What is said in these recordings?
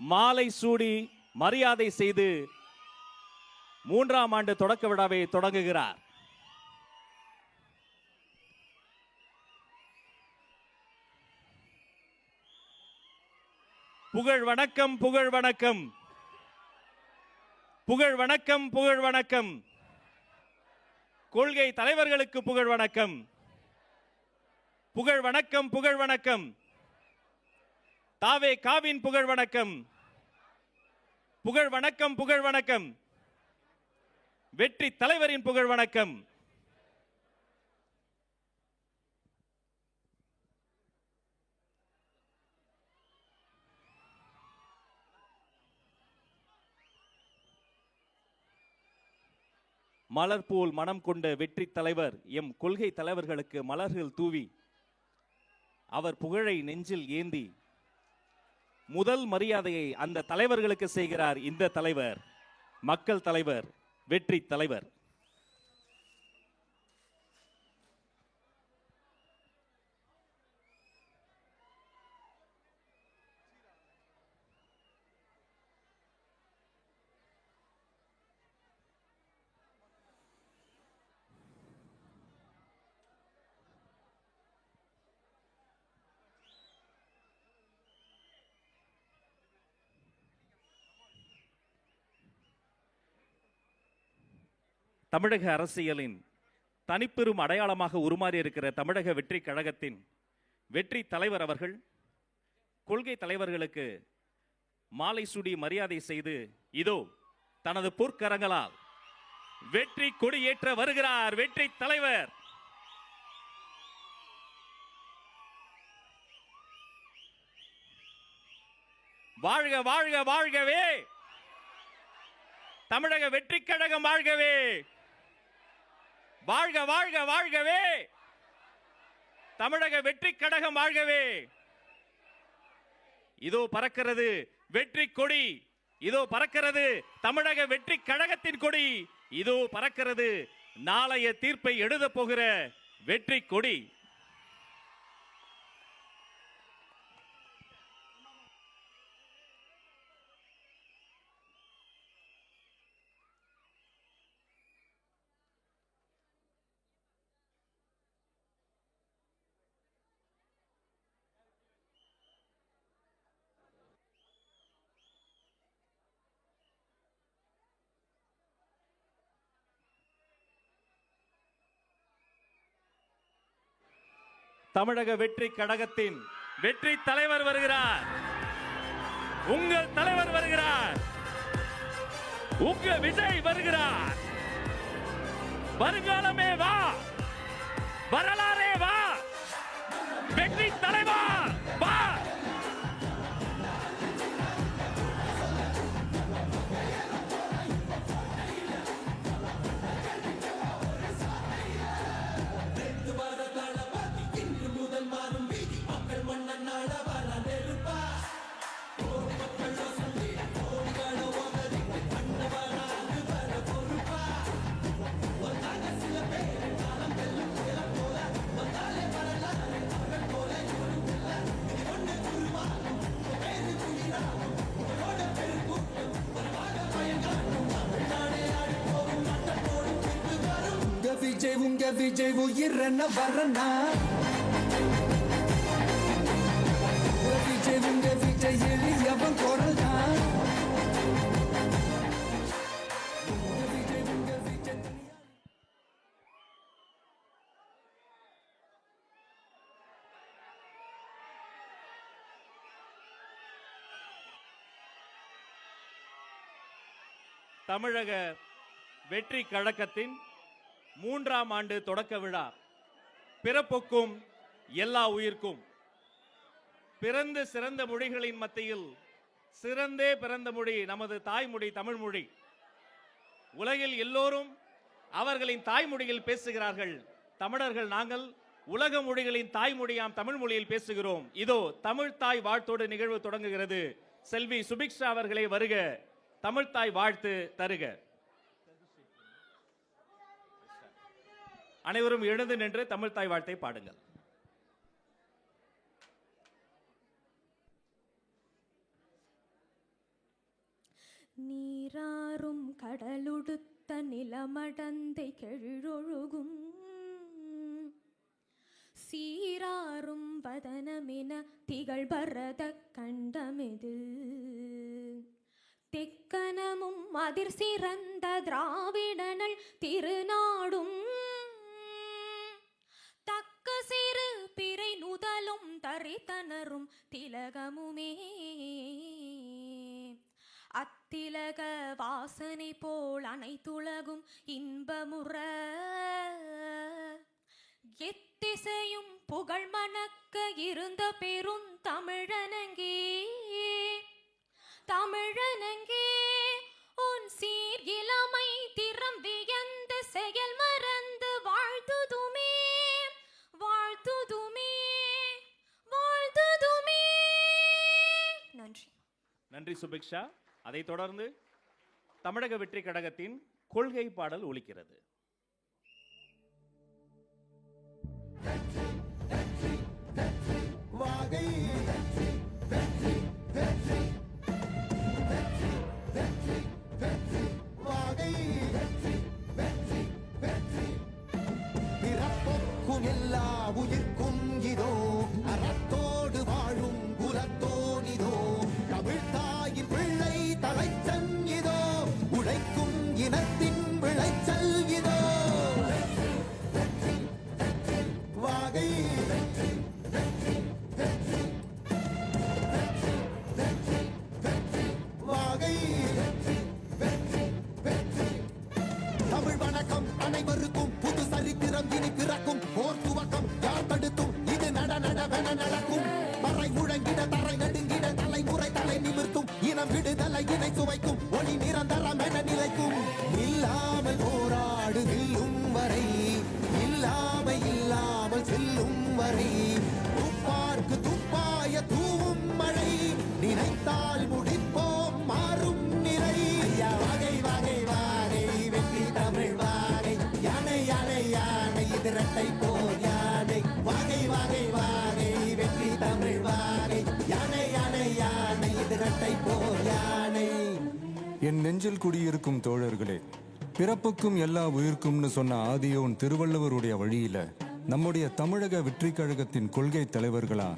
மாலை சூடி மரியாதை செய்து 3ஆம் ஆண்டு தொடக்க விழாவை தொடங்குகிறார். புகழ் வணக்கம், புகழ் வணக்கம், புகழ் வணக்கம், புகழ் வணக்கம். கொள்கை தலைவர்களுக்கு புகழ் வணக்கம், புகழ் வணக்கம், புகழ் வணக்கம். தாவே காவின் புகழ் வணக்கம், புகழ் வணக்கம், புகழ் வணக்கம். வெற்றி தலைவரின் புகழ் வணக்கம். மலர் போல் மனம் கொண்ட வெற்றி தலைவர் எம் கொள்கை தலைவர்களுக்கு மலர்கள் தூவி அவர் புகழை நெஞ்சில் ஏந்தி முதல் மரியாதையை அந்த தலைவர்களுக்கு செய்கிறார் இந்த தலைவர், மக்கள் தலைவர், வெற்றி தலைவர். தமிழக அரசியலின் தனிப்பெரும் அடையாளமாக உருமாறி இருக்கிற தமிழக வெற்றி கழகத்தின் வெற்றி தலைவர் அவர்கள் கொள்கை தலைவர்களுக்கு மாலை சூடி மரியாதை செய்து இதோ தனது பொற்கரங்களால் வெற்றி கொடியேற்ற வருகிறார் வெற்றி தலைவர். வாழ்க வாழ்க வாழ்கவே, தமிழக வெற்றி கழகம் வாழ்கவே, வாழ்க வாழ்க வாழ்கவே, தமிழக வெற்றி கழகம் வாழ்கவே. இதோ பறக்கிறது வெற்றி கொடி, இதோ பறக்கிறது தமிழக வெற்றி கழகத்தின் கொடி, இதோ பறக்கிறது நாளைய தீர்ப்பை எழுத போகிற வெற்றி கொடி. தமிழக வெற்றி கழகத்தின் வெற்றி தலைவர் வருகிறார். உங்கள் தலைவர் வருகிறார். உங்க விஜய் வருகிறார். வருங்காலமே வா, வரலாறே வா, வெற்றி தலைவர் வா. உங்க விஜய் உயிரன வரனா, விஜய் உங்க விஜய் எளியவன் குரல் தான். தமிழக வெற்றி கழகத்தின் 3ஆம் ஆண்டு தொடக்க விழா. பிறப்புக்கும் எல்லா உயிர்க்கும். பிறந்து சிறந்த மொழிகளின் மத்தியில் சிறந்தே பிறந்த மொழி நமது தாய்மொழி தமிழ் மொழி. உலகில் எல்லோரும் அவர்களின் தாய்மொழியில் பேசுகிறார்கள். தமிழர்கள் நாங்கள் உலக மொழிகளின் தாய்மொழியாம் தமிழ் மொழியில் பேசுகிறோம். இதோ தமிழ் தாய் வாழ்த்தோடு நிகழ்வு தொடங்குகிறது. செல்வி சுபிக்ஷா அவர்களே வருக, தமிழ் தாய் வாழ்த்து தருக. அனைவரும் எழுந்து நின்று தமிழ் தாய் வாழ்த்தை பாடுங்கள். நீராறும் கடலுடுத்த நிலமடந்தை கெழொழுகும் சீராறும் வதனமென திகழ் பரத கண்டமிதில் தெக்கனமும் அதிர் சிறந்த திராவிடனல் திருநாடும் தக்க சிறு பிறை நுதலும் தரித்தனரும் திலகமுமே அத்திலக வாசனை போல் அனைத்துலகும் இன்பமுற எத்திசையும் புகழ் மணக்க இருந்த பெரும் தமிழனங்கே தமிழனங்கே உன் சீர் இளமை திறம் வியந்த செயல் மறந்து வாழ்த்துதுமே வாழ்த்துதுமே வாழ்த்துதுமே. நன்றி. நன்றி சுபிக்ஷா. அதைத் தொடர்ந்து தமிழக வெற்றி கழகத்தின் கொள்கை பாடல் ஒலிக்கிறது. வாகை வாகை பிறப்புக்கும் எல்லா உயிர்க்கும் இதோ அறத்தோடு வாழும் குலத்தோனிதோ தமிழ்தாயின் பிள்ளை தலைச்சன் இதோ உழைக்கும் இனத்தின் விளைச்சல் இதோ வாகை வாகை தமிழ் வணக்கம் அனைவருக்கும் புது சரித்திரம் இனி பிறக்கும் போர் துவக்கம் யார் தடுத்தும் இது நடவென நடக்கும் மறை முழங்கிட தரை நடுங்கிட தலைமுறை தலை நிமிர்த்தும் இனம் விடுதலை இணை சுவைக்கும் ஒளி நிரந்தரம் என நிலைக்கும் இல்லாமல் போராடு வெல்லும் வரை இல்லாமல் செல்லும் வரை துப்பார்க்கு துப்பாய தூவும் மழை நினைத்தால் முடிப்போம் மாறும் நிலை வாகை வாகை வாகை வெற்றி தமிழ் வாகை யானை யானை யானை இது இரட்டை போர் யானை வாகை வாகை வாகை வெற்றி தமிழ் வாகை யானை யானை யானை இது இரட்டை போர் யானை. என் நெஞ்சில் குடியிருக்கும் தோழர்களே, பிறப்புக்கும் எல்லா உயிர்க்கும்னு சொன்ன ஆதியோன் திருவள்ளுவருடைய வழியில நம்முடைய தமிழக வெற்றி கழகத்தின் கொள்கை தலைவர்களா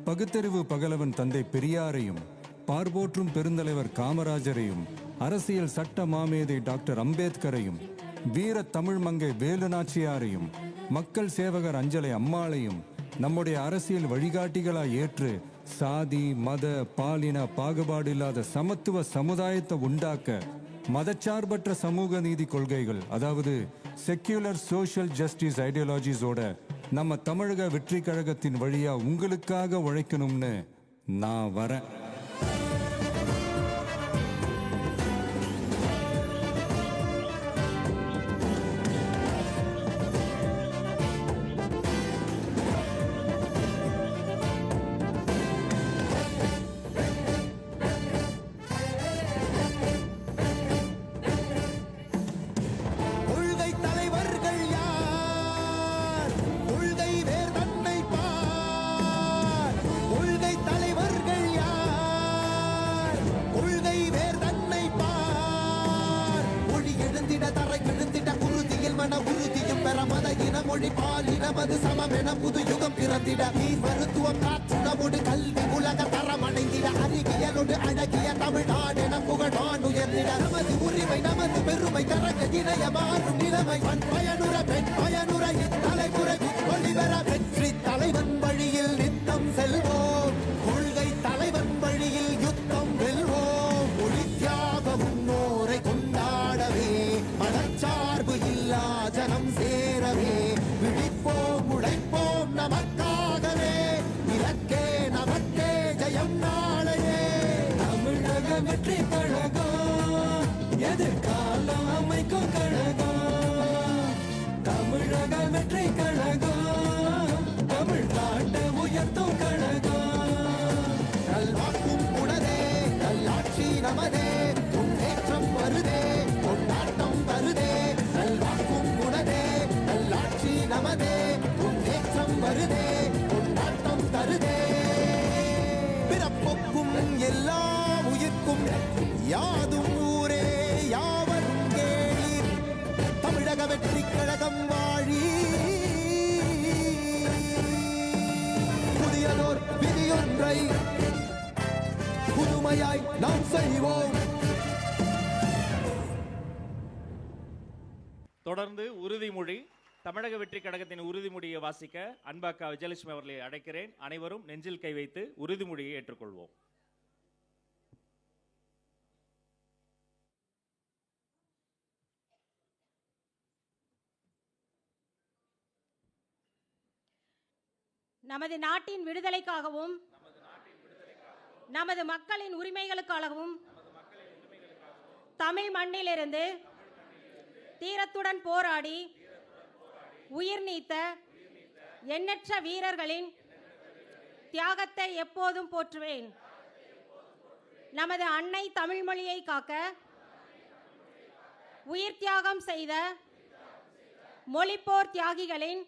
பகுத்தறிவு பகலவன் தந்தை பெரியாரையும் பார்போற்றும் பெருந்தலைவர் காமராஜரையும் அரசியல் சட்ட மாமேதை டாக்டர் அம்பேத்கரையும் வீர தமிழ் மங்கை வேலு நாச்சியாரையும் மக்கள் சேவகர் அஞ்சலை அம்மாளையும் நம்முடைய அரசியல் வழிகாட்டிகளாய் ஏற்று சாதி மத பாலின பாகுபாடு இல்லாத சமத்துவ சமுதாயத்தை உண்டாக்க மதச்சார்பற்ற சமூக நீதி கொள்கைகள், அதாவது செக்யூலர் சோஷியல் ஜஸ்டிஸ் ஐடியாலஜிஸோட நம்ம தமிழக வெற்றி கழகத்தின் வழியா உங்களுக்காக உழைக்கணும்னு நான் வரேன். மொழி பாலினமது சமமென புது யுகம் பிறந்திட நீர் மருத்துவம் காற்றுணவோடு கல்வி உலக தரம் அடைந்திட அறிவியலோடு அழகிய தமிழ்நாடென புகழான் உயர்ந்திட நமது உரிமை நமது பெருமை கரங்க இணைய மாறும் நிலைமை பண் பயனுற பெண் பயனுற தலைமுறை ஒளிவர வெற்றி தலைவன் வழியில் நித்தம் செல்வோம் கொள்கை தலைவன் வழியில் யுத்தம் வெல்வோம் ஒளி தியாக முன்னோரை கொண்டாடவே மதச்சார்பு இல்லா ஜனம் சேரவே விழிப்போம் உழைப்போம் நமக்காகவே இலக்கே நமக்கே ஜெயம் நாளையே. தமிழக வெற்றி கழகம் எதிர்காலம் அமைக்கும் கழகம். தமிழக வெற்றி கழகம் தமிழ்நாட்டை உயர்த்தும் கழகம். நல்வாக்கும் உடனே நல்லாட்சி நமதே முன்னேற்றம் வருதே கொண்டாட்டம் வருதே. நல்வாக்கும் உடனே நல்லாட்சி நமதே முன்னேற்றம் வருதே கொண்டாட்டம் தருதே. பிறப்புக்கும் எல்லா உயிர்க்கும் யாதும் புதுமையாய் நாம் செய்வோம். தொடர்ந்து உறுதிமொழி, தமிழக வெற்றி கழகத்தின் உறுதிமொழியை வாசிக்க அன்பாக்கா விஜயலட்சுமி அவர்களை அழைக்கிறேன். அனைவரும் நெஞ்சில் கை வைத்து உறுதிமொழியை ஏற்றுக்கொள்வோம். நமது நாட்டின் விடுதலைக்காகவும் நமது மக்களின் உரிமைகளுக்காகவும் தமிழ் மண்ணிலிருந்து தீரத்துடன் போராடி உயிர் நீத்த எண்ணற்ற வீரர்களின் தியாகத்தை எப்போதும் போற்றுவேன். நமது அன்னை தமிழ் மொழியை காக்க உயிர் தியாகம் செய்த மொழிப்போர் தியாகிகளின்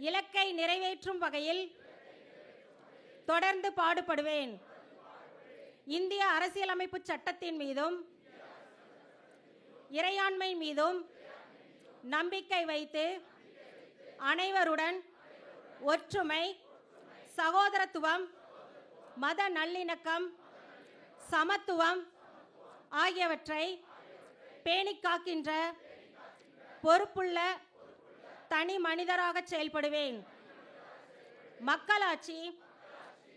இலக்கை நிறைவேற்றும் வகையில் தொடர்ந்து பாடுபடுவேன். இந்திய அரசியலமைப்பு சட்டத்தின் மீதும் இறையாண்மை மீதும் நம்பிக்கை வைத்து அனைவருடன் ஒற்றுமை, சகோதரத்துவம், மத நல்லிணக்கம், சமத்துவம் ஆகியவற்றை பேணிக் காக்கின்ற பொறுப்புள்ள தனி மனிதராக செயல்படுவேன். மக்களாட்சி,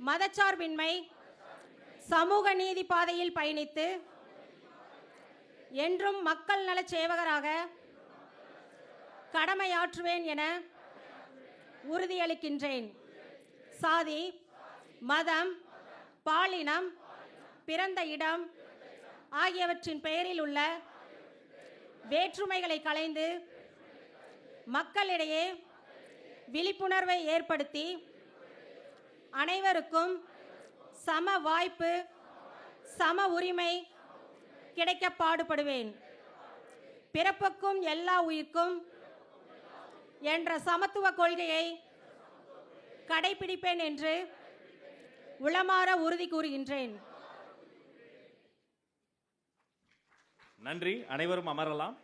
மதச்சார்பின்மை, சமூக நீதி பாதையில் பயணித்து என்றும் மக்கள் நலச் சேவகராக கடமையாற்றுவேன் என உறுதியளிக்கின்றேன். சாதி, மதம், பாலினம், பிறந்த இடம் ஆகியவற்றின் பெயரில் உள்ள வேற்றுமைகளை களைந்து மக்களிடையே விழிப்புணர்வை ஏற்படுத்தி அனைவருக்கும் சம வாய்ப்பு, சம உரிமை கிடைக்க பாடுபடுவேன். பிறப்புக்கும் எல்லா உயிர்க்கும் என்ற சமத்துவ கொள்கையை கடைபிடிப்பேன் என்று உளமாற உறுதி கூறுகின்றேன். நன்றி. அனைவரும் அமரலாம்.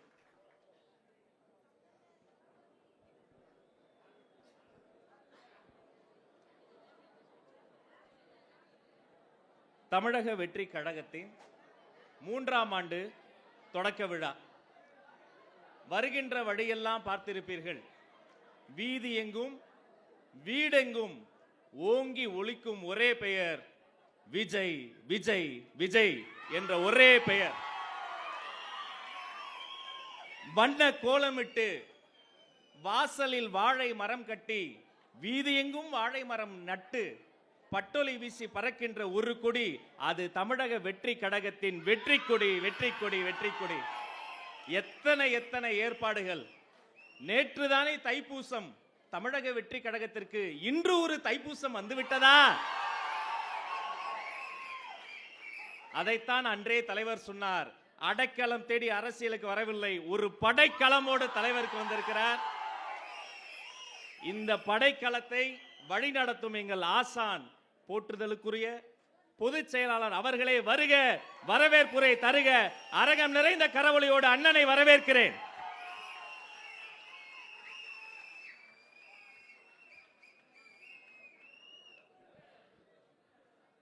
தமிழக வெற்றி கழகத்தின் 3ஆம் ஆண்டு தொடக்க விழா வருகின்ற வழியெல்லாம் பார்த்திருப்பீர்கள். வீதி எங்கும் வீடெங்கும் ஓங்கி ஒலிக்கும் ஒரே பெயர் விஜய், விஜய், விஜய் என்ற ஒரே பெயர். வண்ண கோலமிட்டு வாசலில் வாழை மரம் கட்டி வீதியெங்கும் வாழை மரம் நட்டு பட்டொலி வீசி பறக்கின்ற ஒரு கொடி, அது தமிழக வெற்றி கழகத்தின் வெற்றி கொடி, வெற்றி கொடி, வெற்றி கொடி. எத்தனை எத்தனை ஏற்பாடுகள். நேற்றுதானே தைப்பூசம். தமிழக வெற்றி கழகத்திற்கு இன்று ஒரு தைப்பூசம் வந்துவிட்டதா? அதைத்தான் அன்றே தலைவர் சொன்னார். அடைக்கலம் தேடி அரசியலுக்கு வரவில்லை, ஒரு படைக்களமோடு தலைவருக்கு வந்திருக்கிறார். இந்த படைக்களத்தை வழிநடத்தும் எங்கள் ஆசான், போற்றுதலுக்குரிய பொதுச் செயலாளர் அவர்களே வருக, வரவேற்புரை தருக. அரங்கம் நிறைந்த கரவொலியோடு அண்ணனை வரவேற்கிறேன்.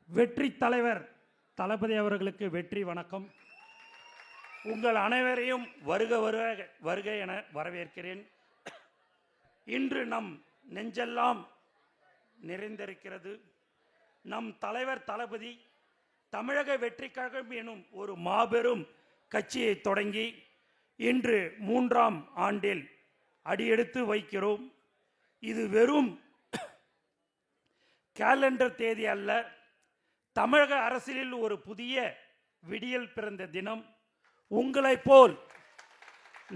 வெற்றி தலைவர் தளபதி அவர்களுக்கு வெற்றி வணக்கம். உங்கள் அனைவரையும் வருக வருக வருக என வரவேற்கிறேன். இன்று நம் நெஞ்செல்லாம் நிறைந்திருக்கிறது. நம் தலைவர் தளபதி தமிழக வெற்றி கழகம் எனும் ஒரு மாபெரும் கட்சியை தொடங்கி இன்று 3ஆம் ஆண்டில் அடியெடுத்து வைக்கிறோம். இது வெறும் கேலண்டர் தேதி அல்ல, தமிழக அரசியலில் ஒரு புதிய விடியல் பிறந்த தினம். உங்களைப் போல்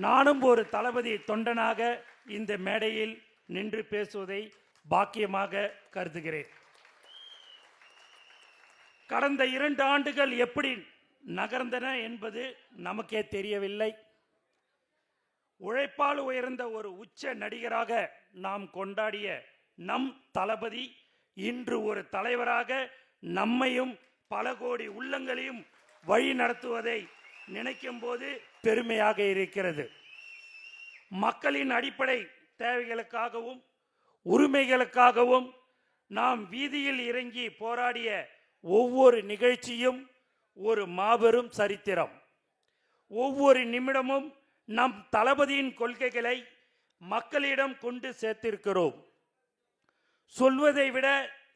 நானும் ஒரு தளபதி தொண்டனாக இந்த மேடையில் நின்று பேசுவதை பாக்கியமாக கருதுகிறேன். கடந்த 2 ஆண்டுகள் எப்படி நகர்ந்தன என்பது நமக்கே தெரியவில்லை. உழைப்பால் உயர்ந்த ஒரு உச்ச நடிகராக நாம் கொண்டாடிய நம் தளபதி இன்று ஒரு தலைவராக நம்மையும் பல கோடி உள்ளங்களையும் வழி நடத்துவதை நினைக்கும் போது பெருமையாக இருக்கிறது. மக்களின் அடிப்படை தேவைகளுக்காகவும் உரிமைகளுக்காகவும் நாம் வீதியில் இறங்கி போராடிய ஒவ்வொரு நிகழ்ச்சியும் ஒரு மாபெரும் சரித்திரம். ஒவ்வொரு நிமிடமும் நம் தளபதியின் கொள்கைகளை மக்களிடம் கொண்டு சேர்த்திருக்கிறோம். சொல்வதை விட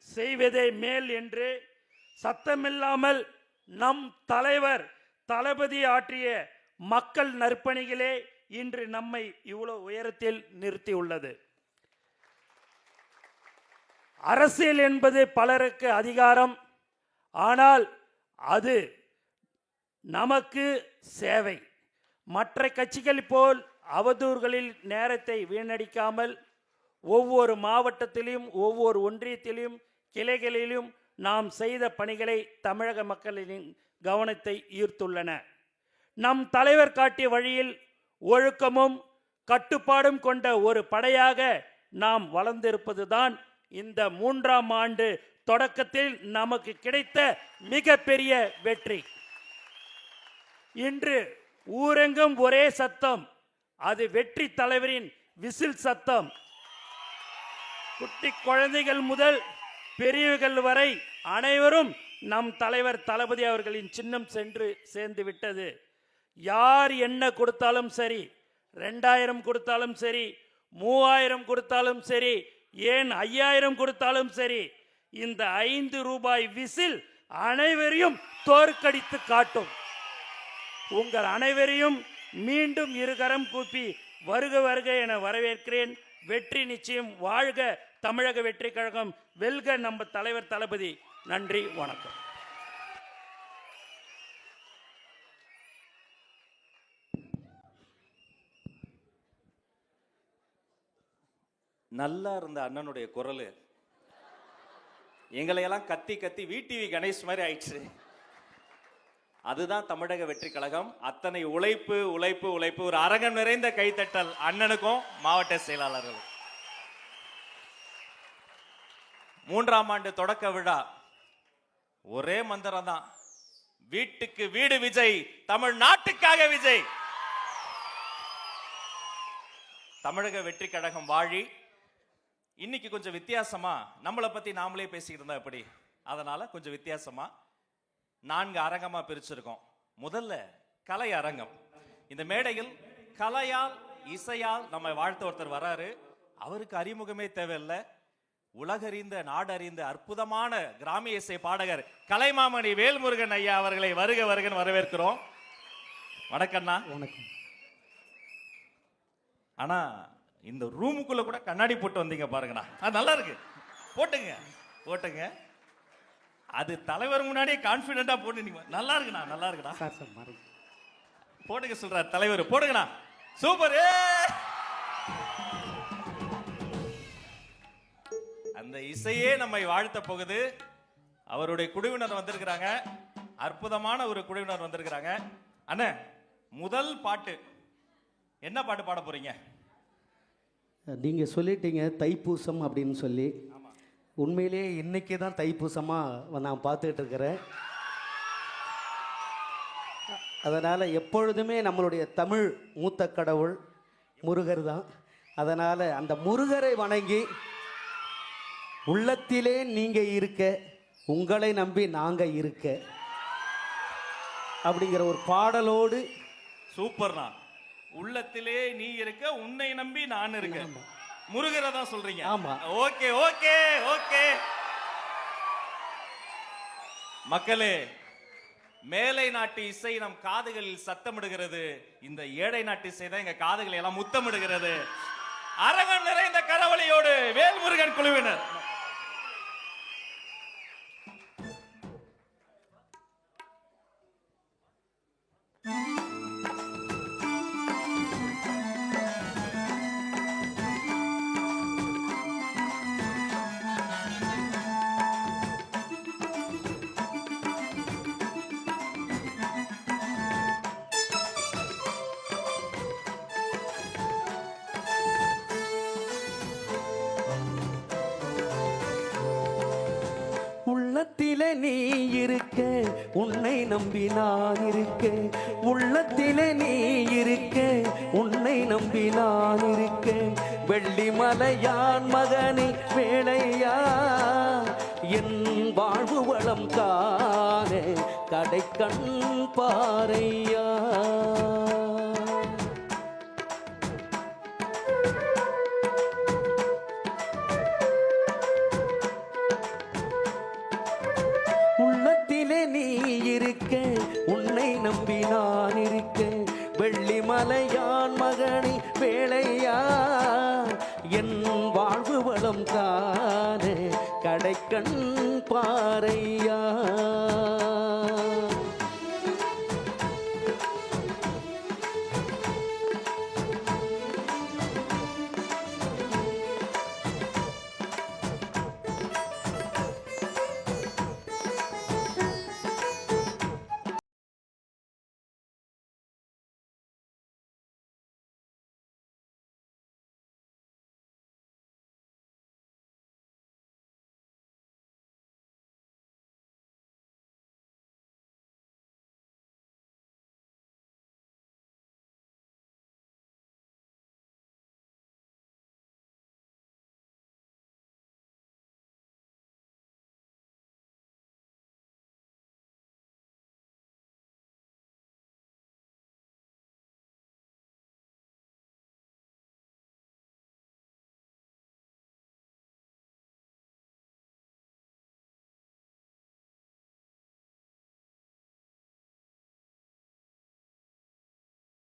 செய்வதே மேல் என்று சத்தமில்லாமல் நம் தலைவர் தளபதி ஆற்றிய மக்கள் நற்பணிகளே இன்று நம்மை இவ்வளவு உயரத்தில் நிறுத்தியுள்ளது. அரசியல் என்பது பலருக்கு அதிகாரம், ஆனால் அது நமக்கு சேவை. மற்ற கட்சிகள் போல் அவதூறுகளில் நேரத்தை வீணடிக்காமல் ஒவ்வொரு மாவட்டத்திலும் ஒவ்வொரு ஒன்றியத்திலும் கிளைகளிலும் நாம் செய்த பணிகளை தமிழக மக்களின் கவனத்தை ஈர்த்துள்ளன. நம் தலைவர் காட்டிய வழியில் ஒழுக்கமும் கட்டுப்பாடும் கொண்ட ஒரு படையாக நாம் வளர்ந்திருப்பதுதான் இந்த 3ஆம் ஆண்டு தொடக்கத்தில் நமக்கு கிடைத்த மிகப்பெரிய வெற்றி. இன்று ஊரெங்கும் ஒரே சத்தம், அது வெற்றி தலைவரின் விசில் சத்தம். குட்டி குழந்தைகள் முதல் பெரியவர்கள் வரை அனைவரும் நம் தலைவர் தளபதி அவர்களின் சின்னம் சென்று சேர்ந்து விட்டது. யார் என்ன கொடுத்தாலும் சரி, 2000 கொடுத்தாலும் சரி, 3000 கொடுத்தாலும் சரி, ஏன் 5000 கொடுத்தாலும் சரி, இந்த 5 ரூபாய் விசில் அனைவரையும் தோற்கடித்து காட்டும். உங்கள் அனைவரையும் மீண்டும் இருகரம் கூப்பி வருக வருக என வரவேற்கிறேன். வெற்றி நிச்சயம். வாழ்க தமிழக வெற்றி கழகம், வெல்க நம்ம தலைவர் தளபதி. நன்றி, வணக்கம். நல்லா இருந்த அண்ணனுடைய குரல் எங்களையெல்லாம் கத்தி கத்தி VTV கணேஷ் மாதிரி ஆயிடுச்சு. அதுதான் தமிழக வெற்றி கழகம். அத்தனை உழைப்பு உழைப்பு உழைப்பு. ஒரு அரங்கம் நிறைந்த கைத்தட்டல் அண்ணனுக்கும் மாவட்ட செயலாளர்களும். 3ஆம் ஆண்டு தொடக்க விழா ஒரே மந்திரம் தான், வீட்டுக்கு வீடு விஜய், தமிழ்நாட்டுக்காக விஜய். தமிழக வெற்றி கழகம் வாழி. இன்னைக்கு கொஞ்சம் வித்தியாசமா நம்மளை பத்தி நாமளே பேசிக்கிட்டு இருந்தா எப்படி, அதனால கொஞ்சம் வித்தியாசமா 4 அரங்கமா பிரிச்சிருக்கோம். முதல்ல கலை அரங்கம். இந்த மேடையில் கலையால் இசையால் நம்ம வாழ்த்த ஒருத்தர் வராரு. அவருக்கு அறிமுகமே தேவையில்லை. உலகறிந்த நாடறிந்த அற்புதமான கிராமிய இசை பாடகர் கலைமாமணி வேல்முருகன் ஐயா அவர்களை வருக வருகன் வரவேற்கிறோம். வணக்கம்ண்ணா. வணக்கம். ஆனா இந்த ரூமுக்குள்ள கூட கண்ணாடி போட்டு வந்தீங்க பாருங்கண்ணா, அது நல்லா இருக்கு. போட்டுங்க போட்டுங்க. அது தலைவர் முன்னாடியே கான்பிடண்டா போட்டு நீங்க நல்லா இருக்குண்ணா, நல்லா இருக்குண்ணா. போட்டுங்க சொல்றாரு தலைவர், போடுங்கண்ணா. சூப்பர். அந்த இசையே நம்மை வாழ்த்த போகுது. அவருடைய குழுவினர் வந்திருக்கிறாங்க. அற்புதமான ஒரு குழுவினர் வந்திருக்கிறாங்க. அண்ணா, முதல் பாட்டு என்ன பாட்டு பாட போறீங்க? நீங்க சொல்லிட்டீங்க தைப்பூசம் அப்படின்னு சொல்லி. உண்மையிலே இன்னைக்கு தான் தைப்பூசமாக நான் பார்த்துக்கிட்டு இருக்கிறேன். அதனால் எப்பொழுதுமே நம்மளுடைய தமிழ் மூத்த கடவுள் முருகர் தான். அதனால் அந்த முருகரை வணங்கி உள்ளத்திலே நீங்கள் இருக்க, உங்களை நம்பி நாங்கள் இருக்க அப்படிங்கிற ஒரு பாடலோடு. சூப்பர்ண்ணா. உள்ளத்திலே நீ இருக்க, உன்னை நம்பி நான் இருக்க. முருகரை தான் சொல்றீங்க? ஆமா. Okay okay okay. மக்களே, மேலை நாட்டு இசை நம் காதுகளில் சத்தமிடுகிறது. இந்த ஏழை நாட்டு இசை தான் எங்க காதுகளை எல்லாம் முத்தமிடுகிறது. அரங்கம் நிறைந்த கரவொலியோடு வேல்முருகன் குழுவினர். உள்ளத்திலே நீ இருக்க, உன்னை நம்பி நான் இருக்க. உள்ளத்திலே நீ இருக்க, உன்னை நம்பி நான் இருக்க. வெள்ளிமலையான் மகனை வேளையா, என் வாழ்வு வளம் காண கடைக்கண் பாரையா. உள்ளத்திலே நீ இருக்க, உன்னை நம்பி நான் இருக்க, வெள்ளிமலையான் மகனி வேளையா. என் வாழ்வு வளம் காண கடைக்கண் பாரையா.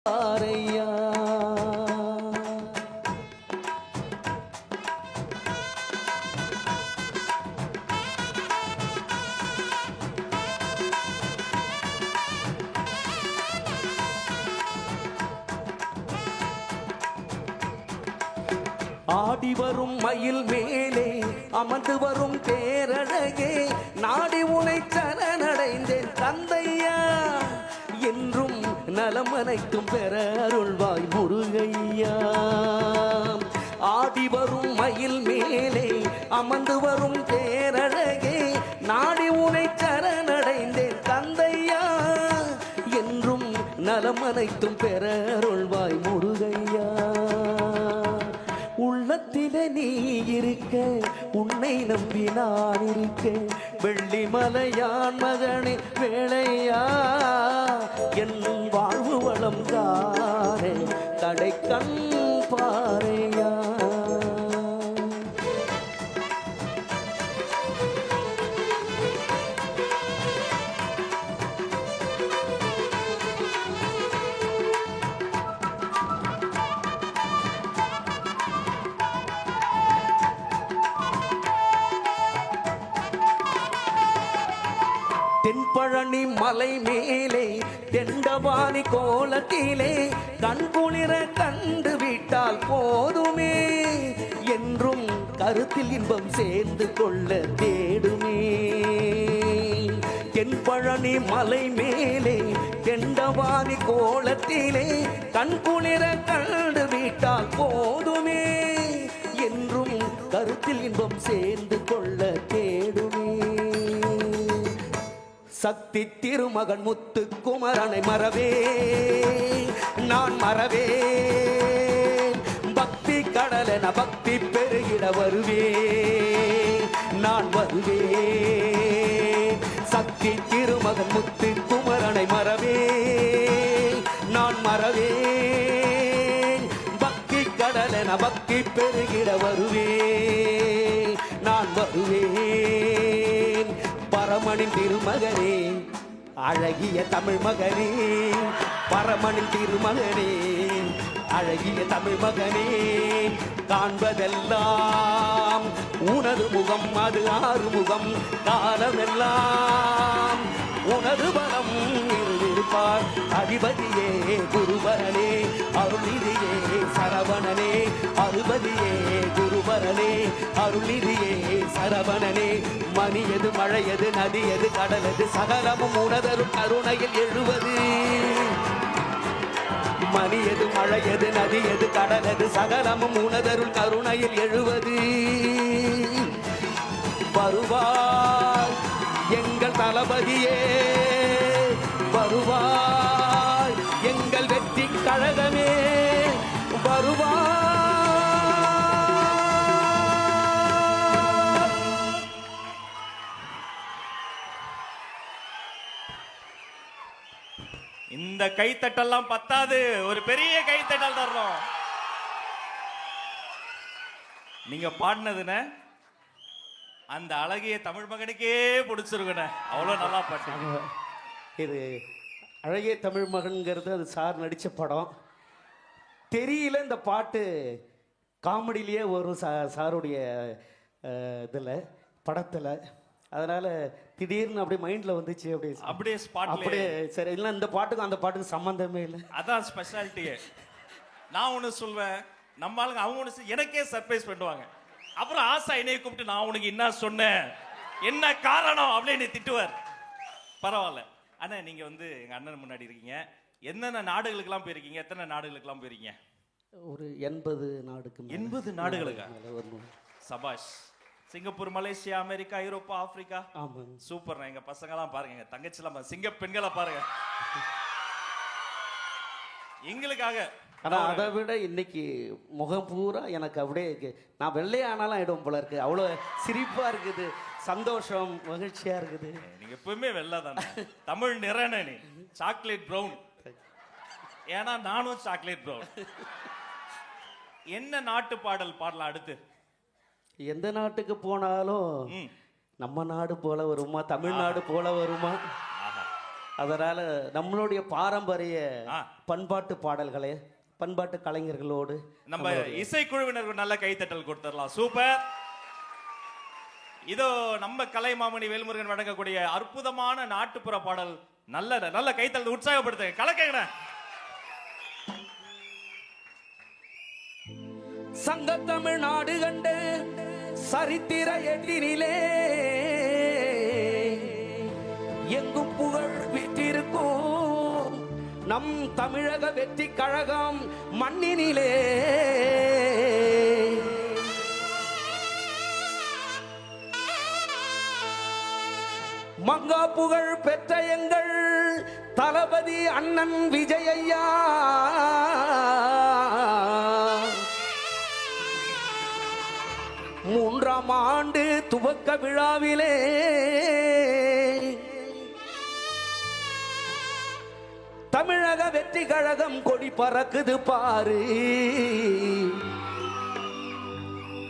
பாரையா. ஆடி வரும் மயில் மேலே அமர்ந்து வரும் பேரழகே, நாடி உனை சரணடைந்தேன் தந்தையா. என்றும் நலம் அனைத்தும் பெற அருள்வாய் முருகையா. ஆடி வரும் மயில் மேலே அமர்ந்து வரும் பேரழகே, நாடி உனை சரணடைந்தேன் தந்தையா. என்றும் நலம் அனைத்தும் பெற அருள்வாய் முருகையா. உள்ளத்திலே நீ இருக்க, உன்னை நம்பி நான் இருக்க, வெள்ளிமலையான் மகனே வேளையா. என் வாழ்வு வளம் காண கடைக்கண் பாரையா. தென்பழனி மலை மேலே தெண்டவாணி கோலத்திலே கண்குளிர கண்டு விட்டால் போதுமே. என்றும் கருத்தில் இன்பம் சேர்ந்து கொள்ள தேடுமே. தென்பழனி மலை மேலே தெண்டவாணி கோலத்திலே கண்குளிர கண்டு விட்டால் போதுமே. என்றும் கருத்தில் இன்பம் சேர்ந்து கொள்ள தேடுமே. சக்தி திருமகன் முத்து குமரனை மறவே நான் மறவே. பக்தி கடலென பக்தி பெருகிட வருவே நான் வருவே. சக்தி திருமகன் முத்து குமரனை மறவே நான் மறவே. பக்தி கடலென பக்தி பெருகிட வருவே நான் வருவேன். பரமனின் திருமகனே அழகிய தமிழ் மகனே, பரமனின் திருமகனே அழகிய தமிழ் மகனே. காண்பதெல்லாம் உனது முகம், அது ஆறுமுகம், காலமெல்லாம் உனது பலம் இருப்பார். அதிபதியே குருவரனே, அருள்நிதியே சரவணனே, அதிபதியே குருவரனே, அருள்நிதியே சரவணனே. மணியது மழையது நதியது கடலது சகலமும் உனதரும் கருணையில் எழுவது. மணியது மழையது நதியது கடலது சகலமும் உனதருள் கருணையில் எழுவது. வருவாய் எங்கள் தளபதியே, வருவாய் எங்கள் வெற்றி கழகமே, வருவாய். இந்த கைத்தட்டெல்லாம் பத்தாது, ஒரு பெரிய கைத்தட்டல் தரணும். நீங்க பாடினதுன்னு அந்த அழகிய தமிழ் மகனுக்கே பிடிச்சிருக்குண்ணே. அவ்வளோ நல்லா பாட்டு. இது அழகிய தமிழ் மகன்கிறது அது சார் நடித்த படம். தெரியல இந்த பாட்டு காமெடியிலேயே வரும் சாருடைய இதில் படத்தில். அதனால் திடீர்னு அப்படியே மைண்டில் வந்துச்சு. அப்படியே ஸ்பாட் அப்படியே சரி. இல்லை இந்த பாட்டுக்கும் அந்த பாட்டுக்கும் சம்மந்தமே இல்லை. அதான் ஸ்பெஷாலிட்டியே. நான் ஒன்று சொல்வேன், நம்ம ஆளுங்க அவங்க ஒன்று எனக்கே சர்ப்ரைஸ் பண்ணுவாங்க. அப்புறம் ஆசா என்னைய கூப்பிட்டு நான் உனக்கு என்ன சொன்னேன், என்ன காரணம் அப்படின்னு திட்டுவார். பரவாயில்ல அண்ணா, நீங்க வந்து எங்க அண்ணன் முன்னாடி இருக்கீங்க. என்னென்ன நாடுகளுக்கெல்லாம் போயிருக்கீங்க? எத்தனை நாடுகளுக்கெல்லாம் போயிருக்கீங்க? ஒரு 80 நாடுக்கு. 80 நாடுகளுக்கா? சபாஷ். சிங்கப்பூர், மலேசியா, அமெரிக்கா, ஐரோப்பா, ஆப்பிரிக்கா. ஆமாம். சூப்பர். எங்க பசங்கெல்லாம் பாருங்க, எங்க தங்கச்சிலாம் சிங்க பெண்களை பாருங்க எங்களுக்காக. ஆனால் அதை விட இன்னைக்கு முகம் பூரா எனக்கு அப்படியே நான் வெள்ளையானாலும் ஆயிடும் போல இருக்கு. அவ்வளோ சிரிப்பாக இருக்குது, சந்தோஷம், மகிழ்ச்சியாக இருக்குது. நீங்க எப்பவுமே வெள்ளை தானே, தமிழ் நிறன. நீ சாக்லேட் ப்ரௌன், ஏன்னா நானும் சாக்லேட் ப்ரௌன். என்ன நாட்டு பாடல் பாடலாம் அடுத்து? எந்த நாட்டுக்கு போனாலும் நம்ம நாடு போல வருமா, தமிழ்நாடு போல வருமா? அதனால நம்மளுடைய பாரம்பரிய பண்பாட்டு பாடல்களே, பண்பாட்டு கலைஞர்களோடு நம்ம இசைக்குழுவினருக்கு நல்ல கைத்தட்டல் கொடுத்துடலாம். சூப்பர். இதோ நம்ம கலைமாமணி வேல்முருகன் வழங்கக்கூடிய அற்புதமான நாட்டுப்புற பாடல். நல்ல நல்ல கைத்தட்டல் உற்சாகப்படுத்த கலக்கங்க. சங்க தமிழ்நாடு கண்டு சரித்திர எட்டினிலே எங்கும் புகழ் விட்டிருக்கும் நம் தமிழக வெற்றி கழகம் மண்ணினிலே. மங்கா புகழ் பெற்ற எங்கள் தளபதி அண்ணன் விஜயையா மூன்றாம் ஆண்டு துவக்க விழாவிலே தமிழக வெற்றி கழகம் கொடி பறக்குது பாரு.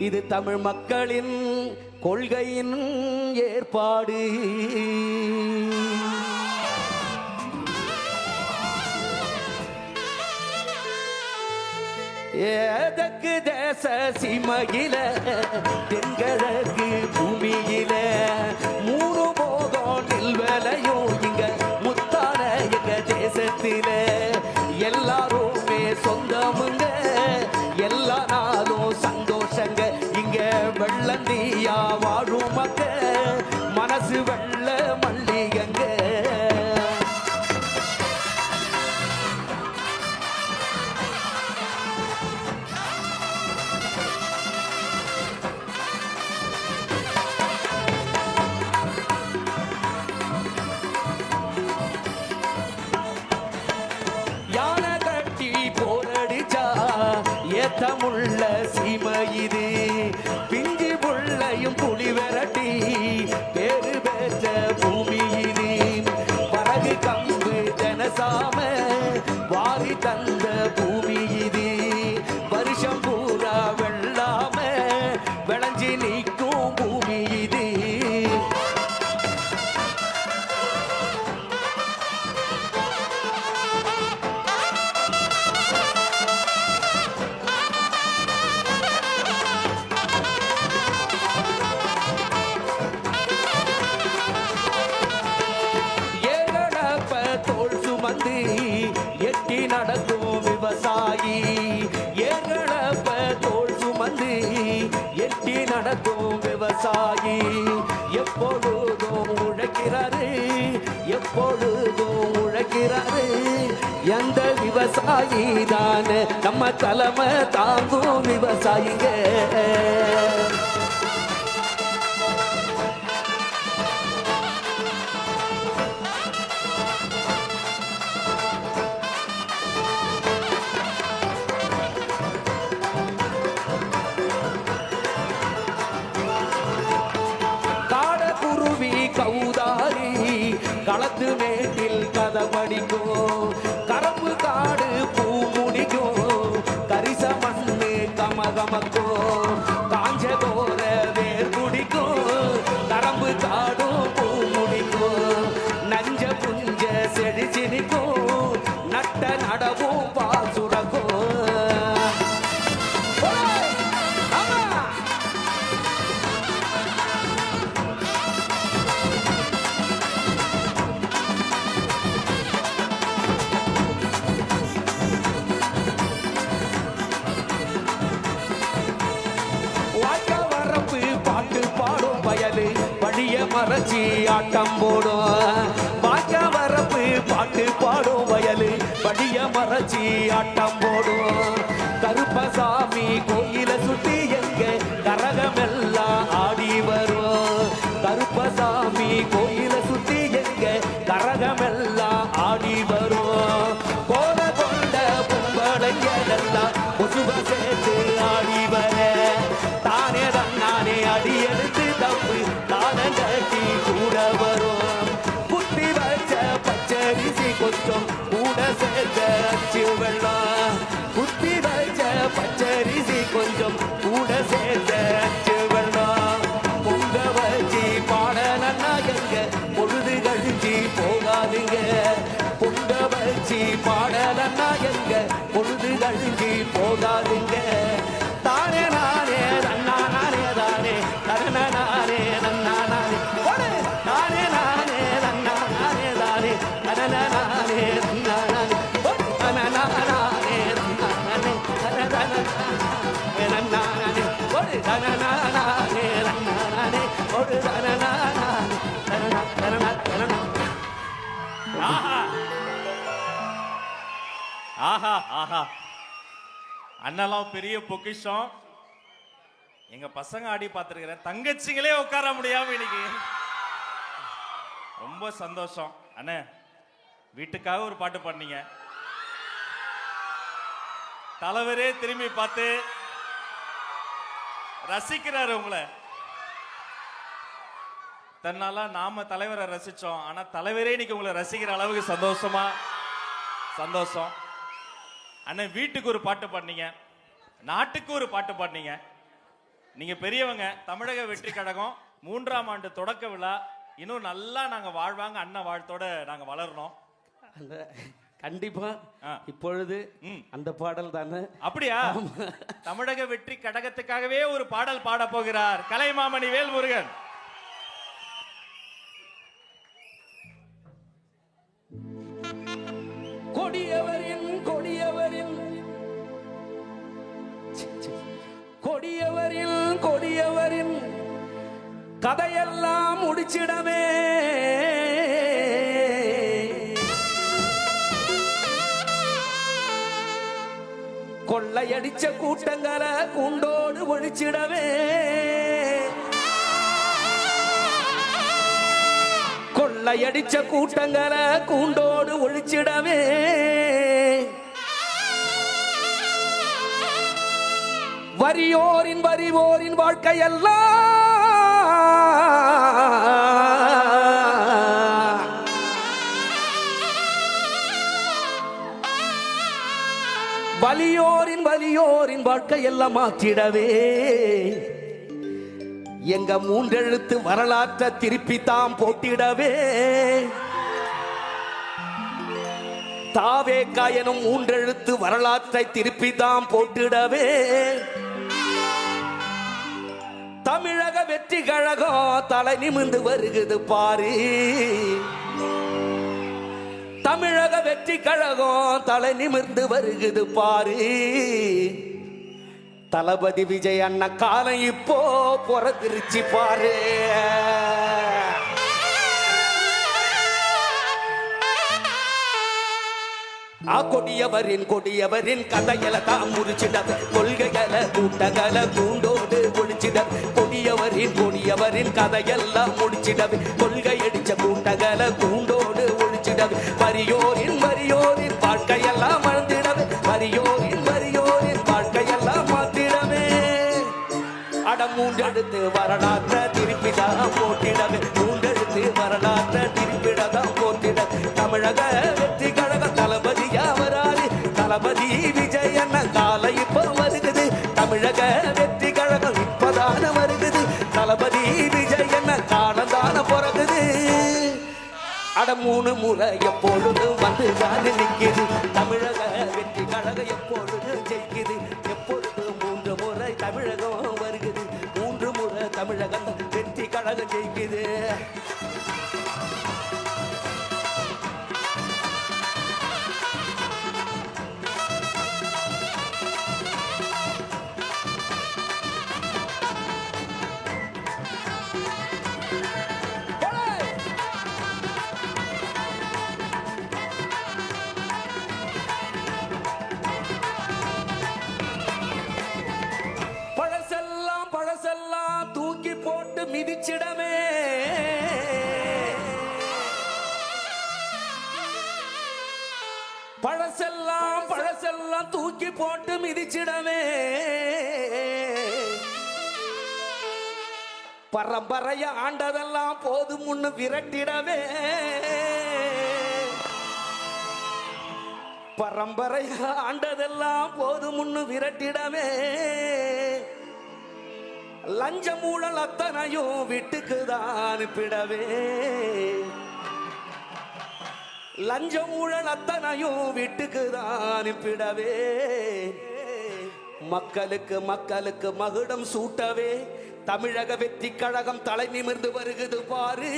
இது தமிழ் மக்களின் கொள்கையின் ஏற்பாடு. ஏதற்கு தேச சீமையில தென்கிழக்கு பூமியில மூணு போதும் நெல்வேலையும் இங்க முத்தான எங்க தேசத்தில எல்லாருமே சொந்தமுங்க, எல்லா நாளும் சந்தோஷங்க. இங்க வெள்ளந்தியா வாழும் மக்க மனசு வெள்ள மல்லிகங்க. ஏத்தமுள்ள சீமை இது, பிஞ்சி புள்ளையும் புலி விரட்டி பேரு பெற்ற பூமி இது. பறகு கம்பு ஜனசாம வாரி தந்த பூமி இது. வருஷம் பூரா வெள்ளாம விளைஞ்சி நிற்கும் பூமி இது. எட்டி நடக்கும் விவசாயி ஏகளப்ப தோல் சுமந்து எட்டி நடக்கும் விவசாயி எப்பொழுதும் உழைக்கிறாரு, எப்பொழுதும் உழைக்கிறாரு. எந்த விவசாயி தானே நம்ம தலைமை தாங்கும் விவசாயிங்க. கவுதாரி களத்து மேட்டில் கதை படிக்கும் முடிக்கும் கரப்பு காடு பூ முடிக்கும் கரிச மண்ணு கமகமக்கும் காஞ்ச கோர வேர் குடிக்கும் கரம்பு காடும் பூ முடிக்கும் நஞ்ச புஞ்ச செடிச்சு நிற்கும் நட்ட நடவும் பால் சுரக்கும் மறைச்சி ஆட்டம் போடும் வாக்க வரப்பு பாட்டு பாடும் வயலு படிய மறைச்சி ஆட்டம் போடும் கருப்பசாமி கோயில சுத்தி எங்க கரகமெல்லாம் ஆடி வரும் கருப்பசாமி கோயில சுத்தி எங்க கரகமெல்லாம் ஆடி வரும் கோல கொண்ட பொம்பளைங்களெல்லாம் கொசுவ சேர்த்து ஆடி வர தானே தன்னானே அடி எடுத்து தப்பு கட்டி கூட வரும் குத்தி வச்ச பச்சரிசி கொஞ்சம் கூட சேர்த்த அச்சு வெள்ளம் குத்தி வச்ச பச்சரிசி கொஞ்சம் கூட சேர்த்த அச்சு வெள்ளம் பொங்க வச்சு பாடலன்னா எங்க பொழுது கழிச்சு போகாதுங்க பொங்க வச்சு பாடலன்னா எங்க பொழுது கழிச்சு போகாதுங்க தானே நானே நன்னா நானே தானே நன்னா நானே நன்னா நானே நானே நானே நன்னா நானே தானே நன்னா நானே நன்னா நானே நன்னா நானே நன்னா நானே நன்னா நானே ஒரு நன்னா நானே நன்னா நானே ஒரு நன்னா நானே ஆஹா ஆஹா ஆஹா அண்ணெல்லாம் பெரிய பொக்கிஷம். எங்க பசங்க ஆடி பார்த்துருக்கிறேன், தங்கச்சிங்களே உட்கார முடியாம இன்னைக்கு ரொம்ப சந்தோஷம். அண்ணே வீட்டுக்காக ஒரு பாட்டு பண்ணீங்க, தலைவரே திரும்பி பார்த்து ரசிக்கிறாரு உங்களை. தன்னால நாம தலைவரை ரசிச்சோம், ஆனா தலைவரே இன்னைக்கு உங்களை ரசிக்கிற அளவுக்கு சந்தோஷம். அண்ணன் வீட்டுக்கு ஒரு பாட்டு பாடினீங்க, நாட்டுக்கு ஒரு பாட்டு பாடினீங்க. நீங்க பெரியவங்க. தமிழக வெற்றி கழகம் 3ஆம் ஆண்டு தொடக்க விழா இன்னும் நல்லா நாங்க வாழ்வாங்க, அண்ணன் வாழ்த்தோட நாங்க வளரணும். கண்டிப்பா இப்பொழுது அந்த பாடல் தானே. அப்படியா? தமிழக வெற்றி கழகத்துக்காகவே ஒரு பாடல் பாட போகிறார் கலைமாமணி வேல்முருகன். கொடியவரின் கதையெல்லாம் முடிச்சிடவே கொள்ளையடிச்ச கூட்டங்களை கூண்டோடு ஒழிச்சிடவே கொள்ளையடிச்ச கூட்டங்களை கூண்டோடு ஒழிச்சிடவே வரிவோரின் வாழ்க்கையெல்லாம் வலியோரின் வாழ்க்கையெல்லாம் மாற்றிடவே எங்க 3 எழுத்து வரலாற்றை திருப்பி தாம் போட்டிடவே தாவேக்கா எனும் 3 எழுத்து வரலாற்றை திருப்பி தாம் போட்டிடவே தமிழக வெற்றி கழகம் தலை நிமிர்ந்து வருகுது பாரு. தமிழக வெற்றி கழகம் தலை நிமிர்ந்து வருகுது பாரு. தளபதி விஜய் அண்ணன் காலம் இப்போ பிறந்திருச்சு பாரு. கொடியவரின் கதைகளை தான் முடிச்சிடது, கொள்கைகளை கூட்டங்களை கூண்டோடு ஒழிச்சிடது. கொடியவரின் கதையெல்லாம் முடிச்சிடது, கொள்கை அடிச்ச கூட்டங்களை கூண்டோடு ஒழிச்சிடது. வரியோரின் வாழ்க்கையெல்லாம் மறந்திடது, வரியோரின் வாழ்க்கையெல்லாம் மாற்றிடவே. அடம் 3 எழுத்து வரலாற்றை திருப்பிதான் போட்டிடவே, 3 எழுத்து வரலாற்றை திருப்பிடதான் போட்டிட தமிழக வெற்றி கழகம் அட 3 முறை எப்பொழுதும் வந்து காது நிக்குது தமிழக வெற்றி கழகம் எப்பொழுதும் ஜெயிக்குது எப்பொழுது 3 முறை தமிழகம் வருகுது 3 முறை தமிழகம் வெற்றி கழகம் ஜெயிக்குது பழசெல்லாம் தூக்கி போட்டு மிதிச்சிடமே பழசெல்லாம் தூக்கி போட்டு மிதிச்சிடமே பரம்பரைய ஆண்டதெல்லாம் போதும் முன்னு விரட்டிடவே பரம்பரைய ஆண்டதெல்லாம் போதும் முன்னு விரட்டிடவே லஞ்ச மூழல் அத்தனையும் வீட்டுக்குதான் அனுப்பிடவே லஞ்ச ஊழல் அத்தனையும் வீட்டுக்குதான் அனுப்பிடவே மக்களுக்கு மகுடம் சூட்டவே தமிழக வெற்றி கழகம் தலை நிமிர்ந்து வருகுது பாரு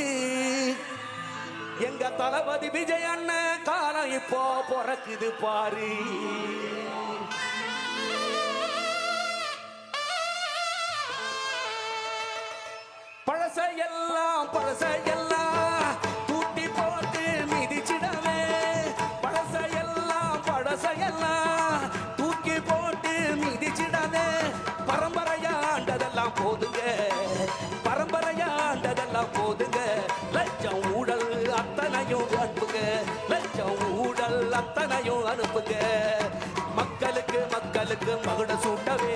எங்க தளபதி விஜய் அண்ணன் காலம் இப்போ பிறக்குது பாரு பழசையெல்லாம் தூட்டி போட்டு மிதிச்சிடவே பழசையெல்லாம் தூக்கி போட்டு மிதிச்சிடவே பரம்பரையாண்டதெல்லாம் போதுங்க லட்சம் ஊழல் அத்தனையும் அனுப்புங்க மக்களுக்கு மகுட சூட்டவே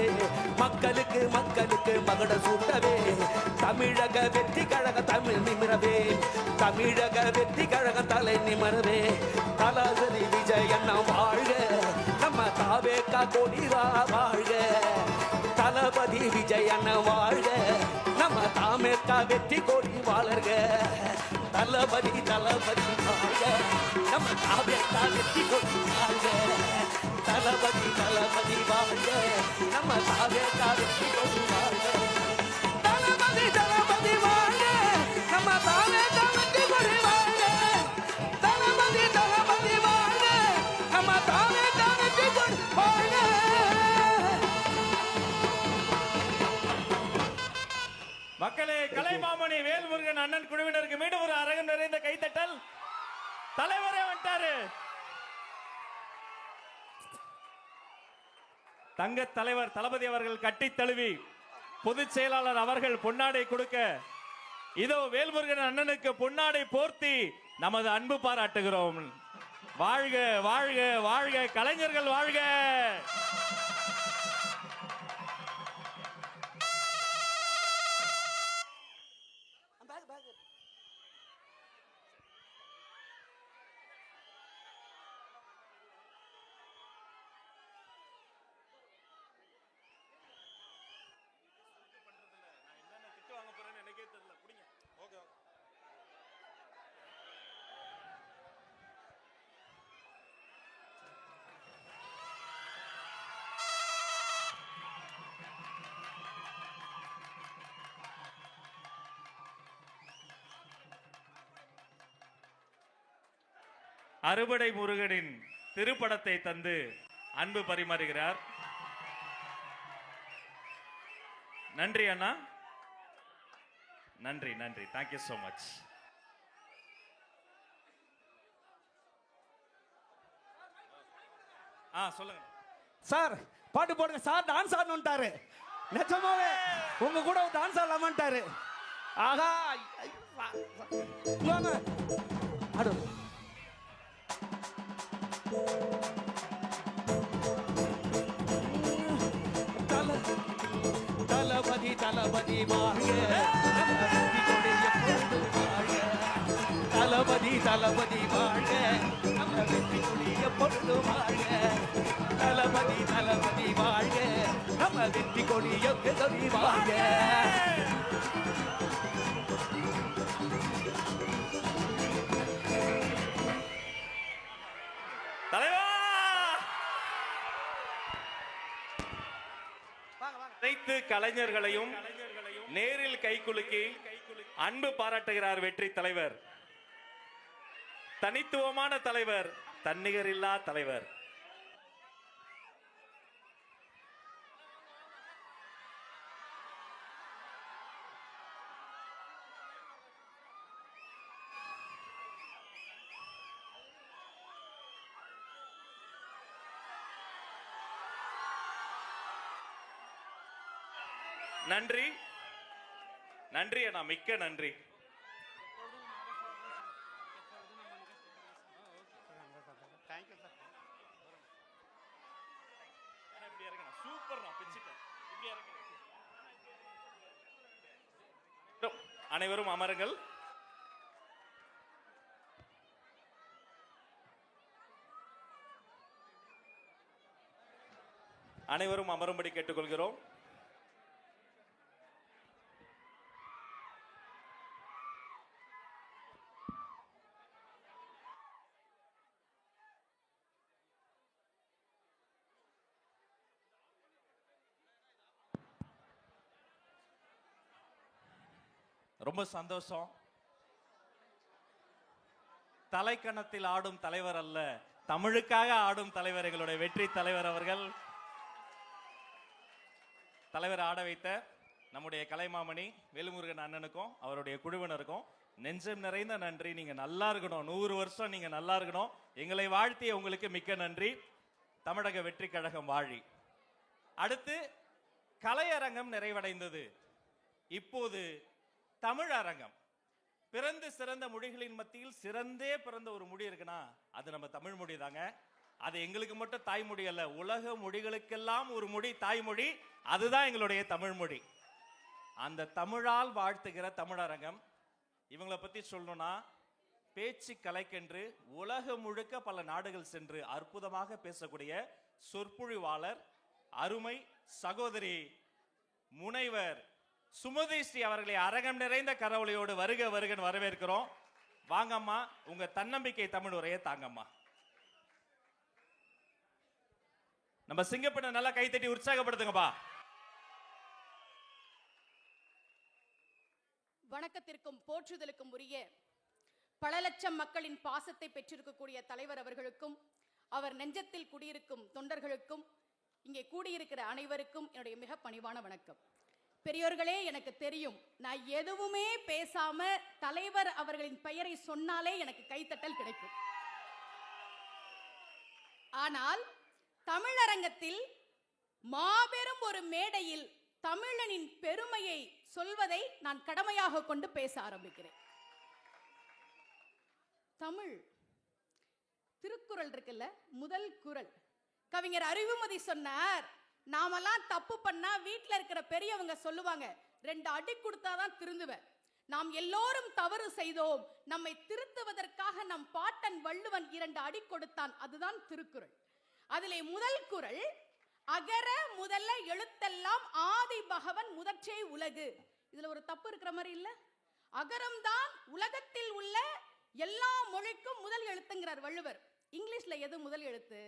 மக்களுக்கு மகுட சூட்டவே தமிழக வெற்றி கழக தமிழ் நிமிரவே தமிழக வெற்றி கழக தலை நிமிரவே தளபதி விஜய் அண்ணா வாழ்க நம்ம தாவேக்கா கொடிவா வாழ்க தளபதி விஜய் அண்ணா வாழ்க நம்ம தாமேக்கா வெற்றி கொடி வாழர்க தளபதி வாழ்க நம்ம தாவேக்கா வெற்றி கொடி வாழ்க தளபதி வாழ்க நம்ம தாவேக்கா வெற்றி கொடி வாழ்க தளபதி வாழ்க நம்ம தாவேக்கா வெற்றி கொடி வாழ்க தளபதி வாழ்க நம்ம தாவேக்கா வெற்றி கொடி வாழ்க மக்களே, கலைமாமணி வேல்முருகன் அண்ணன் குழுவினருக்கு மீண்டும் ஒரு அரங்கம் நிறைந்த கைத்தட்டல். தலைவரே வந்துட்டாரு. தங்க தலைவர் தளபதி அவர்கள் கட்டி தழுவி பொதுச் செயலாளர் அவர்கள் பொன்னாடை கொடுக்க இதோ வேல்முருகன் அண்ணனுக்கு பொன்னாடை போர்த்தி நமது அன்பு பாராட்டுகிறோம். வாழ்க வாழ்க வாழ்க கலைஞர்கள் வாழ்க. அறுபடை முருகனின் திருப்படத்தை தந்து அன்பு பரிமாறுகிறார். நன்றி அண்ணா, நன்றி நன்றி, தேங்க்யூ சோ மச். சொல்லுங்க சார், பாட்டு போடுங்க சார். டான்ஸ் ஆடணும்ட்டாரு. நிஜமாவே உங்க கூட டான்ஸ் ஆடலாமான்ட்டாரு. ஆஹா, ஆடு. தளபதி வாழ்க, தளபதி வாழ்க, நம்ம வெற்றி கொடி எப்பொழுதும் வாழ்க. தளபதி வாழ்க, நம்ம வெற்றி கொடி எப்பொழுதும் வாழ்க. அனைத்து கலைஞர்களையும் நேரில் கைகுலுக்கி அன்பு பாராட்டுகிறார் வெற்றி தலைவர். தனித்துவமான தலைவர், தன்னிகரில்லா தலைவர். நன்றி நன்றி அண்ணா, மிக்க நன்றி. அனைவரும் அமருங்கள். அனைவரும் அமரும்படி கேட்டுக்கொள்கிறோம். ரொம்ப சந்தோஷம். தலைக்கணத்தில் ஆடும் தலைவர் அல்ல, தமிழுக்காக ஆடும் தலைவர் எங்களுடைய வெற்றி தலைவர் அவர்கள். தலைவர் ஆட வைத்த நம்முடைய கலைமாமணி வேலுமுருகன் அண்ணனுக்கும் அவருடைய குழுவினருக்கும் நெஞ்சம் நிறைந்த நன்றி. நீங்க நல்லா இருக்கணும், 100 வருஷம் நீங்க நல்லா இருக்கணும். எங்களை வாழ்த்திய உங்களுக்கு மிக்க நன்றி. தமிழக வெற்றி கழகம் வாழி. அடுத்து கலையரங்கம் நிறைவடைந்தது. இப்போது தமிழ் அரங்கம். பிறந்து சிறந்த மொழிகளின் மத்தியில் சிறந்தே பிறந்த ஒரு மொழி இருக்குன்னா அது நம்ம தமிழ் மொழி தாங்க. அது எங்களுக்கு மட்டும் தாய்மொழி அல்ல, உலக மொழிகளுக்கெல்லாம் ஒரு மொழி தாய்மொழி, அதுதான் எங்களுடைய தமிழ் மொழி. அந்த தமிழால் வாழ்த்துகிற தமிழரங்கம். இவங்களை பத்தி சொல்லணும்னா, பேச்சு கலைக்கென்று உலகம் முழுக்க பல நாடுகள் சென்று அற்புதமாக பேசக்கூடிய சொற்பொழிவாளர் அருமை சகோதரி முனைவர் சுமதி ஸ்ரீ அவர்களை அரங்கம் நிறைந்த கரவொலியோடு வருக வருகன்னு வரவேற்கிறோம். வாங்கம்மா, உங்க தன்னம்பிக்கை தமிழ் உரையை தாங்கம்மா. நம்ம சிங்கப்பெண்ணை நல்லா கைத்தட்டி உற்சாகப்படுத்துங்கப்பா. வணக்கத்திற்கும் போற்றுதலுக்கும் உரிய பல லட்சம் மக்களின் பாசத்தை பெற்றிருக்கக்கூடிய தலைவர் அவர்களுக்கும் அவர் நெஞ்சத்தில் குடியிருக்கும் தொண்டர்களுக்கும் இங்கே கூடியிருக்கிற அனைவருக்கும் என்னுடைய மிக பணிவான வணக்கம். பெரியோர்களே, எனக்கு தெரியும், நான் எதுவுமே பேசாம தலைவர் அவர்களின் பெயரை சொன்னாலே எனக்கு கைத்தட்டல் கிடைக்கும். ஆனால் தமிழரங்கத்தில் மாபெரும் ஒரு மேடையில் தமிழனின் பெருமையை சொல்வதை நான் கடமையாக கொண்டு பேச ஆரம்பிக்கிறேன். தமிழ் திருக்குறள் இருக்குல்ல, முதல் குறள் கவிஞர் அறிவுமதி சொன்னார், நாமெல்லாம் தப்பு பண்ணா வீட்டில் இருக்கிற பெரியவங்க சொல்லுவாங்க, 2 அடி கொடுத்தாதான் திருந்துவேன். நாம் எல்லோரும் தவறு செய்தோம், நம்மை திருத்துவதற்காக நம் பாட்டன் வள்ளுவன் 2 அடி கொடுத்தான். அதுதான் திருக்குறள். அதிலே முதல் குறள், அகர முதல்ல எழுத்தெல்லாம் ஆதி பகவன் முதற்றே உலகு. இதுல ஒரு தப்பு இருக்கிற மாதிரி இல்ல? அகரம்தான் உலகத்தில் உள்ள எல்லா மொழிக்கும் முதல் எழுத்துங்கிறார் வள்ளுவர். இங்கிலீஷ்ல எது முதல் எழுத்து?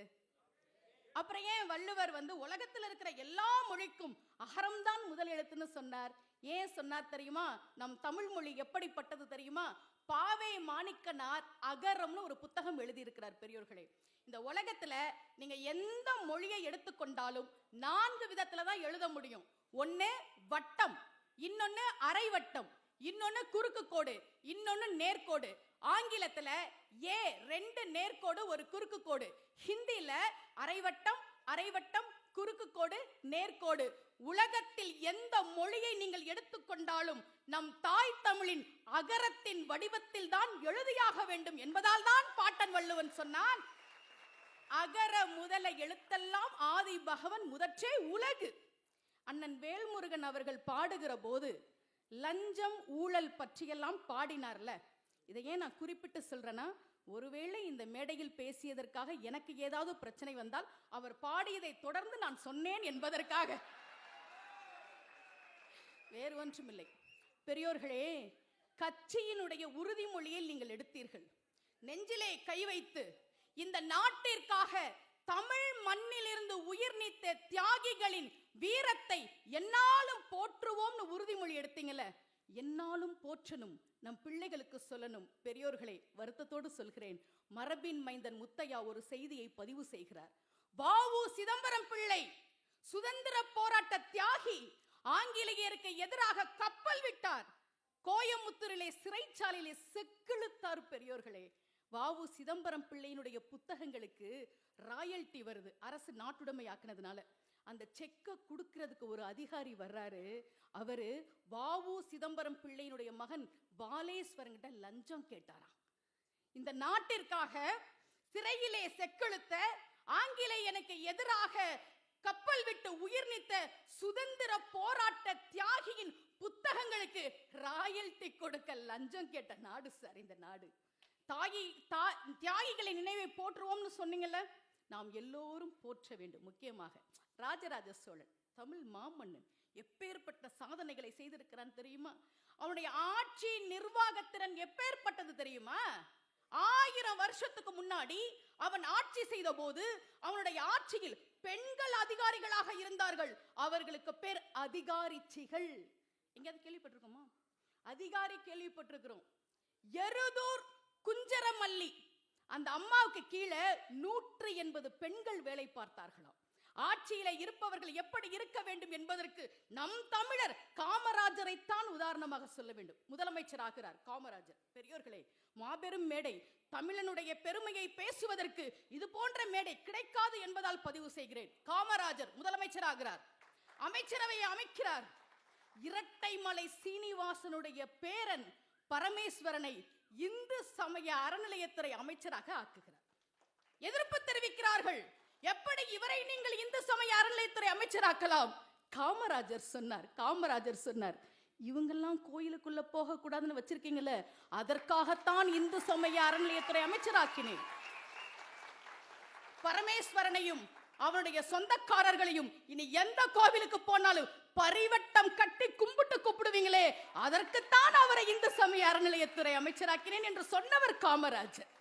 அப்புறம் ஏன் வள்ளுவர் உலகத்தில் இருக்கிற எல்லா மொழிக்கும் அகரம்தான் முதல் எழுத்துன்னு சொன்னார்? ஏன் சொன்னார் தெரியுமா? நம் தமிழ் மொழி எப்படிப்பட்டது தெரியுமா? பாவே மாணிக்கனார் அகரம்னு ஒரு புத்தகம் எழுதியிருக்கிறார். பெரியோர்களே, இந்த உலகத்துல நீங்க எந்த மொழியை எடுத்துக்கொண்டாலும் 4 விதத்துல தான் எழுத முடியும். ஒன்னு வட்டம், இன்னொன்னு அரை வட்டம், இன்னொன்னு குறுக்கு கோடு, இன்னொன்னு நேர்கோடு. ஆங்கிலத்துல 2 நேர்கோடு 1 குறுக்கு கோடு. ஹிந்தியில அரைவட்டம், அரைவட்டம், குறுக்கு கோடு, நேர்கோடு. உலகத்தில் எந்த மொழியை நீங்கள் எடுத்துக்கொண்டாலும் நம் தாய் தமிழின் அகரத்தின் வடிவத்தில் தான் எழுதியாக வேண்டும் என்பதால் தான் பாட்டன் வள்ளுவன் சொன்னான், அகர முதல எழுத்தெல்லாம் ஆதி பகவன் முதற்றே உலகு. அண்ணன் வேல்முருகன் அவர்கள் பாடுகிற போது லஞ்சம் ஊழல் பற்றியெல்லாம் பாடினார்ல. இதையே நான் குறிப்பிட்டு சொல்றேன்னா, ஒருவேளை இந்த மேடையில் பேசியதற்காக எனக்கு ஏதாவது பிரச்சனை வந்தால் அவர் பாடியதை தொடர்ந்து நான் சொன்னேன் என்பதற்காக, வேறு ஒன்றுமில்லை. பெரியோர்களே, கட்சியினுடைய உறுதிமொழியை நீங்கள் எடுத்தீர்கள். நெஞ்சிலே கை வைத்து இந்த நாட்டிற்காக தமிழ் மண்ணிலிருந்து உயிர் நீத்த தியாகிகளின் வீரத்தை என்னாலும் போற்றுவோம்னு உறுதிமொழி எடுத்தீங்கல்ல, என்னாலும் போற்றணும், நம் பிள்ளைகளுக்கு சொல்லணும். பெரியோர்களே, வருத்தத்தோடு சொல்கிறேன், மரபின் மைந்தன் முத்தையா ஒரு செய்தியை பதிவு செய்கிறார். வ.உ. சிதம்பரம் பிள்ளை சுதந்திர போராட்ட தியாகி, ஆங்கிலேயருக்கு எதிராக கப்பல் விட்டார், கோயமுத்தூரிலே சிறைச்சாலையிலே செக்கிழுத்தார். பெரியோர்களே, வ.உ. சிதம்பரம் பிள்ளையினுடைய புத்தகங்களுக்கு ராயல்டி வருது, அரசு நாட்டுடைமை ஆக்குனதுனால. அந்த செக்கை கொடுக்கிறதுக்கு ஒரு அதிகாரி வர்றாரு. அவரு வ.உ. சிதம்பரம் பிள்ளையினுடைய மகன் பாலேஸ்வரங்கிட்ட லஞ்சம் கேட்டாராம். இந்த நாட்டிற்காக சிறையிலே செக்கெழுத்த, ஆங்கிலேயனுக்கு எதிராக கப்பல் விட்டு உயிர் நீத்த சுதந்திர போராட்ட தியாகியின் புத்தகங்களுக்கு ராயல்டி கொடுக்க லஞ்சம் கேட்ட நாடு சார் இந்த நாடு. தியாகிகளின் நினைவை போற்றுவோம்னு சொன்னீங்கல்ல, நாம் எல்லோரும் போற்ற வேண்டும். முக்கியமாக ராஜராஜ சோழன், தமிழ் மாமன்னன், எப்பேற்பட்ட சாதனைகளை செய்திருக்கிறான் தெரியுமா? அவனுடைய ஆட்சி நிர்வாகத்திறன் எப்பேற்பட்டது தெரியுமா? 1000 வருஷத்துக்கு முன்னாடி அவன் ஆட்சி செய்த போது அவனுடைய ஆட்சியில் பெண்கள் அதிகாரிகளாக இருந்தார்கள். அவர்களுக்கு பேர் அதிகாரிச்சிகள். எங்கேயாவது கேள்விப்பட்டிருக்கோமா? அதிகாரி கேள்விப்பட்டிருக்கிறோம். எருதூர் குஞ்சரமல்லி, அந்த அம்மாவுக்கு கீழே 180 பெண்கள் வேலை பார்த்தார்களாம். ஆட்சியில இருப்பவர்கள் எப்படி இருக்க வேண்டும் என்பதற்கு நம் தமிழர் காமராஜரைத்தான் உதாரணமாக சொல்ல வேண்டும். முதலமைச்சர் ஆகிறார் காமராஜர். பெரியோர்களே, மாபெரும் மேடை. தமிழனுடைய பெருமையை பேசுவதற்கு இது போன்ற மேடை கிடைக்காது என்பதால் பதிவு செய்கிறேன். காமராஜர் முதலமைச்சர் ஆகிறார், அமைச்சரவையை அமைக்கிறார். இரட்டைமலை சீனிவாசனுடைய பேரன் பரமேஸ்வரனை இந்து சமய அறநிலையத்துறை அமைச்சராக ஆக்குகிறார். எதிர்ப்பு தெரிவிக்கிறார்கள். எப்படி இவரை நீங்கள் இந்து சமய அறநிலையத்துறை அமைச்சராக்கலாம்? காமராஜர் சொன்னார், இவங்கெல்லாம் கோயிலுக்குள்ள போக கூடாதுன்னு வச்சிருக்கீங்கல்ல, அதற்காகத்தான் இந்து சமய அறநிலையத்துறை அமைச்சராக்கினேன். பரமேஸ்வரனையும் அவனுடைய சொந்தக்காரர்களையும் இனி எந்த கோவிலுக்கு போனாலும் பரிவட்டம் கட்டி கும்பிட்டு கூப்பிடுவீங்களே, அதற்குத்தான் அவரை இந்து சமய அறநிலையத்துறை அமைச்சராக்கினேன் என்று சொன்னவர் காமராஜர்.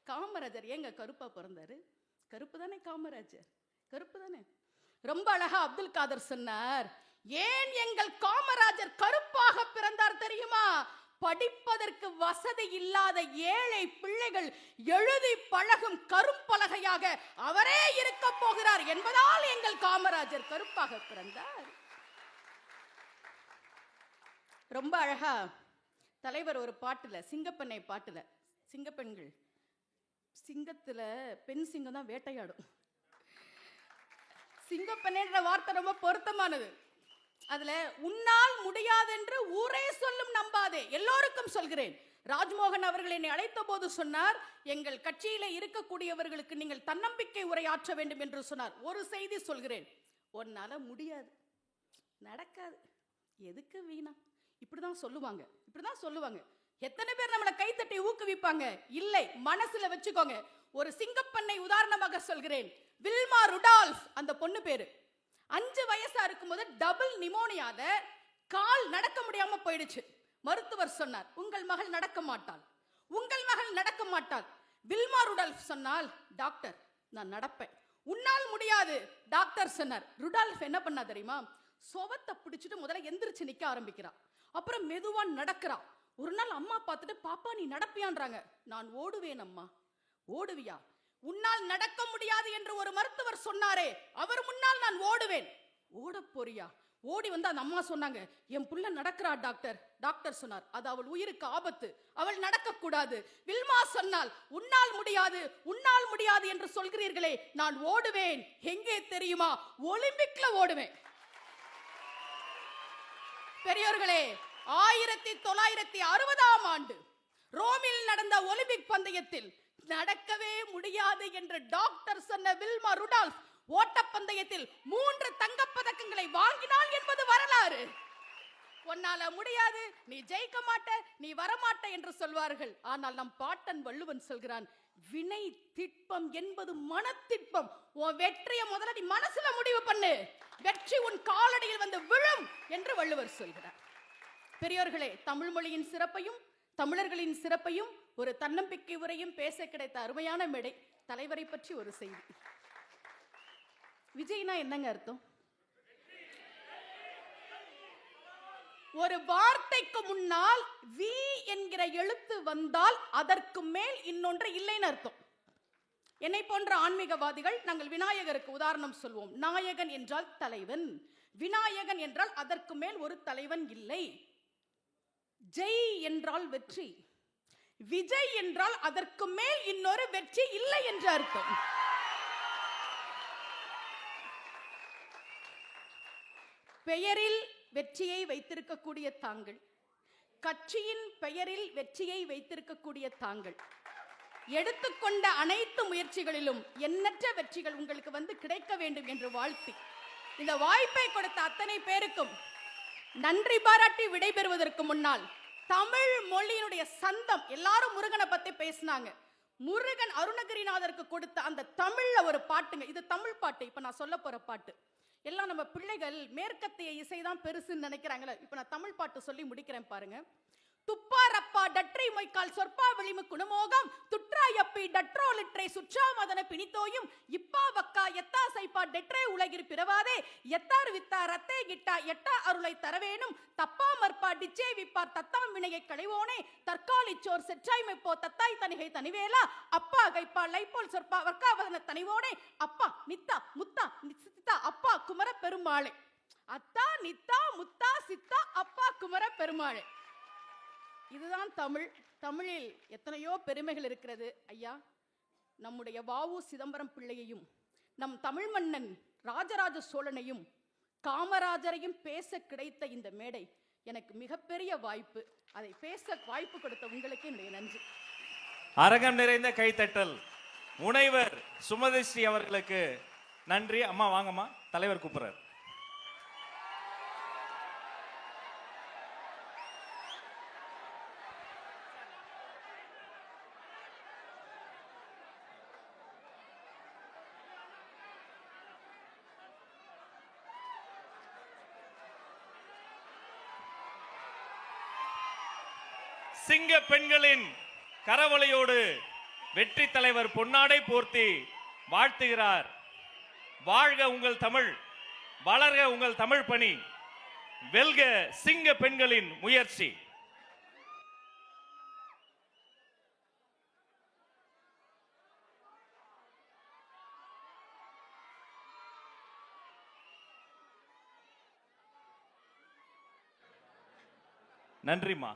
காமராஜர் ஏங்க கருப்பா பிறந்தாரு? கருப்பு தானே காமராஜர், கருப்பு தானே. ரொம்ப அழகா அப்துல் காதர் சொன்னார், ஏன் எங்கள் காமராஜர் கருப்பாக பிறந்தார் தெரியுமா? படிப்பதற்கு வசதி இல்லாத ஏழை பிள்ளைகள் எழுதி பழகும் கரும்பலகையாக அவரே இருக்க போகிறார் என்பதால் எங்கள் காமராஜர் கருப்பாக பிறந்தார். ரொம்ப அழகா தலைவர் ஒரு பாட்டுல, சிங்கப்பெண்ணை பாட்டுல, சிங்கப்பெண்கள், சிங்கத்துல பெண் சிங்கம் தான் வேட்டையாடும். சிங்கப்பெண்ணுன்ற வார்த்தை ரொம்ப பொருத்தமானது. அதுல உன்னால் முடியாதென்று ஊரே சொல்லும் நம்பாதே, எல்லோருக்கும் சொல்கிறேன். ராஜ்மோகன் அவர்கள் என்னை அழைத்த போது சொன்னார், எங்கள் கட்சியில இருக்கக்கூடியவர்களுக்கு நீங்கள் தன்னம்பிக்கை உரையாற்ற வேண்டும் என்று சொன்னார். ஒரு செய்தி சொல்கிறேன், உன்னால முடியாது, நடக்காது, எதுக்கு வீணா, இப்படிதான் சொல்லுவாங்க. எத்தனை பேர் நம்மளை கைத்தட்டி ஊக்குவிப்பாங்க? இல்லை, மனசுல வச்சுக்கோங்க. ஒரு சிங்கப்பெண்ணை உதாரணமாக சொல்கிறேன், வில்மா ருடால்ஃப், அந்த பொண்ணு பேரு. 5 வயசா இருக்கும்போது டபுள் நிமோனியால கால் நடக்க முடியாம போயிடுச்சு. மருத்துவர் சொன்னார், உங்கள் மகள் நடக்க மாட்டாள். வில்மா ருடால்ஃப் சொன்னால், டாக்டர் நான் நடப்பேன். உன்னால் முடியாது, டாக்டர் சொன்னார். ருடால்ஃப் என்ன பண்ணா தெரியுமா? சுவத்தை பிடிச்சிட்டு முதல்ல எந்திரிச்சு நிக்க ஆரம்பிக்கிறா. அப்புறம் மெதுவா நடக்கிறா. ஒரு நாள் அம்மா பார்த்துட்டு, பாப்பா நீ நடப்பியான்றாங்க. நான் ஓடுவேன் அம்மா. ஓடுவியா? உன்னால் நடக்க முடியாது என்று ஒரு மருத்துவர் சொன்னாரே, அவர் முன்னால் நான் ஓடுவேன். ஓட போறியா? ஓடி வந்து அந்த அம்மா சொன்னாங்க, என் புள்ள நடக்கிறா டாக்டர். டாக்டர் சொன்னார், அது அவள் உயிருக்கு ஆபத்து, அவள் நடக்க கூடாது. வில்மா சொன்னால், உன்னால் முடியாது என்று சொல்கிறீர்களே, நான் ஓடுவேன். எங்கே தெரியுமா? ஒலிம்பிக்ல ஓடுவேன். பெரியோர்களே, 1960ஆம் ஆண்டு ரோமில் நடந்த ஒலிம்பிக் பந்தயத்தில் நடக்கவே முடியாது என்று டாக்டர் சொன்ன வில்மா ருடால்ஃப் ஓட்டப்பந்தயத்தில் 3 தங்கப்பதக்கங்களை வாங்கினாள் என்பது வரலாறு. உன்னால முடியாது, நீ ஜெயிக்க மாட்ட, நீ வரமாட்ட என்று சொல்வார்கள். ஆனால் நம் பாட்டன் வள்ளுவன் சொல்கிறான், வினை திட்பம் என்பது மனத்திட்பம். உன் வெற்றியை முதல்ல நீ மனசுல முடிவு பண்ணு, வெற்றி உன் காலடியில் வந்து விழும் என்று வள்ளுவர் சொல்கிறார். பெரியோர்களே, தமிழ் மொழியின் சிறப்பையும் தமிழர்களின் சிறப்பையும் ஒரு தன்னம்பிக்கை உரையும் பேச கிடைத்த அருமையான மேடை. தலைவரை பற்றி ஒரு செய்தி. விஜய்னா என்னங்க அர்த்தம்? ஒரு வார்த்தைக்கு முன்னால் வி என்கிற எழுத்து வந்தால் அதற்கு மேல் இன்னொன்று இல்லைன்னு அர்த்தம். என்னை போன்ற ஆன்மீகவாதிகள் நாங்கள் விநாயகருக்கு உதாரணம் சொல்வோம். நாயகன் என்றால் தலைவன், விநாயகன் என்றால் அதற்கு மேல் ஒரு தலைவன் இல்லை. ஜெய் என்றால் வெற்றி, விஜய் என்றால் அதற்கு மேல் இன்னொரு வெற்றி இல்லை என்று அர்த்தம். பெயரில் வெற்றியை வைத்திருக்கக்கூடிய தாங்கள், கட்சியின் பெயரில் வெற்றியை வைத்திருக்கக்கூடிய தாங்கள், எடுத்துக்கொண்ட அனைத்து முயற்சிகளிலும் எண்ணற்ற வெற்றிகள் உங்களுக்கு வந்து கிடைக்க வேண்டும் என்று வாழ்த்தி இந்த வாய்ப்பை கொடுத்த அத்தனை பேருக்கும் நன்றி பாராட்டி விடைபெறுவதற்கு முன்னால் தமிழ் மொழியினுடைய சந்தம், எல்லாரும் முருகனை பத்தி பேசினாங்க. முருகன் அருணகிரிநாதருக்கு கொடுத்த அந்த தமிழ்ல ஒரு பாட்டுங்க, இது தமிழ் பாட்டு. இப்ப நான் சொல்ல போற பாட்டு எல்லாம் நம்ம பிள்ளைகள் மேற்கத்திய இசைதான் பெருசுன்னு நினைக்கிறாங்களே. இப்ப நான் தமிழ் பாட்டு சொல்லி முடிக்கிறேன் பாருங்க. துப்பாரப்பா டற்றை மொய்க்கால் சொற்பா விளிமு குணமோகம் துற்றாயப்பி டற்றோ லிற்றை சுற்றா மதன பிணித்தோயும் இப்பா வக்கா எத்தா சைப்பா டெற்றை உலகிர் பிறவாதே எத்தார் வித்தா ரத்தே கிட்டா எட்டா அருளை தரவேணும் தப்பா மற்பா டிச்சே விப்பார் தத்தாம் வினையை களைவோனே தற்காலிச்சோர் செற்றாய்மைப்போ தத்தாய் தனிகை தனிவேலா அப்பா கைப்பா லைப்போல் சொற்பா வர்க்காவதன தனிவோனே அப்பா நித்தா முத்தா சித்தா அப்பா குமர பெருமாளே. அத்தா நித்தா முத்தா சித்தா அப்பா குமர பெருமாளே. இதுதான் தமிழ். தமிழில் எத்தனையோ பெருமைகள் இருக்கிறது. ஐயா, நம்முடைய வ.உ. சிதம்பரம் பிள்ளையையும் நம் தமிழ் மன்னன் ராஜராஜ சோழனையும் காமராஜரையும் பேச கிடைத்த இந்த மேடை எனக்கு மிகப்பெரிய வாய்ப்பு. அதை பேச வாய்ப்பு கொடுத்த உங்களுக்கு என்னுடைய நன்றி. அரங்கம் நிறைந்த கைத்தட்டல் முனைவர் சுமதிஸ்ரீ அவர்களுக்கு நன்றி. அம்மா வாங்கம்மா, தலைவர் கூப்பிடுறார். சிங்க பெண்களின் கரவொலியோடு வெற்றி தலைவர் பொன்னாடை போர்த்தி வாழ்த்துகிறார். வாழ்க உங்கள் தமிழ், வளர்க உங்கள் தமிழ் பணி, வெல்க சிங்க பெண்களின் முயற்சி. நன்றிமா.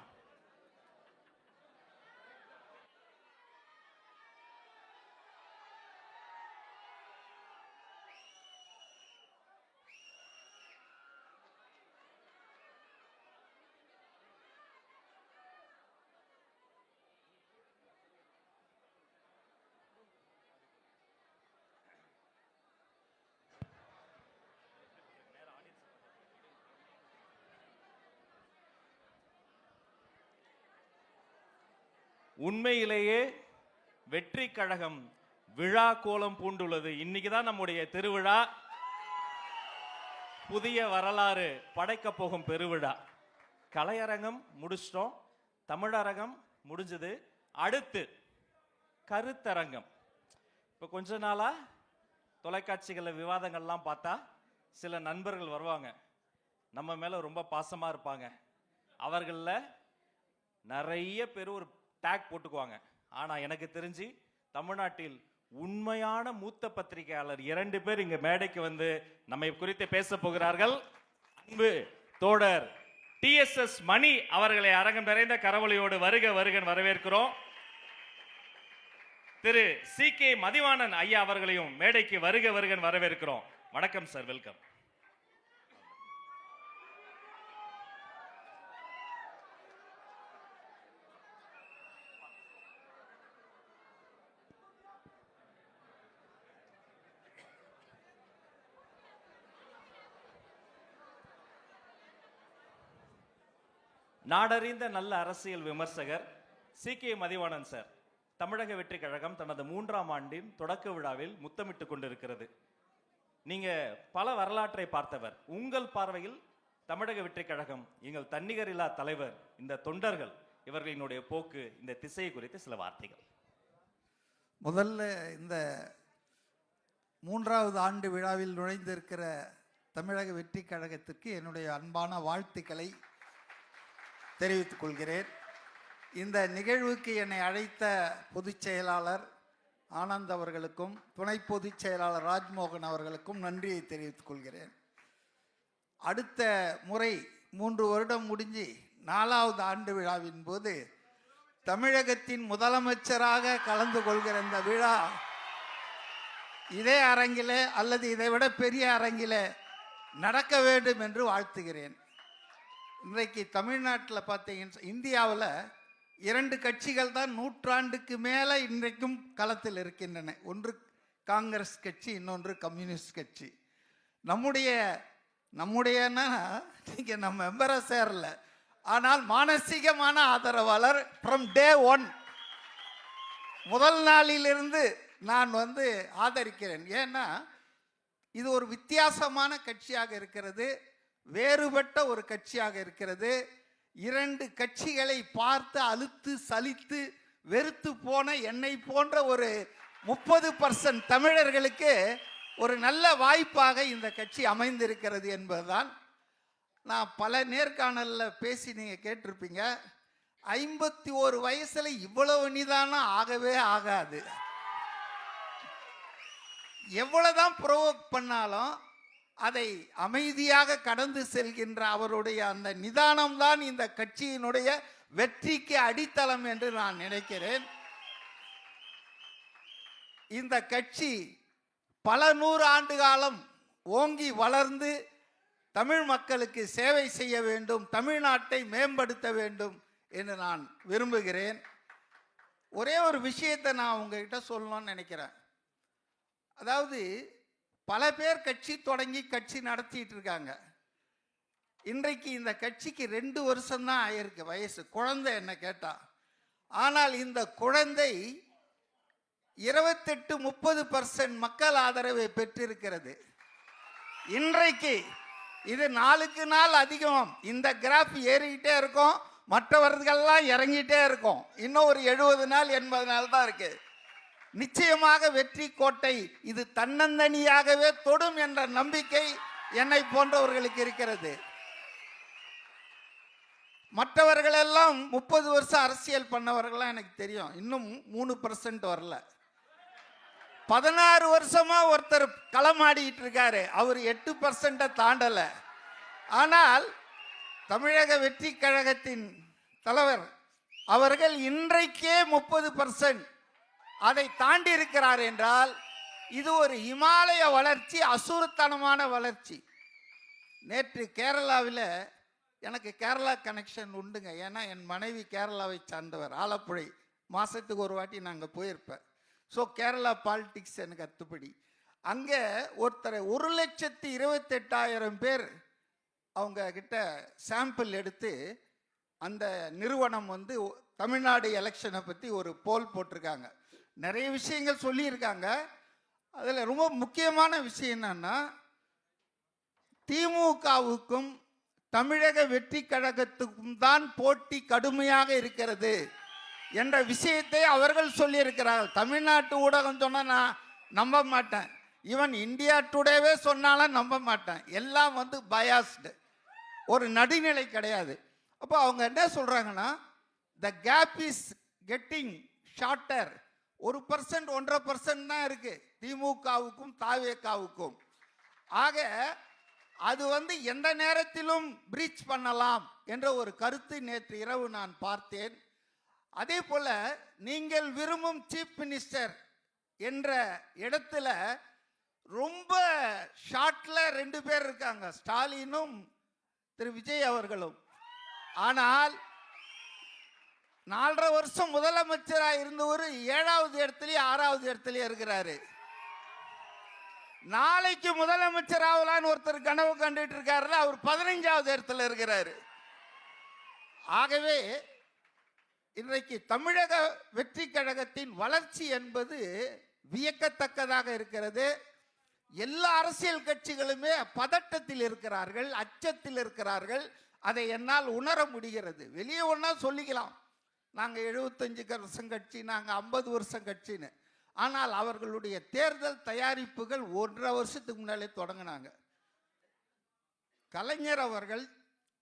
உண்மையிலேயே வெற்றி கழகம் விழா கோலம் பூண்டுள்ளது. இன்னைக்கு தான் நம்முடைய திருவிழா, புதிய வரலாறு படைக்க போகும் பெருவிழா. கலையரங்கம் முடிச்சிட்டோம், தமிழரங்கம் முடிஞ்சது, அடுத்து கருத்தரங்கம். இப்போ கொஞ்ச நாளா தொலைக்காட்சிகளில் விவாதங்கள்லாம் பார்த்தா சில நண்பர்கள் வருவாங்க, நம்ம மேல ரொம்ப பாசமா இருப்பாங்க. அவர்களில் நிறைய பேர் ஒரு டேக் போட்டுக்குவாங்க. ஆனா எனக்கு தெரிஞ்சு தமிழ்நாட்டில் உண்மையான மூத்த பத்திரிகையாளர் 2 பேர் இங்க மேடைக்கு வந்து நம்மை குறித்து பேச போகிறார்கள். அன்பு தோழர் TSS மணி அவர்களை அரங்கம் நிறைந்த கரவொலியோடு வருக வருகன் வரவேற்கிறோம். திரு CK மதிவாணன் ஐயா அவர்களையும் மேடைக்கு வருக வருகன் வரவேற்கிறோம். வணக்கம் சார், வெல்கம். நாடறிந்த நல்ல அரசியல் விமர்சகர் CK மதிவாணன் சார், தமிழக வெற்றி கழகம் தனது 3ஆம் ஆண்டின் தொடக்க விழாவில் முத்தமிட்டு கொண்டிருக்கிறது. நீங்க பல வரலாற்றை பார்த்தவர். உங்கள் பார்வையில் தமிழக வெற்றி கழகம், எங்கள் தன்னிகரில்லா தலைவர், இந்த தொண்டர்கள் இவர்களினுடைய போக்கு, இந்த திசையை குறித்து சில வார்த்தைகள். முதல்ல இந்த 3வது ஆண்டு விழாவில் நுழைந்திருக்கிற தமிழக வெற்றி கழகத்திற்கு என்னுடைய அன்பான வாழ்த்துக்களை தெரிவித்துக் கொள்கிறேன். இந்த நிகழ்வுக்கு என்னை அழைத்த பொதுச் செயலாளர் ஆனந்த் அவர்களுக்கும் துணை பொதுச் செயலாளர் ராஜ்மோகன் அவர்களுக்கும் நன்றியை தெரிவித்துக் கொள்கிறேன். அடுத்த முறை 3 வருடம் முடிஞ்சு 4வது ஆண்டு விழாவின் போது தமிழகத்தின் முதலமைச்சராக கலந்து கொள்கிற இந்த விழா இதே அரங்கிலே அல்லது இதைவிட பெரிய அரங்கிலே நடக்க வேண்டும் என்று வாழ்த்துகிறேன். இன்றைக்கு தமிழ்நாட்டில் பார்த்தீங்கன்னா இந்தியாவில் 2 கட்சிகள் தான் நூற்றாண்டுக்கு மேலே இன்றைக்கும் களத்தில் இருக்கின்றன. ஒன்று காங்கிரஸ் கட்சி, இன்னொன்று கம்யூனிஸ்ட் கட்சி. நம்முடையன்னா நீங்கள் நம்ம மெம்பரை சேரல, ஆனால் மானசீகமான ஆதரவாளர் ஃப்ரம் டே 1 முதல் நாளிலிருந்து நான் ஆதரிக்கிறேன். ஏன்னா இது ஒரு வித்தியாசமான கட்சியாக இருக்கிறது, வேறுபட்ட ஒரு கட்சியாக இருக்கிறது. 2 கட்சிகளை பார்த்து அலுத்து சலித்து வெறுத்து போன என்னை போன்ற ஒரு 30% தமிழர்களுக்கு ஒரு நல்ல வாய்ப்பாக இந்த கட்சி அமைந்திருக்கிறது என்பதுதான். நான் பல நேர்காணலில் பேசி நீங்கள் கேட்டிருப்பீங்க, 51 வயசில் இவ்வளவு நிதானம் ஆகவே ஆகாது. எவ்வளவுதான் ப்ரோவோக் பண்ணாலும் அதை அமைதியாக கடந்து செல்கின்ற அவருடைய அந்த நிதானம்தான் இந்த கட்சியினுடைய வெற்றிக்கு அடித்தளம் என்று நான் நினைக்கிறேன். இந்த கட்சி பல 100 ஆண்டு காலம் ஓங்கி வளர்ந்து தமிழ் மக்களுக்கு சேவை செய்ய வேண்டும், தமிழ்நாட்டை மேம்படுத்த வேண்டும் என்று நான் விரும்புகிறேன். ஒரே ஒரு விஷயத்தை நான் உங்ககிட்ட சொல்லணும்னு நினைக்கிறேன். அதாவது பல பேர் கட்சி தொடங்கி கட்சி நடத்திட்டு இருக்காங்க. இன்றைக்கு இந்த கட்சிக்கு 2 வருஷம்தான் ஆயிருக்கு வயசு, குழந்தை என்ன கேட்டா. ஆனால் இந்த குழந்தை 28-30% மக்கள் ஆதரவை பெற்றிருக்கிறது. இன்றைக்கு இது நாளுக்கு நாள் அதிகம். இந்த கிராஃப் ஏறிக்கிட்டே இருக்கும், மற்றவர்கள்லாம் இறங்கிட்டே இருக்கும். இன்னும் ஒரு 70 நாள் 80 நாள் தான் இருக்கு. நிச்சயமாக வெற்றி கோட்டை இது தன்னந்தனியாகவே தொடும் என்ற நம்பிக்கை என்னை போன்றவர்களுக்கு இருக்கிறது. மற்றவர்களெல்லாம் 30 வருஷம் அரசியல் பண்ணவர்கள்லாம் எனக்கு தெரியும், இன்னும் 3% வரல. 16 வருஷமா ஒருத்தர் களமாடிட்டு இருக்காரு, அவர் 8% தாண்டல. ஆனால் தமிழக வெற்றி கழகத்தின் தலைவர் அவர்கள் இன்றைக்கே 30% அதை தாண்டி இருக்கிறார் என்றால் இது ஒரு இமாலய வளர்ச்சி, அசுரத்தனமான வளர்ச்சி. நேற்று கேரளாவில், எனக்கு கேரளா கனெக்ஷன் உண்டுங்க, ஏன்னா என் மனைவி கேரளாவை சார்ந்தவர், ஆலப்புழை. மாதத்துக்கு ஒரு வாட்டி நாங்கள் போயிருப்பேன். ஸோ கேரளா பாலிடிக்ஸ் எனக்கு அத்துப்படி. அங்கே ஒருத்தரை 1,28,000 பேர் அவங்க கிட்ட சாம்பிள் எடுத்து அந்த நிறுவனம் தமிழ்நாடு எலெக்ஷனை பற்றி ஒரு போல் போட்டிருக்காங்க. நிறைய விஷயங்கள் சொல்லியிருக்காங்க. அதில் ரொம்ப முக்கியமான விஷயம் என்னன்னா, திமுகவுக்கும் தமிழக வெற்றி கழகத்துக்கும் தான் போட்டி கடுமையாக இருக்கிறது என்ற விஷயத்தை அவர்கள் சொல்லியிருக்கிறார்கள். தமிழ்நாட்டு ஊடகம் சொன்னால் நான் நம்ப மாட்டேன், ஈவன் இந்தியா டுடேவே சொன்னாலும் நம்ப மாட்டேன். எல்லாம் பயாஸ்டு, ஒரு நடுநிலை கிடையாது. அப்போ அவங்க என்ன சொல்கிறாங்கன்னா, த கேப் இஸ் கெட்டிங் ஷார்ட்டர். 1% 1.5% தான் இருக்கு திமுகவுக்கும் தாவேகாவுக்கும். ஆக அது எந்த நேரத்திலும் பிரீச் பண்ணலாம் என்ற ஒரு கருத்து நேற்று இரவு நான் பார்த்தேன். அதே போல நீங்கள் விரும்பும் சீஃப் மினிஸ்டர் என்ற இடத்துல ரொம்ப ஷார்ட்ல 2 பேர் இருக்காங்க, ஸ்டாலினும் திரு விஜய் அவர்களும். ஆனால் 4.5 வருஷம் முதலமைச்சராக இருந்தவர் 7வது இடத்துலயும் 6வது இடத்துலயும் இருக்கிறாரு. நாளைக்கு முதலமைச்சர் ஆகலான்னு ஒருத்தர் கனவு கண்டுட்டு இருக்காரு, அவர் 15வது இடத்துல இருக்கிறாரு. ஆகவே இன்றைக்கு தமிழக வெற்றி கழகத்தின் வளர்ச்சி என்பது வியக்கத்தக்கதாக இருக்கிறது. எல்லா அரசியல் கட்சிகளுமே பதட்டத்தில் இருக்கிறார்கள், அச்சத்தில் இருக்கிறார்கள். அதை என்னால் உணர முடிகிறது. வெளியே ஒன்றா சொல்லிக்கலாம், நாங்கள் 75 வருஷம் கட்சி, நாங்கள் 50 வருஷம் கட்சின்னு. ஆனால் அவர்களுடைய தேர்தல் தயாரிப்புகள் 1.5 வருஷத்துக்கு முன்னாலே தொடங்கினாங்க. கலைஞர் அவர்கள்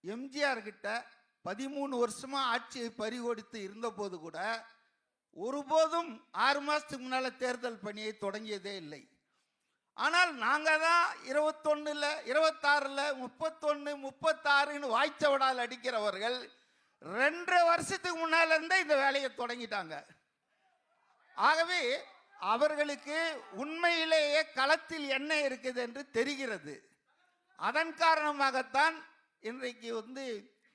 எம்ஜிஆர் கிட்ட 13 வருஷமா ஆட்சியை பறிகொடுத்து இருந்தபோது கூட ஒருபோதும் 6 மாதத்துக்கு முன்னால் தேர்தல் பணியை தொடங்கியதே இல்லை. ஆனால் நாங்கள் தான் 21ல் 26ல் 31 36ன்னு வாய்ச்சவடால் அடிக்கிறவர்கள் 2 வருஷத்துக்கு முன்னால் இருந்தே இந்த வேலையை தொடங்கிட்டாங்க. ஆகவே அவர்களுக்கு உண்மையிலேயே களத்தில் என்ன இருக்குது என்று தெரிகிறது. அதன் காரணமாகத்தான் இன்றைக்கு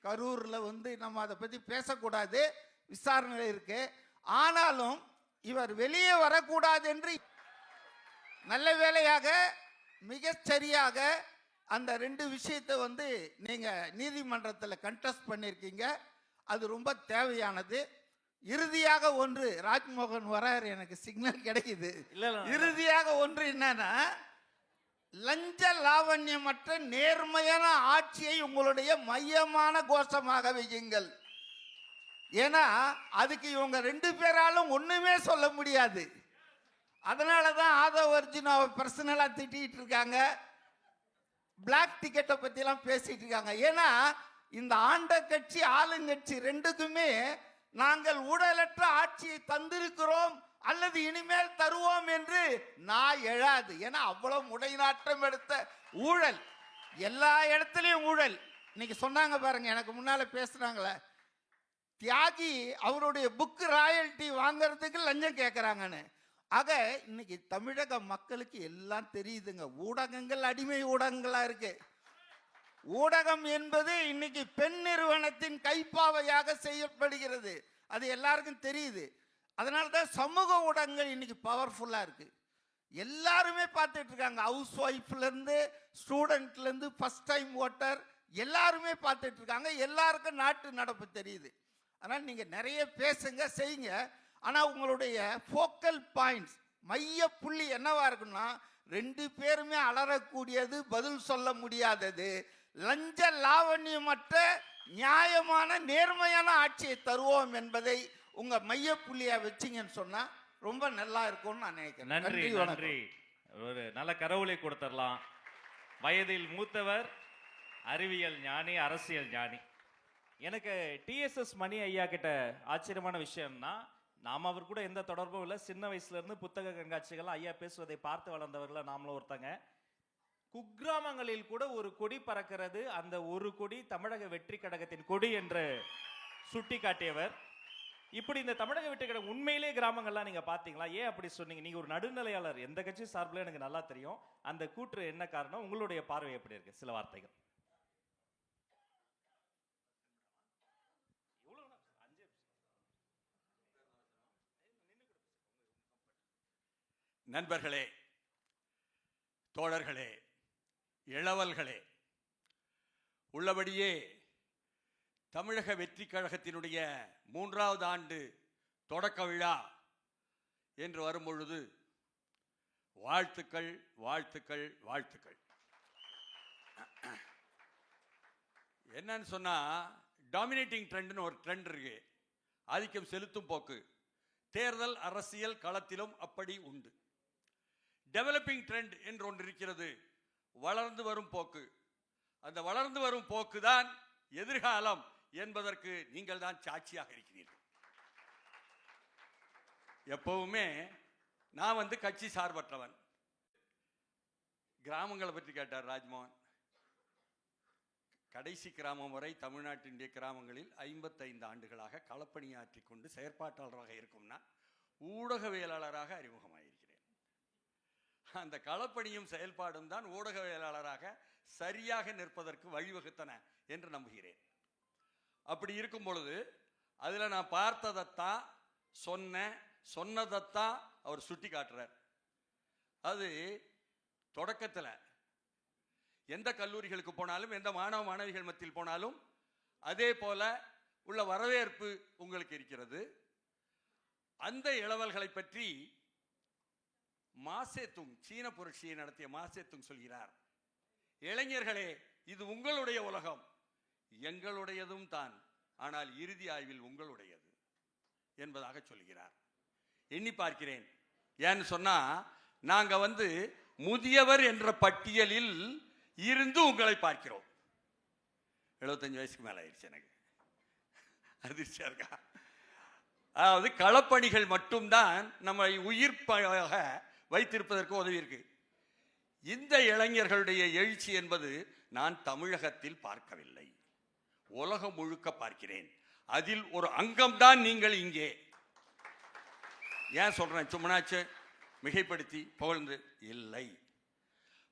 கரூரில் நம்ம அதை பற்றி பேசக்கூடாது, விசாரணை இருக்கு. ஆனாலும் இவர் வெளியே வரக்கூடாது என்று நல்ல வேளையாக மிகச்சரியாக அந்த 2 விஷயத்தை நீங்கள் நீதிமன்றத்தில் கண்டெஸ்ட் பண்ணியிருக்கீங்க. அது ரொம்ப தேவையானது. இறுதியாக ஒன்று, ராஜ்மோகன் வரார், எனக்கு சிக்னல் கிடைக்குது. இறுதியாக ஒன்று என்னன்னா, லஞ்ச லாவண்யமற்ற நேர்மையான ஆட்சியை உங்களுடைய மையமான கோஷமாக வையுங்கள். ஏன்னா அதுக்கு இவங்க 2 பேராலும் ஒண்ணுமே சொல்ல முடியாது. அதனால தான் ஆதவ் அர்ஜுனாவை பர்சனலாக திட்டிகிட்டு இருக்காங்க, பிளாக் டிக்கெட்டை பற்றிலாம் பேசிட்டு இருக்காங்க. ஏன்னா இந்த ஆண்ட கட்சி ஆளுங்கட்சி 2க்குமே நாங்கள் ஊழலற்ற ஆட்சியை தந்திருக்கிறோம் அல்லது இனிமேல் தருவோம் என்று நான் எழாது. ஏன்னா அவ்வளவு முடைநாட்டம் எடுத்த ஊழல், எல்லா இடத்துலையும் ஊழல். இன்னைக்கு சொன்னாங்க பாருங்க, எனக்கு முன்னால பேசுனாங்களே, தியாகி அவருடைய புக்கு ராயல்ட்டி வாங்கறதுக்கு லஞ்சம் கேட்குறாங்கன்னு. ஆக இன்னைக்கு தமிழக மக்களுக்கு எல்லாம் தெரியுதுங்க. ஊடகங்கள் அடிமை ஊடகங்களா இருக்கு. ஊடகம் என்பது இன்னைக்கு பெண் நிறுவனத்தின் கைப்பாவையாக செய்யப்படுகிறது. அது எல்லாருக்கும் தெரியுது. அதனால தான் சமூக ஊடகங்கள் இன்னைக்கு பவர்ஃபுல்லா இருக்கு. எல்லாருமே பார்த்துட்டு இருக்காங்க. ஹவுஸ் ஒய்ஃப்லேருந்து ஸ்டூடெண்ட்லேருந்து ஃபர்ஸ்ட் டைம் ஓட்டர் எல்லாருமே பார்த்துட்டு இருக்காங்க. எல்லாருக்கும் நாட்டு நடப்பு தெரியுது. அதனால் நீங்கள் நிறைய பேசுங்க, செய்யுங்க. ஆனால் உங்களுடைய ஃபோக்கல் பாயிண்ட்ஸ், மைய புள்ளி என்னவா இருக்குன்னா, 2 பேருமே அலறக்கூடியது, பதில் சொல்ல முடியாதது, லஞ்ச லாவண்யமற்ற நியாயமான நேர்மையான ஆட்சியை தருவோம் என்பதை உங்க மைய புள்ளியா வச்சிங்கன்னு சொன்னா ரொம்ப நல்லா இருக்கும்னு நான் நினைக்கிறேன். நன்றி நன்றி. ஒரு நல்ல கரவுளை கொடுத்துடலாம். வயதில் மூத்தவர், அறிவியல் ஞானி, அரசியல் ஞானி. எனக்கு டிஎஸ்எஸ் மணி ஐயா கிட்ட ஆச்சரியமான விஷயம்னா, நாம் அவர் கூட எந்த தொடர்பும் இல்லை. சின்ன வயசுல இருந்து புத்தக கண்காட்சிகள் ஐயா பேசுவதை பார்த்து வளர்ந்தவர்கள நாமளும் ஒருத்தங்க. குக்கிராமங்களில் கூட ஒரு கொடி பறக்கிறது, அந்த ஒரு கொடி தமிழக வெற்றி கழகத்தின் கொடி என்று சுட்டி காட்டியவர். இப்படி இந்த தமிழக வெற்றி கழகம் உண்மையிலே கிராமங்கள்லாம் நீங்க பாத்தீங்களா? ஏன் அப்படி சொன்னீங்க? நீங்க ஒரு நடுநிலையாளர், எந்த கட்சி சார்பில் எனக்கு நல்லா தெரியும். அந்த கூற்று என்ன காரணம்? உங்களுடைய பார்வை எப்படி இருக்கு? சில வார்த்தைகள். நண்பர்களே, தோழர்களே, இளவல்களே, உள்ளபடியே தமிழக வெற்றி கழகத்தினுடைய 3வது ஆண்டு தொடக்க விழா என்று வரும்பொழுது வாழ்த்துக்கள், வாழ்த்துக்கள், வாழ்த்துக்கள். என்னன்னு சொன்னா, டாமினேட்டிங் ட்ரெண்ட்னு ஒரு ட்ரெண்ட் இருக்கு, ஆதிக்கம் செலுத்தும் போக்கு. தேர்தல் அரசியல் களத்திலும் அப்படி உண்டு. டெவலப்பிங் ட்ரெண்ட் என்று ஒன்று இருக்கிறது, வளர்ந்து வரும் போக்கு. அந்த வளர்ந்து வரும் போக்கு தான் எதிர்காலம் என்பதற்கு நீங்கள் தான் சாட்சியாக இருக்கிறீர்கள். எப்பவுமே நான் கட்சி சார்பற்றவன். கிராமங்களை பற்றி கேட்டார் ராஜ்மோகன். கடைசி கிராமம் வரை தமிழ்நாட்டினுடைய கிராமங்களில் 55 ஆண்டுகளாக களப்பணியாற்றி கொண்டு செயற்பாட்டாளராக இருக்கும்னா ஊடகவியலாளராக அறிமுகமாயிருக்கிறேன். அந்த களப்பணியும் செயல்பாடும் தான் ஊடகவியலாளராக சரியாக நிற்பதற்கு வழிவகுத்தன என்று நம்புகிறேன். அப்படி இருக்கும் பொழுது அதில் நான் பார்த்ததைத்தான் சொன்னதைத்தான் அவர் சுட்டி காட்டுறார். அது தொடக்கத்தில் எந்த கல்லூரிகளுக்கு போனாலும், எந்த மாணவ மாணவிகள் மத்தியில் போனாலும் அதே போல உள்ள வரவேற்பு உங்களுக்கு இருக்கிறது. அந்த இளவல்களை பற்றி மாசேத்துங், சீன புரட்சியை நடத்திய மாசேத்துங் சொல்கிறார், இளைஞர்களே, இது உங்களுடைய உலகம், எங்களுடையதும் தான், ஆனால் இறுதி ஆய்வில் உங்களுடையது என்பதாக சொல்கிறார். எண்ணி பார்க்கிறேன். ஏன்னு சொன்னா, நாங்க முதியவர் என்ற பட்டியலில் இருந்து உங்களை பார்க்கிறோம். 75 வயசுக்கு மேல ஆயிடுச்சு எனக்கு. அதிர்ச்சியா இருக்கா? அதாவது களப்பணிகள் மட்டும்தான் நம்மை உயிர்ப்பாக வைத்திருப்பதற்கு உதவி இருக்கு. இந்த இளைஞர்களுடைய எழுச்சி என்பது நான் தமிழகத்தில் பார்க்கவில்லை, உலகம் முழுக்க பார்க்கிறேன். அதில் ஒரு அங்கம்தான் நீங்கள் இங்கே. ஏன் சொல்றேன்? சும்மனாச்சு மிகைப்படுத்தி புகழ்ந்து இல்லை.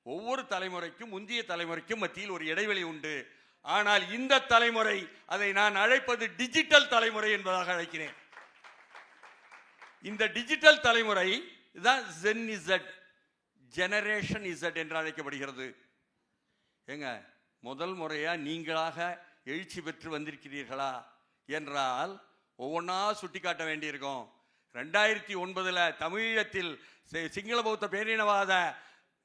ஒவ்வொரு தலைமுறைக்கும் முந்தைய தலைமுறைக்கும் மத்தியில் ஒரு இடைவெளி உண்டு. ஆனால் இந்த தலைமுறை, அதை நான் அழைப்பது டிஜிட்டல் தலைமுறை என்பதாக அழைக்கிறேன். இந்த டிஜிட்டல் தலைமுறை தான் ஜென் இசட், ஜெனரேஷன் இசட் என்று அழைக்கப்படுகிறது. ஏங்க, முதல் முறையா நீங்களாக எழுச்சி பெற்று வந்திருக்கிறீர்களா என்றால் ஒவ்வொன்றா சுட்டி காட்ட வேண்டியிருக்கும். 2009 தமிழீழத்தில் சிங்கள பௌத்த பேரினவாத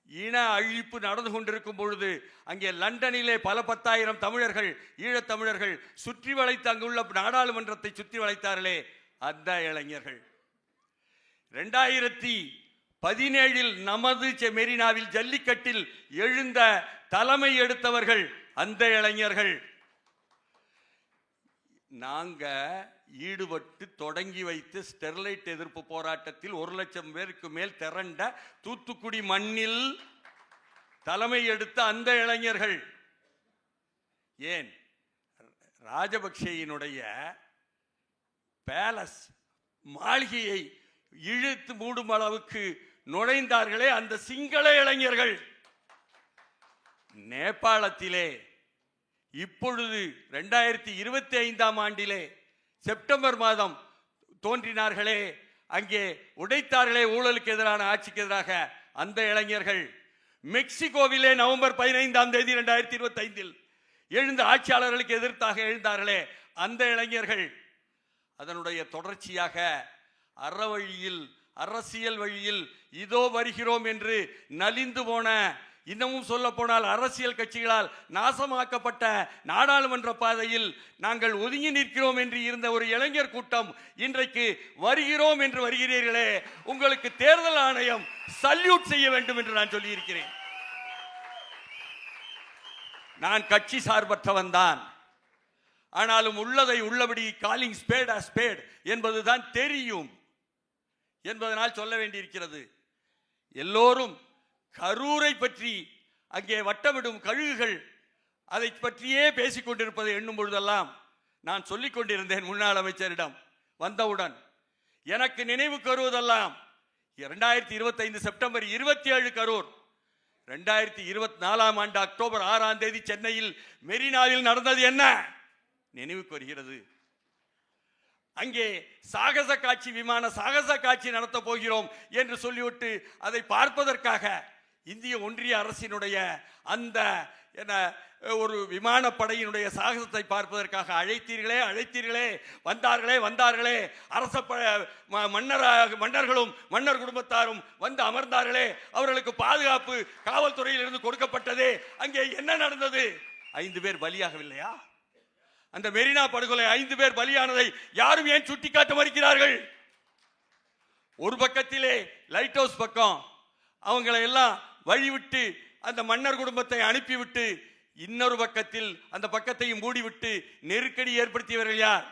இன அழிப்பு நடந்து கொண்டிருக்கும் பொழுது அங்கே லண்டனிலே பல 10,000 தமிழர்கள், ஈழத்தமிழர்கள் சுற்றி வளைத்து அங்குள்ள நாடாளுமன்றத்தை சுற்றி வளைத்தார்களே, அந்த இளைஞர்கள். 2017 நமது மெரினாவில் ஜல்லிக்கட்டில் எழுந்த தலைமை எடுத்தவர்கள் அந்த இளைஞர்கள். நாங்க ஈடுபட்டு தொடங்கி வைத்து ஸ்டெர்லைட் எதிர்ப்பு போராட்டத்தில் 1,00,000 பேருக்கு மேல் திரண்ட தூத்துக்குடி மண்ணில் தலைமை எடுத்த அந்த இளைஞர்கள். ஏன் ராஜபக்சேயினுடைய பேலஸ் மாளிகையை இழுத்து மூடும் அளவுக்கு நுழைந்தார்களே அந்த சிங்கள இளைஞர்கள். நேபாளத்திலே இப்பொழுது 2025 ஆண்டிலே செப்டம்பர் மாதம் தோன்றினார்களே, அங்கே உடைத்தார்களே ஊழலுக்கு எதிரான ஆட்சிக்கு எதிராக அந்த இளைஞர்கள். மெக்சிகோவிலே நவம்பர் 15 2025 எழுந்த ஆட்சியாளர்களுக்கு எதிர்த்தாக எழுந்தார்களே அந்த இளைஞர்கள். அதனுடைய தொடர்ச்சியாக அறவழியில், அரசியல் வழியில் இதோ வருகிறோம் என்று நலிந்து போன, இன்னமும் சொல்ல போனால் அரசியல் கட்சிகளால் நாசமாக்கப்பட்ட நாடாளுமன்ற பாதையில் நாங்கள் ஒதுங்கி நிற்கிறோம் என்று இருந்த ஒரு இளைஞர் கூட்டம் இன்றைக்கு வருகிறோம் என்று வருகிறீர்களே, உங்களுக்கு தேர்தல் ஆணையம் சல்யூட் செய்ய வேண்டும் என்று நான் சொல்லி இருக்கிறேன். நான் கட்சி சார்பற்றவன் தான், ஆனாலும் உள்ளதை உள்ளபடி காலிங் ஸ்பேட் அ ஸ்பேட் என்பதுதான் தெரியும் என்பதனால் சொல்ல வேண்டியிருக்கிறது. எல்லோரும் கரூரை பற்றி, அங்கே வட்டமிடும் கழுகுகள் அதை பற்றியே பேசிக் கொண்டிருப்பதை எண்ணும் பொழுதெல்லாம் நான் சொல்லிக் கொண்டிருந்தேன் முன்னாள் அமைச்சரிடம். வந்தவுடன் எனக்கு நினைவுக்கு வருவதெல்லாம் 2025 செப்டம்பர் 27 கரூர், 2024 ஆண்டு அக்டோபர் 6 சென்னையில் மெரினாவில் நடந்தது என்ன நினைவுக்கு வருகிறது. அங்கே சாகச காட்சி, விமான சாகச காட்சி நடத்த போகிறோம் என்று சொல்லிவிட்டு அதை பார்ப்பதற்காக இந்திய ஒன்றிய அரசினுடைய அந்த ஒரு விமானப்படையினுடைய சாகசத்தை பார்ப்பதற்காக அழைத்தீர்களே, வந்தார்களே அரச மன்னர்களும் மன்னர் குடும்பத்தாரும் வந்து அமர்ந்தார்களே, அவர்களுக்கு பாதுகாப்பு காவல்துறையில் இருந்து கொடுக்கப்பட்டதே. அங்கே என்ன நடந்தது? 5 பேர் பலியாகவில்லையா? அந்த மெரினா படுகொலை 5 பேர் பலியானதை யாரும் ஏன் சுட்டிக்காட்ட மறுக்கிறார்கள்? ஒரு பக்கத்திலே லைட் ஹவுஸ் பக்கம் அவங்களை எல்லாம் வழிவிட்டு அந்த மன்னர் குடும்பத்தை அனுப்பிவிட்டு, இன்னொரு பக்கத்தில் அந்த பக்கத்தையும் மூடிவிட்டு நெருக்கடி ஏற்படுத்தியவர்கள் யார்?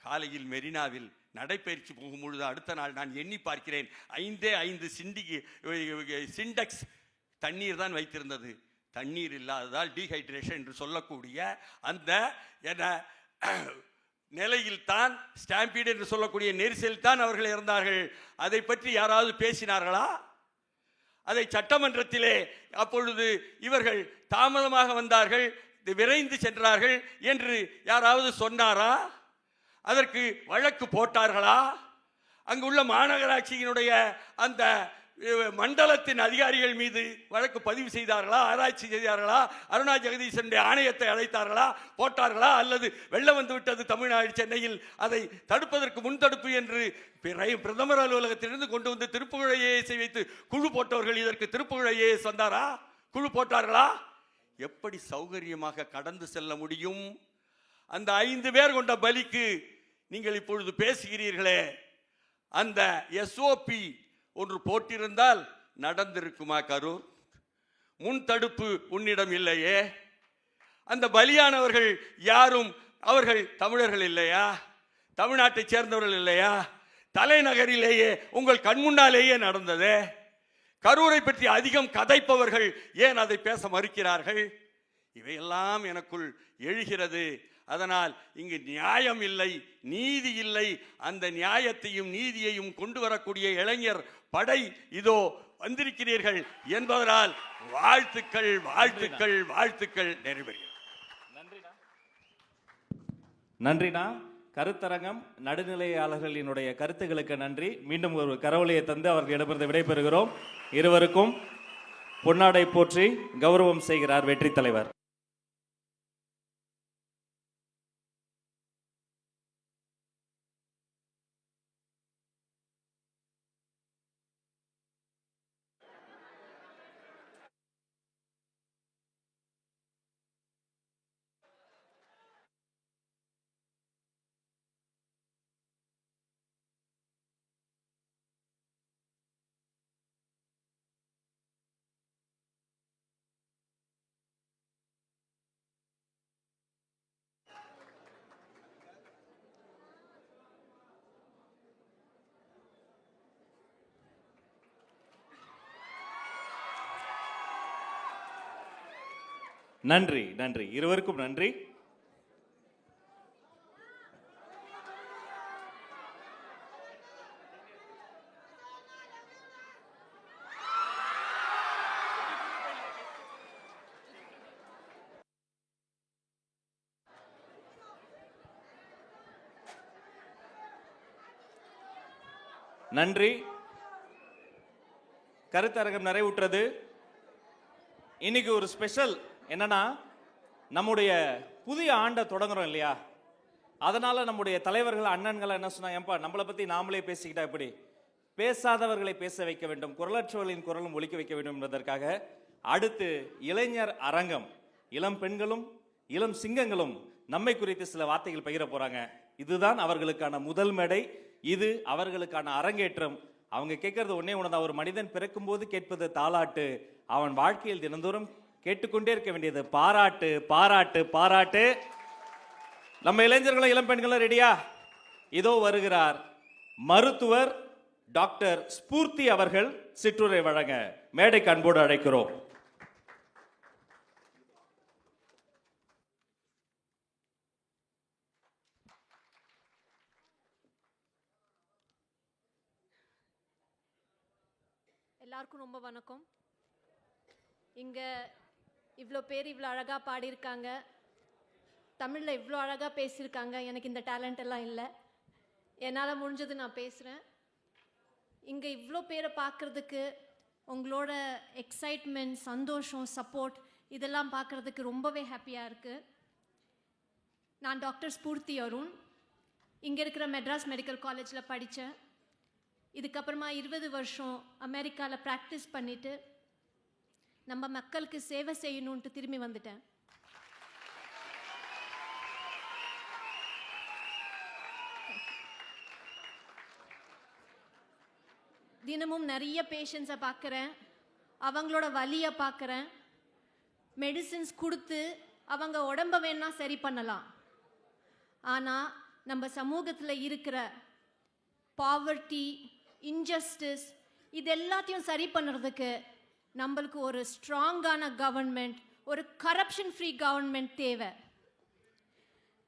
காலையில் மெரினாவில் நடைபயிற்சி போகும்பொழுது அடுத்த நாள் நான் எண்ணி பார்க்கிறேன், 5 சிண்டெக்ஸ் தண்ணீர் தான் வைத்திருந்தது. தண்ணீர் இல்லாததால் டீஹைட்ரேஷன் என்று சொல்லக்கூடிய அந்த நிலையில் தான், ஸ்டாம்பீடு என்று சொல்லக்கூடிய நெரிசலில் தான் அவர்கள் இறந்தார்கள். அதை பற்றி யாராவது பேசினார்களா? அதை சட்டமன்றத்திலே அப்பொழுது இவர்கள் தாமதமாக வந்தார்கள், விரைந்து சென்றார்கள் என்று யாராவது சொன்னாரா? அதற்கு வழக்கு போட்டார்களா? அங்குள்ள மாநகராட்சியினுடைய அந்த மண்டலத்தின் அதிகாரிகள் மீது வழக்கு பதிவு செய்தார்களா? ஆராய்ச்சி செய்தார்களா? அருணா ஜெகதீசனுடைய ஆணையத்தை அழைத்தார்களா? போட்டார்களா? அல்லது வெள்ளம் வந்து விட்டது தமிழ்நாடு சென்னையில், அதை தடுப்பதற்கு முன்தடுப்பு என்று பிரதமர் அலுவலகத்திலிருந்து கொண்டு வந்து திருப்புகழை ஏஎஸ்ஐ வைத்து குழு போட்டவர்கள் இதற்கு திருப்புகழை ஏஎஸ் வந்தாரா? குழு போட்டார்களா? எப்படி சௌகரியமாக கடந்து செல்ல முடியும்? அந்த 5 பேர் கொண்ட பலிக்கு நீங்கள் இப்பொழுது பேசுகிறீர்களே, அந்த SOP ஒன்று போட்டிருந்தால் நடந்திருக்குமா கரூர்? முன் தடுப்பு உன்னிடம் இல்லையே. அந்த பலியானவர்கள் யாரும் அவர்கள் தமிழர்கள் இல்லையா? தமிழ்நாட்டைச் சேர்ந்தவர்கள் இல்லையா? தலைநகரிலேயே உங்கள் கண்முன்னாலேயே நடந்தது. கரூரை பற்றி அதிகம் கதைப்பவர்கள் ஏன் அதை பேச மறுக்கிறார்கள்? இவையெல்லாம் எனக்குள் எழுகிறது. அதனால் இங்கு நியாயம் இல்லை, நீதி இல்லை. அந்த நியாயத்தையும் நீதியையும் கொண்டு வரக்கூடிய இளைஞர் படை இதோ வந்திருக்கிறீர்கள் என்பதனால் வாழ்த்துக்கள், வாழ்த்துக்கள், வாழ்த்துக்கள் நிறைவேறுகிறது. நன்றிண்ணா. கருத்தரங்கம் நடுநிலையாளர்களினுடைய கருத்துக்களுக்கு நன்றி. மீண்டும் ஒரு கரவொலியை தந்து அவர்களிடமிருந்து விடைபெறுகிறோம். இருவருக்கும் பொன்னாடை போற்றி கௌரவம் செய்கிறார் வெற்றி தலைவர். நன்றி, நன்றி, இருவருக்கும் நன்றி. நன்றி. கருத்தரங்கம் நிறைவுற்றது. இன்னைக்கு ஒரு ஸ்பெஷல் என்னன்னா, நம்முடைய புதிய ஆண்டை தொடங்குறோம் இல்லையா? அதனால நம்முடைய தலைவர்கள் அண்ணன்கள் என்ன சொன்னா, ஏன்பா நம்மளை பத்தி நாமளே பேசிக்கிட்டா எப்படி? பேசாதவர்களை பேச வைக்க வேண்டும், குரலற்றவர்களின் குரலும் ஒலிக்க வைக்க வேண்டும் என்பதற்காக அடுத்து இளைஞர் அரங்கம், இளம் பெண்களும் இளம் சிங்கங்களும் நம்மை குறித்து சில வார்த்தைகள் பகிர போறாங்க. இதுதான் அவர்களுக்கான முதல் மேடை, இது அவர்களுக்கான அரங்கேற்றம். அவங்க கேட்கறது ஒன்னே ஒண்ணுதான், ஒரு மனிதன் பிறக்கும் போது கேட்பது தாலாட்டு, அவன் வாழ்க்கையில் தினந்தோறும் கேட்டுக்கொண்டே இருக்க வேண்டியது பாராட்டு, பாராட்டு, பாராட்டு. நம்ம இளைஞர்களும் இளம் பெண்களும் ரெடியா? இதோ வருகிறார் மருத்துவர் டாக்டர் ஸ்பூர்த்தி அவர்கள் சிற்றுரை வழங்க மேடைக்கு அன்போடு அழைக்கிறோம். எல்லாருக்கும் ரொம்ப வணக்கம். இங்க இவ்வளோ பேர் இவ்வளோ அழகாக பாடியிருக்காங்க, தமிழில் இவ்வளோ அழகாக பேசியிருக்காங்க. எனக்கு இந்த டேலண்ட் எல்லாம் இல்லை, என்னால் முடிஞ்சது நான் பேசுகிறேன். இங்கே இவ்வளோ பேரை பார்க்குறதுக்கு, உங்களோட எக்ஸைட்மெண்ட், சந்தோஷம், சப்போர்ட் இதெல்லாம் பார்க்குறதுக்கு ரொம்பவே ஹாப்பியாக இருக்குது. நான் டாக்டர் ஸ்பூர்த்தி அருண், இங்கே இருக்கிற மெட்ராஸ் மெடிக்கல் காலேஜில் படித்தேன். இதுக்கப்புறமா 20 வருஷம் அமெரிக்காவில் ப்ராக்டிஸ் பண்ணிவிட்டு நம்ம மக்களுக்கு சேவை செய்யணுன்ட்டு திரும்பி வந்துட்டேன். தினமும் நிறைய பேஷண்ட்ஸை பார்க்குறேன், அவங்களோட வலியை பார்க்குறேன். மெடிசின்ஸ் கொடுத்து அவங்க உடம்பை வேணா சரி பண்ணலாம், ஆனால் நம்ம சமூகத்தில் இருக்கிற பாவர்ட்டி, இன்ஜஸ்டிஸ் இது எல்லாத்தையும் சரி பண்ணுறதுக்கு நம்மளுக்கு ஒரு ஸ்ட்ராங்கான கவர்மெண்ட், ஒரு கரப்ஷன் ஃப்ரீ கவர்மெண்ட் தேவை.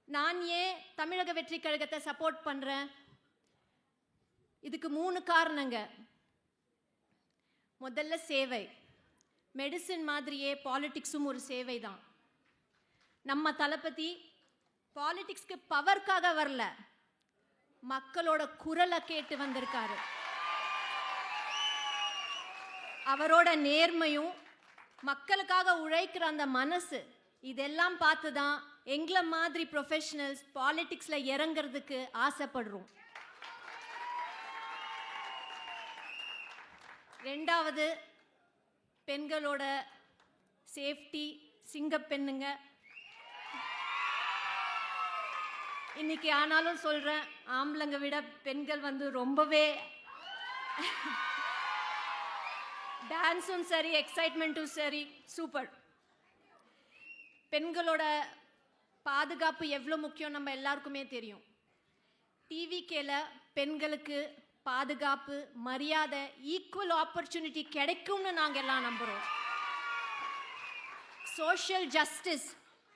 நான் ஏன் தமிழக வெற்றி கழகத்தை சப்போர்ட் பண்ணுறேன்? இதுக்கு 3 காரணங்க. முதல்ல சேவை. மெடிசின் மாதிரியே பாலிடிக்ஸும் ஒரு சேவை தான். நம்ம தளபதி பாலிடிக்ஸ்க்கு பவர்க்காக வரல, மக்களோட குரலை கேட்டு வந்திருக்காரு. அவரோட நேர்மையும் மக்களுக்காக உழைக்கிற அந்த மனசு இதெல்லாம் பார்த்து தான் எங்களை மாதிரி ப்ரொஃபஷனல்ஸ் பாலிடிக்ஸில் இறங்கிறதுக்கு ஆசைப்படுறோம். ரெண்டாவது, பெண்களோட சேஃப்டி. சிங்கப்பெண்ணுங்க இன்னைக்கு ஆனாலும் சொல்கிறேன், ஆம்பளைங்க விட பெண்கள் ரொம்பவே டான்ஸும் சரி, எக்ஸைட்மெண்ட்டும் சரி, சூப்பர். பெண்களோட பாதுகாப்பு எவ்வளோ முக்கியம் நம்ம எல்லாருக்குமே தெரியும். டிவிகேல பெண்களுக்கு பாதுகாப்பு, மரியாதை, ஈக்குவல் ஆப்பர்ச்சுனிட்டி கிடைக்கும்னு நாங்கள் எல்லாம் நம்புகிறோம். சோஷியல் ஜஸ்டிஸ்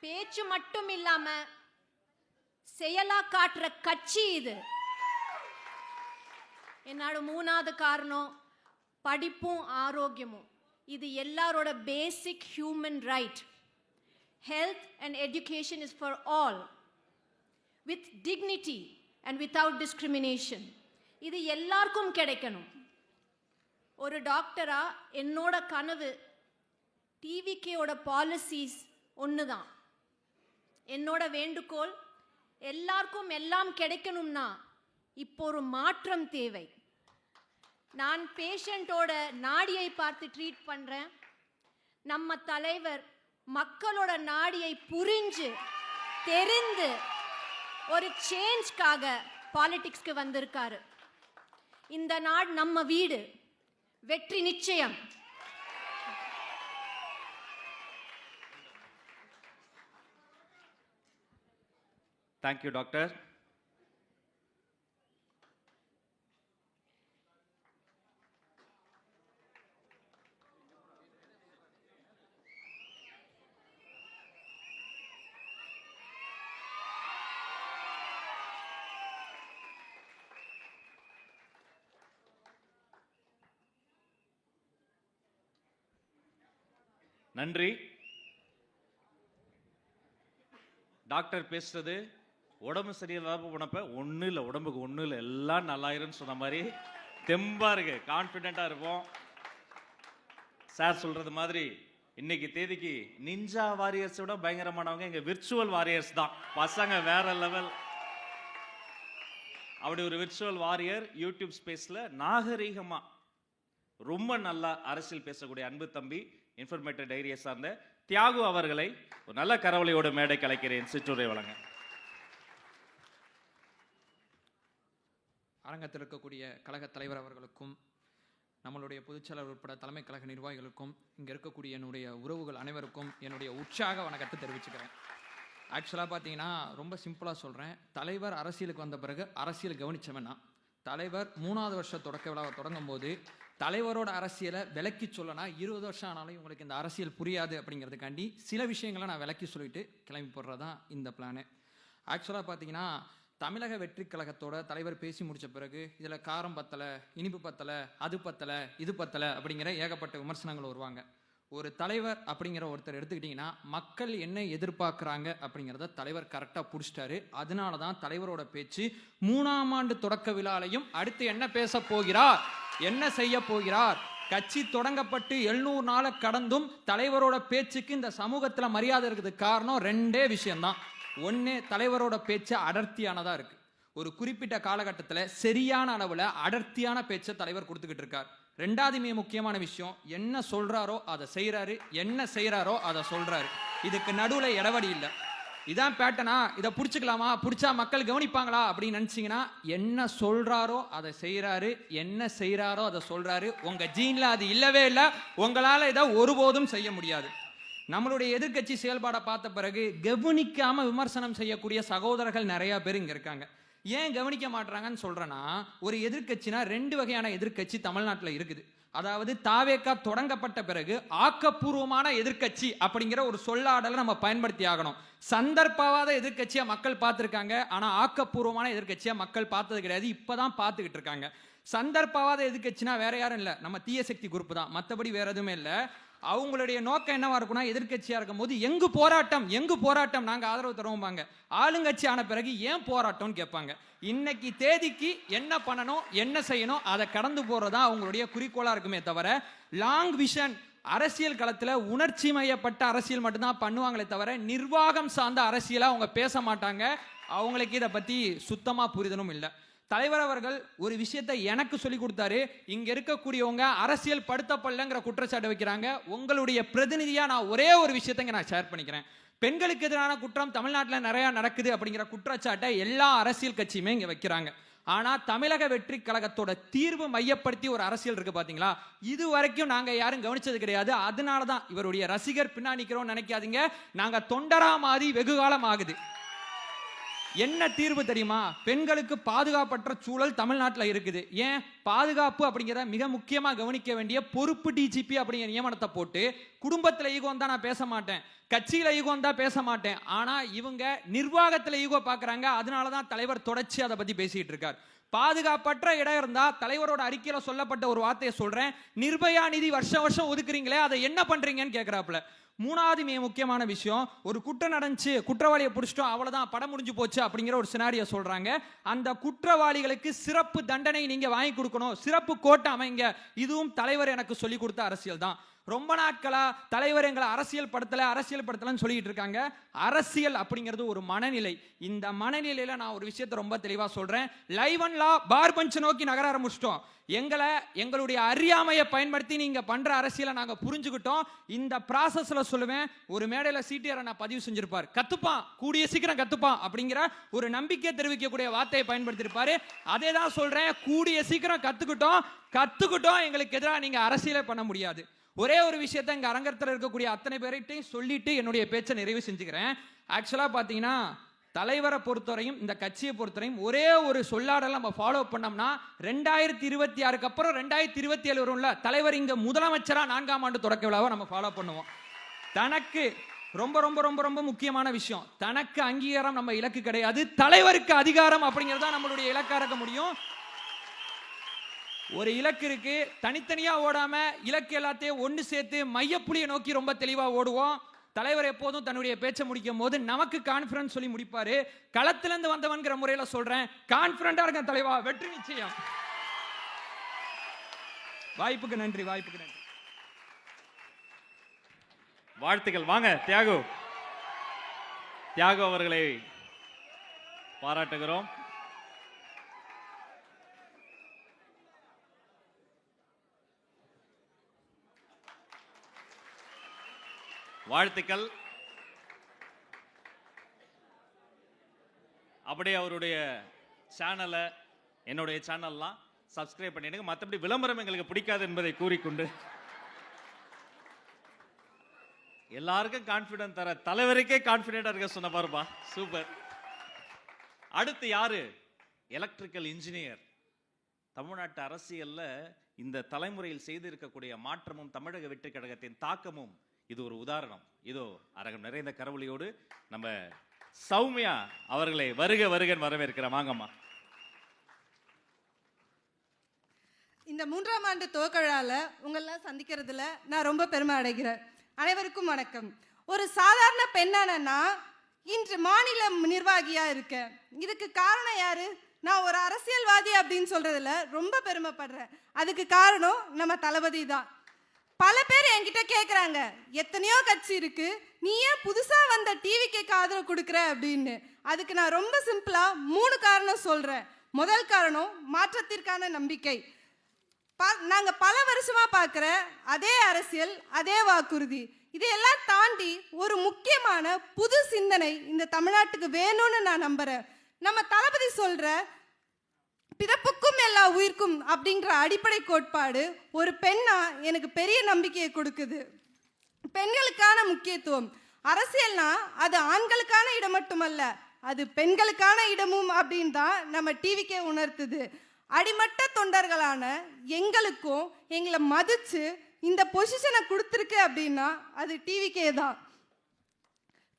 பேச்சு மட்டும் இல்லாம செயலா காட்டுற கட்சி இது. என்னோட மூணாவது காரணம் படிப்பும் ஆரோக்கியமும். இது எல்லாரோட பேசிக் human right. Health and education is for all with dignity and without discrimination. இது எல்லாருக்கும் கிடைக்கணும். ஒரு டாக்டரா என்னோட கனவு டிவிகேயோட பாலிசிஸ் ஒன்று தான். என்னோட வேண்டுகோள் எல்லாருக்கும் எல்லாம் கிடைக்கணும்னா இப்போ ஒரு மாற்றம் தேவை. நான் பேஷண்ட்டோட நாடியை பார்த்து ட்ரீட் பண்ணுறேன். நம்ம தலைவர் மக்களோட நாடியை புரிஞ்சு தெரிந்து ஒரு சேஞ்ச்காக பாலிடிக்ஸ்க்கு வந்திருக்காரு. இந்த நாடு நம்ம வீடு. வெற்றி நிச்சயம். Thank you doctor. நன்றி. டாக்டர் பேசுறது உடம்பு சரியில்லாம போனப்ப ஒன்றும் இல்லை, உடம்புக்கு ஒன்றும் இல்லை, எல்லாம் நல்லாயிருன்னு சொன்ன மாதிரி தெம்பா இருக்கு, கான்ஃபிடென்ட்டா இருப்போம். சார் சொல்றது மாதிரி இன்னைக்கு தேதிக்கு நிஞ்சா வாரியர்ஸ் விட பயங்கரமானவங்க எங்க விர்ச்சுவல் வாரியர்ஸ் தான். பசங்க வேற லெவல். அப்படி ஒரு விர்ச்சுவல் வாரியர் யூடியூப் ஸ்பேஸ்ல நாகரீகமா ரொம்ப நல்லா அரசியல் பேசக்கூடிய அன்பு தம்பி இன்ஃபர்மேட்டிவ் டைரியை சார்ந்த தியாகு அவர்களை ஒரு நல்ல கரவலையோட மேடை கலைக்கிறேன். சிற்றுரை வழங்க. அரங்கத்தில் இருக்கக்கூடிய கழக தலைவர் அவர்களுக்கும், நம்மளுடைய பொதுச்செயலாளர் உட்பட தலைமை கழக நிர்வாகிகளுக்கும், இங்கே இருக்கக்கூடிய என்னுடைய உறவுகள் அனைவருக்கும் என்னுடைய உற்சாக வணக்கத்தை தெரிவிச்சுக்கிறேன். ஆக்சுவலாக பார்த்தீங்கன்னா ரொம்ப சிம்பிளாக சொல்கிறேன். தலைவர் அரசியலுக்கு வந்த பிறகு அரசியல் கவனிச்சவனா, தலைவர் 3வது வருஷ தொடக்க விழாவை தொடங்கும் போது தலைவரோட அரசியலை விளக்கி சொல்லனா 20 வருஷம் ஆனாலும் இவங்களுக்கு இந்த அரசியல் புரியாது அப்படிங்கிறதுக்காண்டி சில விஷயங்களை நான் விளக்கி சொல்லிட்டு கிளம்பி போடுறதான் இந்த பிளானு. ஆக்சுவலாக பார்த்தீங்கன்னா தமிழக வெற்றி கழகத்தோட தலைவர் பேசி முடித்த பிறகு இதில் காரம் பத்தலை, இனிப்பு பத்தலை, அது பத்தலை, இது பத்தலை அப்படிங்கிற ஏகப்பட்ட விமர்சனங்கள் வருவாங்க. ஒரு தலைவர் அப்படிங்கிற ஒருத்தர் எடுத்துக்கிட்டிங்கன்னா மக்கள் என்ன எதிர்பார்க்குறாங்க அப்படிங்கிறத தலைவர் கரெக்டாக பிடிச்சிட்டாரு. அதனால தான் தலைவரோட பேச்சு 3ஆம் ஆண்டு தொடக்க விழாலையும் அடுத்து என்ன பேச போகிறார், என்ன செய்ய போகிறார், கட்சி தொடங்கப்பட்டு 700 நாளை கடந்தும் தலைவரோட பேச்சுக்கு இந்த சமூகத்தில் மரியாதை இருக்கிறதுக்கு காரணம் 2 விஷயம்தான். ஒன்று, தலைவரோட பேச்சு அடர்த்தியானதாக இருக்கு. ஒரு குறிப்பிட்ட காலகட்டத்தில் சரியான அளவில் அடர்த்தியான பேச்சை தலைவர் கொடுத்துக்கிட்டு இருக்கார். 2வது மிக முக்கியமான விஷயம், என்ன சொல்றாரோ அதை செய்யறாரு, என்ன செய்யறாரோ அதை சொல்றாரு. இதுக்கு நடுவில் இடவடி இல்லை. இதான் பேட்டனா, இதை பிடிச்சிக்கலாமா, பிடிச்சா மக்கள் கவனிப்பாங்களா அப்படின்னு நினைச்சீங்கன்னா, என்ன சொல்றாரோ அதை செய்யறாரு, என்ன செய்யறாரோ அதை சொல்றாரு. உங்க ஜீன்ல அது இல்லவே இல்லை. உங்களால இதை ஒருபோதும் செய்ய முடியாது. நம்மளுடைய எதிர்கட்சி செயல்பாடை பார்த்த பிறகு கவனிக்காம விமர்சனம் செய்யக்கூடிய சகோதரர்கள் நிறைய பேர் இங்க இருக்காங்க. ஏன் கவனிக்க மாட்டாங்கன்னு சொல்றேன்னா, ஒரு எதிர்கட்சினா 2 வகையான எதிர்கட்சி தமிழ்நாட்டில் இருக்குது. அதாவது தாவேகா தொடங்கப்பட்ட பிறகு ஆக்கப்பூர்வமான எதிர்கட்சி அப்படிங்கிற ஒரு சொல்லாடலை நம்ம பயன்படுத்தி ஆகணும். சந்தர்ப்பவாத எதிர்கட்சியா மக்கள் பார்த்துருக்காங்க, ஆனா ஆக்கப்பூர்வமான எதிர்கட்சியா மக்கள் பார்த்தது கிடையாது. இப்பதான் பார்த்துக்கிட்டு இருக்காங்க. சந்தர்ப்பவாத எதிர்கட்சினா வேற யாரும் இல்லை, நம்ம தீய சக்தி குரூப் தான். மற்றபடி வேற எதுவுமே இல்லை. அவங்களுடைய நோக்கம் என்னவா இருக்குன்னா, எதிர்கட்சியா இருக்கும் போது எங்கு போராட்டம், எங்கு போராட்டம், நாங்க ஆதரவு தருவோம்பாங்க. ஆளுங்கட்சி ஆன பிறகு ஏன் போராட்டம்னு கேட்பாங்க. இன்னைக்கு தேதிக்கு என்ன பண்ணணும், என்ன செய்யணும், அதை கடந்து போறதா அவங்களுடைய குறிக்கோளா இருக்குமே தவிர, லாங் விஷன் அரசியல் களத்துல உணர்ச்சி மையப்பட்ட அரசியல் மட்டும்தான் பண்ணுவாங்களே தவிர நிர்வாகம் சார்ந்த அரசியலா அவங்க பேச மாட்டாங்க. அவங்களுக்கு இதை பத்தி சுத்தமா புரிதலும் இல்லை. தலைவர் அவர்கள் ஒரு விஷயத்தை எனக்கு சொல்லி கொடுத்தாரு. இங்க இருக்கக்கூடியவங்க அரசியல் படுத்தப்படலங்கிற குற்றச்சாட்டு வைக்கிறாங்க. உங்களுடைய பிரதிநிதியா நான் ஒரே ஒரு விஷயத்தை நான் ஷேர் பண்ணிக்கிறேன். பெண்களுக்கு எதிரான குற்றம் தமிழ்நாட்டில் நிறைய நடக்குது அப்படிங்கிற குற்றச்சாட்டை எல்லா அரசியல் கட்சியுமே இங்க வைக்கிறாங்க. ஆனா தமிழக வெற்றி கழகத்தோட தீர்வு மையப்படுத்தி ஒரு அரசியல் இருக்கு பாத்தீங்களா, இது வரைக்கும் நாங்க யாரும் கவனிச்சது கிடையாது. அதனாலதான் இவருடைய ரசிகர் பின்னாடி நிக்கிறோம் நினைக்காதீங்க. நாங்க தொண்டரா மாதி வெகு காலம் ஆகுது. என்ன தீர்வு தெரியுமா? பெண்களுக்கு பாதுகாப்பற்ற சூழல் தமிழ்நாட்டில் இருக்குது. ஏன் பாதுகாப்பு அப்படிங்கிறத மிக முக்கியமாக கவனிக்க வேண்டிய பொறுப்பு டிஜிபி அப்படிங்கிற நியமனத்தை போட்டு, குடும்பத்தில் ஈகோன்னு தான் நான் பேச மாட்டேன், கட்சியில் ஈகோன்னு தான் பேச மாட்டேன், ஆனால் இவங்க நிர்வாகத்தில் ஈகோ பார்க்குறாங்க. அதனால தான் தலைவர் தொடர்ச்சி அதை பற்றி பேசிட்டு இருக்கார். பாதுகாப்பற்ற இடம் இருந்தா தலைவரோட அறிக்கையில் சொல்லப்பட்ட ஒரு வார்த்தையை சொல்றேன், நிர்பயா நிதி வருஷம் வருஷம் ஒதுக்குறீங்களே அதை என்ன பண்றீங்கன்னு கேட்கிறாப்புல. மூணாவது மிக முக்கியமான விஷயம், ஒரு குற்றம் நடந்துச்சு, குற்றவாளியை பிடிச்சிட்டோம், அவ்வளவுதான் படம் முடிஞ்சு போச்சு அப்படிங்கிற ஒரு சினாரியை சொல்றாங்க. அந்த குற்றவாளிகளுக்கு சிறப்பு தண்டனை நீங்க வாங்கி கொடுக்கணும், சிறப்பு கோட்டை அமைங்க. இதுவும் தலைவர் எனக்கு சொல்லி கொடுத்த அரசியல் தான். ரொம்ப நாட்களா தலைவர் எங்களை அரசியல் படுத்தலன்னு சொல்லிட்டு இருக்காங்க. அரசியல் அப்படிங்கிறது ஒரு மனநிலை. இந்த மனநிலையில நான் ஒரு விஷயத்தை ரொம்ப தெளிவா சொல்றேன். லைவ் அண்ட் லா பார் பஞ்ச் நோக்கி நகர ஆரம்பிச்சிட்டோம். எங்களுடைய அறியாமையை பயன்படுத்தி நீங்க பண்ற அரசியலை நாங்க புரிஞ்சுக்கிட்டோம். இந்த ப்ராசஸ்ல சொல்லுவேன், ஒரு மேடையில சிடிஆர் நான் பதிவு செஞ்சிருப்பார், கத்துப்பான், கூடிய சீக்கிரம் கத்துப்பான் அப்படிங்கிற ஒரு நம்பிக்கை தெரிவிக்கக்கூடிய வார்த்தையை பயன்படுத்தியிருப்பாரு. அதே தான் சொல்றேன், கூடிய சீக்கிரம் கத்துக்கிட்டோம். எங்களுக்கு எதிராக நீங்க அரசியலை பண்ண முடியாது. ஒரே ஒரு விஷயத்தை இங்க அரங்கத்தில் இருக்கக்கூடிய அத்தனை பேர்கிட்டையும் சொல்லிட்டு என்னுடைய பேச்சை நிறைவு செஞ்சுக்கிறேன். ஆக்சுவலா பாத்தீங்கன்னா தலைவரை பொறுத்தவரையும் இந்த கட்சியை பொறுத்தவரையும் ஒரே ஒரு சொல்லாடல் நம்ம ஃபாலோ பண்ணோம்னா 2026 அப்புறம் 2027 வரும்ல, தலைவர் இங்க முதலமைச்சரா 4ஆம் ஆண்டு தொடக்க விழாவை நம்ம ஃபாலோ பண்ணுவோம். தனக்கு ரொம்ப ரொம்ப ரொம்ப ரொம்ப முக்கியமான விஷயம், தனக்கு அங்கீகாரம் நம்ம இலக்கு கிடையாது, தலைவருக்கு அதிகாரம் அப்படிங்கிறதா நம்மளுடைய இலக்கா இருக்க முடியும். ஒரு இலக்கு இருக்கு, தனித்தனியா ஓடாம இலக்கு எல்லாத்தையும் ஒன்று சேர்த்து மையப்புள்ளியை நோக்கி ரொம்ப தெளிவா ஓடுவோம். தலைவர் எப்போதும் தன்னுடைய பேச்சை முடிக்கும் போது நமக்கு கான்ஃபிடன்ஸ் சொல்லி முடிப்பாரு. களத்திலிருந்து வந்தவன்கிற முறையில சொல்றேன், கான்ஃபிடண்டா இருக்க தலைவா, வெற்றி நிச்சயம். வாய்ப்புக்கு நன்றி. வாழ்த்துக்கள். வாங்க தியாகு அவர்களை பாராட்டுகிறோம். வாழ்த்துக்கள். அப்படியே அவருடைய சேனலை, என்னுடைய சேனல்லாம் சப்ஸ்கிரைப் பண்ணிடுங்க. மற்றபடி விளம்பரம் எங்களுக்கு பிடிக்காது என்பதை கூறிக்கொண்டு, எல்லாருக்கும் கான்ஃபிடன்ஸ் தர தலைவருக்கே கான்ஃபிடென்டா இருக்க சொன்ன பாருப்பா, சூப்பர். அடுத்து யாரு? Electrical engineer. தமிழ்நாட்டு அரசியல்ல இந்த தலைமுறையில் செய்து இருக்கக்கூடிய மாற்றமும் தமிழக வெற்றி கழகத்தின் தாக்கமும் இது ஒரு உதாரணம். இதோ அரங்கம் நிறைந்த கரவொலியோடு நம்ம சௌமியா அவர்களை வருகன்னு வரவேற்கிறேன். வாங்கம்மா. இந்த 3ஆம் ஆண்டு துவக்க விழால உங்களெல்லாம் சந்திக்கிறதுல நான் ரொம்ப பெருமை அடைகிறேன். அனைவருக்கும் வணக்கம். ஒரு சாதாரண பெண்ணானா இன்று மாநில நிர்வாகியா இருக்கேன். இதுக்கு காரணம் யாரு? நான் ஒரு அரசியல்வாதி அப்படின்னு சொல்றதுல ரொம்ப பெருமைப்படுறேன். அதுக்கு காரணம் நம்ம தளபதி தான். பல பேர் என்கிட்ட கேட்குறாங்க, எத்தனையோ கட்சி இருக்கு, நீ ஏன் புதுசா வந்த டிவிக்கு ஆதரவு கொடுக்குற அப்படின்னு. அதுக்கு நான் ரொம்ப சிம்பிளா 3 காரணம் சொல்றேன். முதல் காரணம் மாற்றத்திற்கான நம்பிக்கை. நாங்க பல வருஷமா பார்க்குற அதே அரசியல், அதே வாக்குறுதி, இதையெல்லாம் தாண்டி ஒரு முக்கியமான புது சிந்தனை இந்த தமிழ்நாட்டுக்கு வேணும்னு நான் நம்புறேன். நம்ம தளபதி சொல்ற பிறப்புக்கும் எல்லா உயிர்க்கும் அப்படிங்கிற அடிப்படை கோட்பாடு ஒரு பெண்ணா எனக்கு பெரிய நம்பிக்கையை கொடுக்குது. பெண்களுக்கான முக்கியத்துவம், அரசியல்னா அது ஆண்களுக்கான இடம் மட்டுமல்ல, அது பெண்களுக்கான இடமும் அப்படின்னு தான் நம்ம டிவிக்கே உணர்த்துது. அடிமட்ட தொண்டர்களான எங்களுக்கும் எங்களை மதிச்சு இந்த பொசிஷனை கொடுத்துருக்கு அப்படின்னா அது டிவிக்கே தான்.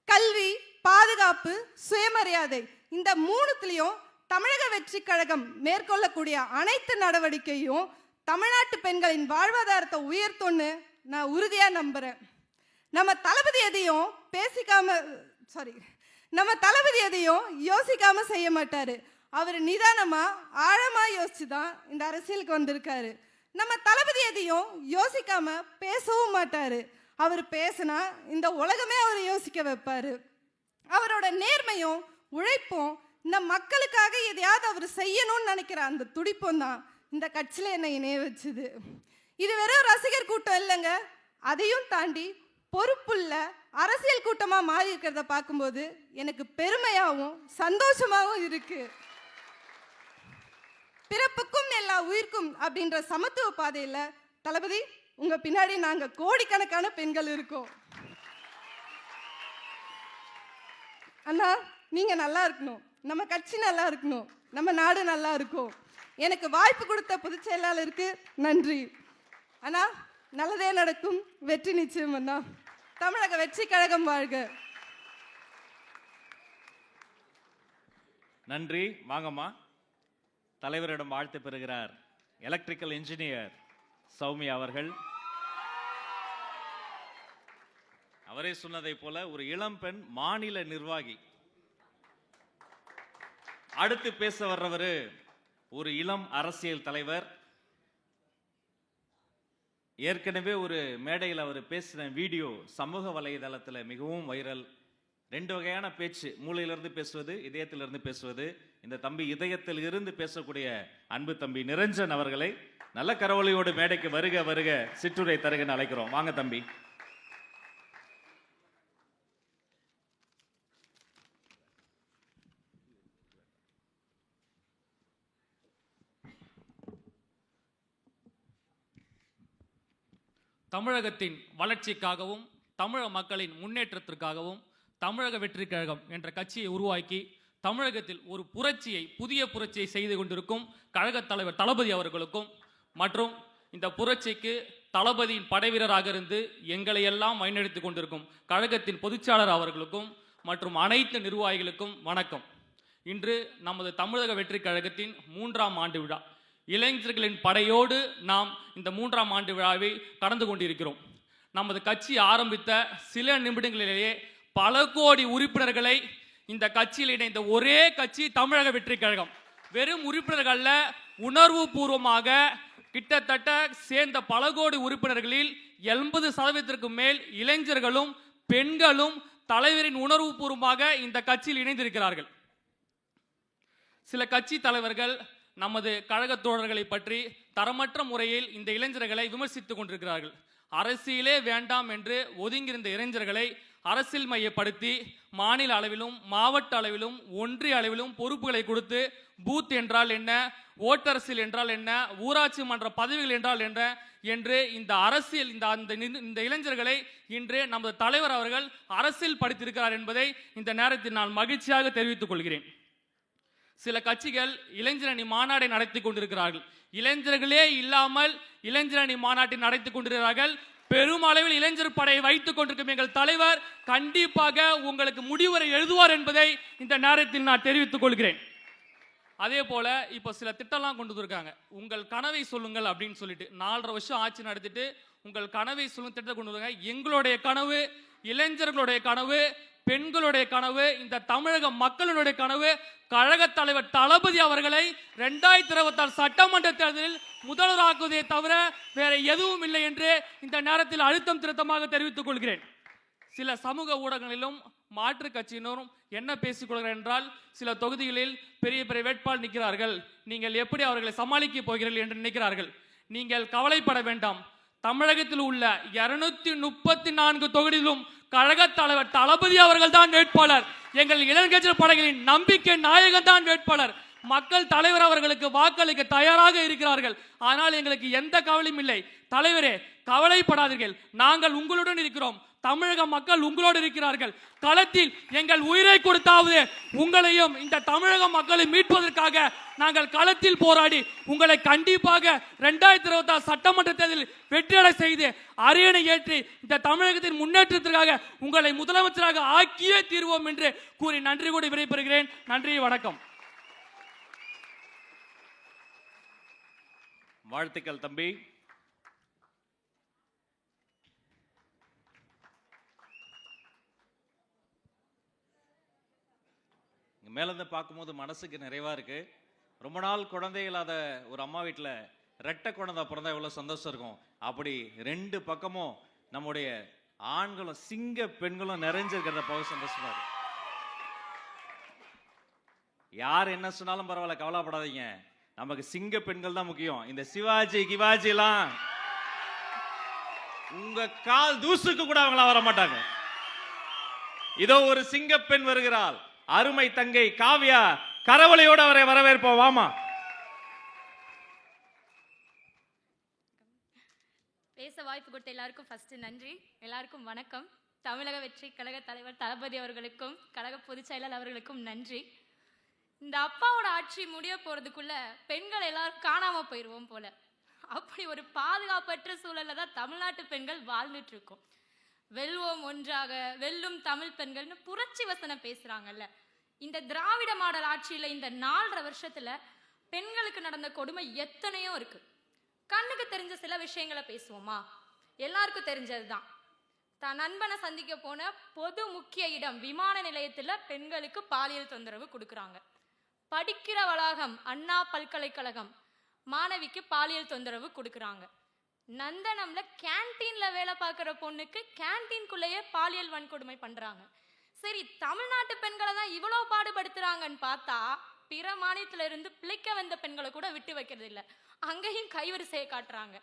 கல்வி, பாதுகாப்பு, சுயமரியாதை, இந்த 3த்துலேயும் தமிழக வெற்றி கழகம் மேற்கொள்ளக்கூடிய அனைத்து நடவடிக்கையும் தமிழ்நாட்டு பெண்களின் வாழ்வாதாரத்தை உயர்த்தும்னு நான் உறுதியாக நம்புகிறேன். நம்ம தளபதி எதையும் யோசிக்காம செய்ய மாட்டாரு. அவர் நிதானமாக ஆழமாக யோசிச்சு தான் இந்த அரசியலுக்கு வந்திருக்காரு. நம்ம தளபதி எதையும் யோசிக்காம பேசவும் மாட்டாரு. அவர் பேசினா இந்த உலகமே அவர் யோசிக்க வைப்பாரு. அவரோட நேர்மையும் உழைப்பும், இந்த மக்களுக்காக எதையாவது அவர் செய்யணும்னு நினைக்கிற அந்த துடிப்பும் தான் இந்த கட்சியில் என்னை இணைய வச்சுது. இது வெறும் ரசிகர் கூட்டம் இல்லைங்க, அதையும் தாண்டி பொறுப்புள்ள அரசியல் கூட்டமாக மாறி இருக்கிறத பார்க்கும்போது எனக்கு பெருமையாகவும் சந்தோஷமாகவும் இருக்கு. பிறப்புக்கும் எல்லா உயிர்க்கும் அப்படின்ற சமத்துவ பாதையில தளபதி உங்க பின்னாடி நாங்க கோடிக்கணக்கான பெண்கள் இருக்கோம். அண்ணா நீங்க நல்லா இருக்கணும், நம்ம கட்சி நல்லா இருக்கணும், நம்ம நாடு நல்லா இருக்கும். எனக்கு வாய்ப்பு கொடுத்த பொதுச் செயலாளருக்கு நன்றி அண்ணா. நல்லதே நடக்கும், வெற்றி நிச்சயம் அண்ணா. தமிழக வெற்றி கழகம் வாழ்க. நன்றி. வாங்கம்மா. தலைவரிடம் வாழ்த்து பெறுகிறார் எலக்ட்ரிக்கல் இன்ஜினியர் சௌமியா அவர்கள். அவரே சொன்னதை போல ஒரு இளம் பெண் மாநில நிர்வாகி. அடுத்து பேச வர்றவர் ஒரு இளம் அரசியல் தலைவர். ஏற்கனவே ஒரு மேடையில் அவர் பேசின வீடியோ சமூக வலைதளத்தில் மிகவும் வைரல். 2 வகையான பேச்சு, மூளையிலிருந்து பேசுவது, இதயத்திலிருந்து பேசுவது. இந்த தம்பி இதயத்தில் இருந்து பேசக்கூடிய அன்பு தம்பி நிரஞ்சன் அவர்களை நல்ல கரவொலியோடு மேடைக்கு வருக வருக சிற்றுரை தருகன்னு அழைக்கிறோம். வாங்க தம்பி. தமிழகத்தின் வளர்ச்சிக்காகவும் தமிழக மக்களின் முன்னேற்றத்திற்காகவும் தமிழக வெற்றி கழகம் என்ற கட்சியை உருவாக்கி தமிழகத்தில் ஒரு புரட்சியை, புதிய புரட்சியை செய்து கொண்டிருக்கும் கழகத் தலைவர் தளபதி அவர்களுக்கும் மற்றும் இந்த புரட்சிக்கு தளபதியின் படைவீரராக இருந்து எங்களை எல்லாம் வழிநடத்திக் கொண்டிருக்கும் கழகத்தின் பொதுச்சாளர் அவர்களுக்கும் மற்றும் அனைத்து நிர்வாகிகளுக்கும் வணக்கம். இன்று நமது தமிழக வெற்றி கழகத்தின் 3ஆம் ஆண்டு விழா. இளைஞர்களின் படையோடு நாம் இந்த 3ஆம் ஆண்டு விழாவை கடந்து கொண்டிருக்கிறோம். நமது கட்சி ஆரம்பித்த சில நிமிடங்களிலேயே பல கோடி உறுப்பினர்களை இந்த கட்சியில் இணைந்த ஒரே கட்சி தமிழக வெற்றி கழகம். வெறும் உறுப்பினர்கள்ல உணர்வு பூர்வமாக கிட்டத்தட்ட சேர்ந்த பல கோடி உறுப்பினர்களில் 80% மேல் இளைஞர்களும் பெண்களும் தலைவரின் உணர்வு பூர்வமாக இந்த கட்சியில் இணைந்திருக்கிறார்கள். சில கட்சி தலைவர்கள் நமது கழக தோழர்களை பற்றி தரமற்ற முறையில் இந்த இளைஞர்களை விமர்சித்துக் கொண்டிருக்கிறார்கள். அரசியலே வேண்டாம் என்று ஒதுங்கியிருந்த இளைஞர்களை அரசியல் மையப்படுத்தி மாநில அளவிலும் மாவட்ட அளவிலும் ஒன்றிய அளவிலும் பொறுப்புகளை கொடுத்து பூத் என்றால் என்ன, ஓட்டரசியல் என்றால் என்ன, ஊராட்சி மன்ற பதவிகள் என்றால் என்ன என்று இந்த அரசியல் இந்த இளைஞர்களை இன்று நமது தலைவர் அவர்கள் அரசியல் படுத்தியிருக்கிறார் என்பதை இந்த நேரத்தில் நான் மகிழ்ச்சியாக தெரிவித்துக் கொள்கிறேன். சில கட்சிகள் இளைஞரணி மாநாட்டை நடத்தி கொண்டிருக்கிறார்கள். இளைஞர்களே இல்லாமல் இளைஞரணி மாநாட்டை நடத்தி கொண்டிருக்கிறார்கள். பெரும் அளவில் இளைஞர் படையை வைத்துக் கொண்டிருக்கும் எங்கள் தலைவர் கண்டிப்பாக உங்களுக்கு முடிவுரை எழுதுவார் என்பதை இந்த நேரத்தில் நான் தெரிவித்துக் கொள்கிறேன். அதே போல இப்போ சில திட்டம்லாம் கொண்டு வந்திருக்காங்க. உங்கள் கனவை சொல்லுங்கள் அப்படின்னு சொல்லிட்டு 4.5 வருஷம் ஆட்சி நடத்திட்டு உங்கள் கனவை சொல்லும் திட்டத்தை கொண்டு வந்திருக்காங்க. எங்களுடைய கனவு, இளைஞர்களுடைய கனவு, பெண்களுடைய கனவு, இந்த தமிழக மக்களுடைய கனவு கழக தலைவர் தளபதி அவர்களை 2026 சட்டமன்ற தேர்தலில் முதல்வராக்குவதை தவிர வேற எதுவும் இல்லை என்று இந்த நேரத்தில் அழுத்தம் திருத்தமாக தெரிவித்துக் கொள்கிறேன். சில சமூக ஊடகங்களிலும் மாற்று கட்சியினரும் என்ன பேசிக் கொள்கிறார் என்றால், சில தொகுதிகளில் பெரிய பெரிய வேட்பாளர் நிற்கிறார்கள், நீங்கள் எப்படி அவர்களை சமாளிக்க போகிறீர்கள் என்று நினைக்கிறார்கள். நீங்கள் கவலைப்பட வேண்டாம். தமிழகத்தில் உள்ள 234 தொகுதியிலும் கழக தலைவர் தளபதி அவர்கள் தான் வேட்பாளர். எங்கள் இளைஞர் படைகளின் நம்பிக்கை நாயகன் தான் வேட்பாளர். மக்கள் தலைவர் அவர்களுக்கு வாக்களிக்க தயாராக இருக்கிறார்கள். ஆனால் எங்களுக்கு எந்த கவலையும் இல்லை. தலைவரே, கவலைப்படாதீர்கள், நாங்கள் உங்களுடன் இருக்கிறோம். தமிழக மக்கள் உங்களோடு இருக்கிறார்கள். களத்தில் எங்கள் உயிரை கொடுத்தாவது உங்களையும் இந்த தமிழக மக்களை மீட்பதற்காக நாங்கள் களத்தில் போராடி உங்களை கண்டிப்பாக 2026 சட்டமன்ற தேர்தலில் வெற்றியடை செய்து அரியணை ஏற்றி இந்த தமிழகத்தின் முன்னேற்றத்திற்காக உங்களை முதலமைச்சராக ஆக்கியே தீர்வோம் என்று கூறி நன்றி கூடி விடைபெறுகிறேன். நன்றி, வணக்கம். வாழ்த்துக்கள் தம்பி. மேலேருந்து பார்க்கும்போது மனசுக்கு நிறைவா இருக்கு. ரொம்ப நாள் குழந்தை இல்லாத ஒரு அம்மா வீட்டில் ரெட்டை குழந்தை பிறந்தா எவ்வளோ சந்தோஷம் இருக்கும். அப்படி 2 பக்கமும் நம்முடைய ஆண்களும் சிங்க பெண்களும் நிறைஞ்சிருக்கிறத பார்க்க சந்தோஷமா இருக்கு. யார் என்ன சொன்னாலும் பரவாயில்ல, கவலைப்படாதீங்க, நமக்கு சிங்க பெண்கள் தான் முக்கியம். இந்த சிவாஜி கிவாஜி எல்லாம் உங்க கால் தூசுக்கு கூட அவங்களா வர மாட்டாங்க. இதோ ஒரு சிங்க பெண் வருகிறாள், அருமை தங்கை காவ்யா. கரவொலியோடு அவரை வரவேற்போம். வாமா. வாய்ப்பு கொடுத்த எல்லாருக்கும் ஃபர்ஸ்ட் நன்றி. எல்லாருக்கும் வணக்கம். தமிழக வெற்றி கழக தலைவர் தளபதி அவர்களுக்கும் கழக பொதுச் செயலாளர் அவர்களுக்கும் நன்றி. இந்த அப்பாவோட ஆட்சி முடிய போறதுக்குள்ள பெண்கள் எல்லாரும் காணாம போயிடுவோம் போல. அப்படி ஒரு பாதுகாப்பற்ற சூழல்ல தான் தமிழ்நாட்டு பெண்கள் வாழ்ந்துட்டு இருக்கோம். வெல்வோம் ஒன்றாக, வெல்லும் தமிழ் பெண்கள்னு புரட்சி வசனம் பேசுறாங்கல்ல. இந்த திராவிட மாடல் ஆட்சியில இந்த 4.5 வருஷத்துல பெண்களுக்கு நடந்த கொடுமை எத்தனையோ இருக்கு. கண்ணுக்கு தெரிஞ்ச சில விஷயங்களை பேசுவோமா? எல்லாருக்கும் தெரிஞ்சதுதான். தான் நண்பனை சந்திக்க போன பொது முக்கிய இடம் விமான நிலையத்துல பெண்களுக்கு பாலியல் தொந்தரவு கொடுக்குறாங்க. படிக்கிற வளாகம் அண்ணா பல்கலைக்கழகம் மாணவிக்கு பாலியல் தொந்தரவு கொடுக்குறாங்க. நந்தனம்ல கேன்டீன்ல வேலை பார்க்குற பொண்ணுக்கு கேன்டீன்குள்ளேயே பாலியல் வன்கொடுமை பண்றாங்க. சரி, தமிழ்நாட்டு பெண்களை தான் இவ்வளோ பாடுபடுத்துறாங்கன்னு பார்த்தா பிற மாநிலத்துல இருந்து பிழைக்க வந்த பெண்களை கூட விட்டு வைக்கிறது இல்லை. அங்கேயும் கைவரிசையை காட்டுறாங்க.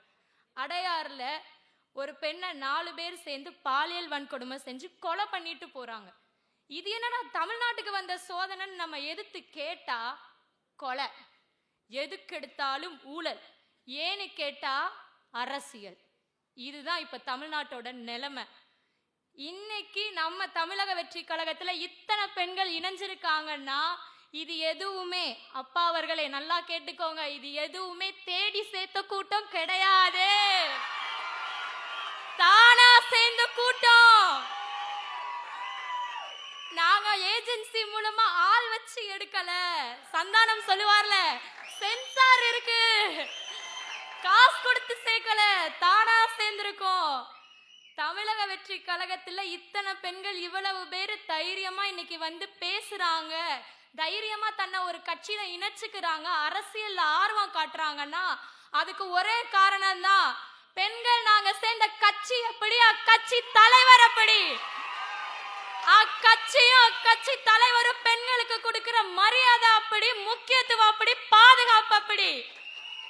அடையாறுல ஒரு பெண்ணை 4 பேர் சேர்ந்து பாலியல் வன்கொடுமை செஞ்சு கொலை பண்ணிட்டு போறாங்க. இது என்னன்னா தமிழ்நாட்டுக்கு வந்த சோதனைன்னு நம்ம எதிர்த்து கேட்டா கொலை, எதுக்கு எடுத்தாலும் ஊழல், ஏன்னு கேட்டா அரசியல். இதுதான் இப்ப தமிழ்நாட்டோட நிலைமை. இன்னைக்கு நம்ம தமிழக வெற்றி கழகத்துல இத்தனை பெண்கள் இணைஞ்சிருக்காங்கன்னா இது எதுவுமே, அப்பா அவர்களே நல்லா கேட்டுக்கோங்க, இது எதுவுமே தேடி சேர்த்த கூட்டம் கிடையாது. தானா சேர்ந்த கூட்டம். நாங்க ஏஜென்சி மூலமா ஆள் வச்சு எடுக்கல. சந்தானம் சொல்லுவார்ல, சென்சார் இருக்கு, காசு கொடுத்து சேர்க்கல, தானா சேர்ந்திருக்கோம். தமிழக வெற்றி கழகத்துல இத்தனை பெண்கள் இவ்வளவு பேரு தைரியமா இன்னைக்கு வந்து பேசுறாங்க, தைரியமா தன்னை ஒரு கட்சியில இணைச்சுக்கிறாங்க, அரசியல்ல ஆர்வம் காட்டுறாங்கன்னா அதுக்கு ஒரே காரணம் தான், பெண்கள் நாங்க சேர்ந்த கட்சி எப்படி, அக்கட்சி தலைவர் அப்படி. அக்கட்சியும் அக்கட்சி தலைவரும் பெண்களுக்கு கொடுக்கிற மரியாதை அப்படி, முக்கியத்துவம் அப்படி, பாதுகாப்பு அப்படி,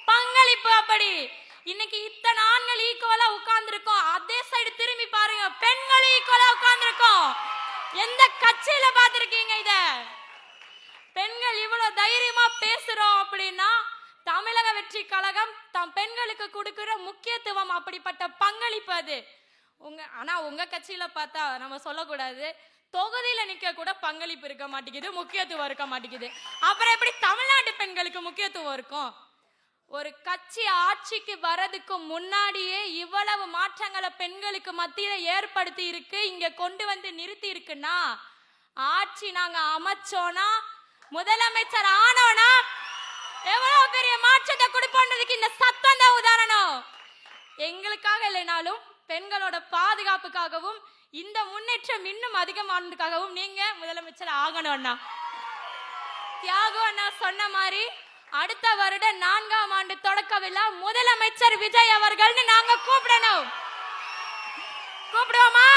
பங்களிப்பு அப்படி. இன்னைக்கு இத்தனை ஆண்கள் ஈக்குவலா உட்கார்ந்து இருக்கோம். அதே சைடு திரும்பி பாருங்க, பெண்கள் ஈக்குவலா உட்கார்ந்து இருக்கோம். எந்த கட்சியில பாத்திருக்கீங்க இத? பெண்கள் இவ்வளவு தைரியமா பேசுறோம் அப்படின்னா தமிழக வெற்றி கழகம் தம் பெண்களுக்கு கொடுக்கிற முக்கியத்துவம், அப்படிப்பட்ட பங்களிப்பு அது. ஆனா உங்க கட்சியில பார்த்தா நம்ம சொல்லக்கூடாது, தொகுதியில நிக்க கூட பங்களிப்பு இருக்க மாட்டேங்குது, முக்கியத்துவம் இருக்க மாட்டேங்குது. அப்புறம் எப்படி தமிழ்நாட்டு பெண்களுக்கு முக்கியத்துவம் இருக்கும்? ஒரு கட்சி ஆட்சிக்கு வரதுக்கு முன்னாடியே இவ்வளவு மாற்றங்களை பெண்களுக்கு மத்தியில ஏற்படுத்தி இருக்கு, இங்க கொண்டு வந்து நிறுத்தி இருக்குன்னா, ஆட்சி நாங்க அமைச்சோனா, முதலமைச்சர் ஆனோனா எவ்வளவு பெரிய மாற்றத்தை கொடுப்போன்றதுக்கு இந்த சத்தம் தான் உதாரணம். எங்களுக்காக இல்லைனாலும் பெண்களோட பாதுகாப்புக்காகவும் இந்த முன்னேற்றம் இன்னும் அதிகமானதுக்காகவும் நீங்க முதலமைச்சர் ஆகணும் அண்ணா. தியாகு அண்ணா சொன்ன மாதிரி அடுத்த வருடம் 4ஆம் ஆண்டு தொடக்க விழா முதலமைச்சர் விஜய் அவர்கள்னு நாங்க கூப்பிடணும். கூப்பிடுவோமா?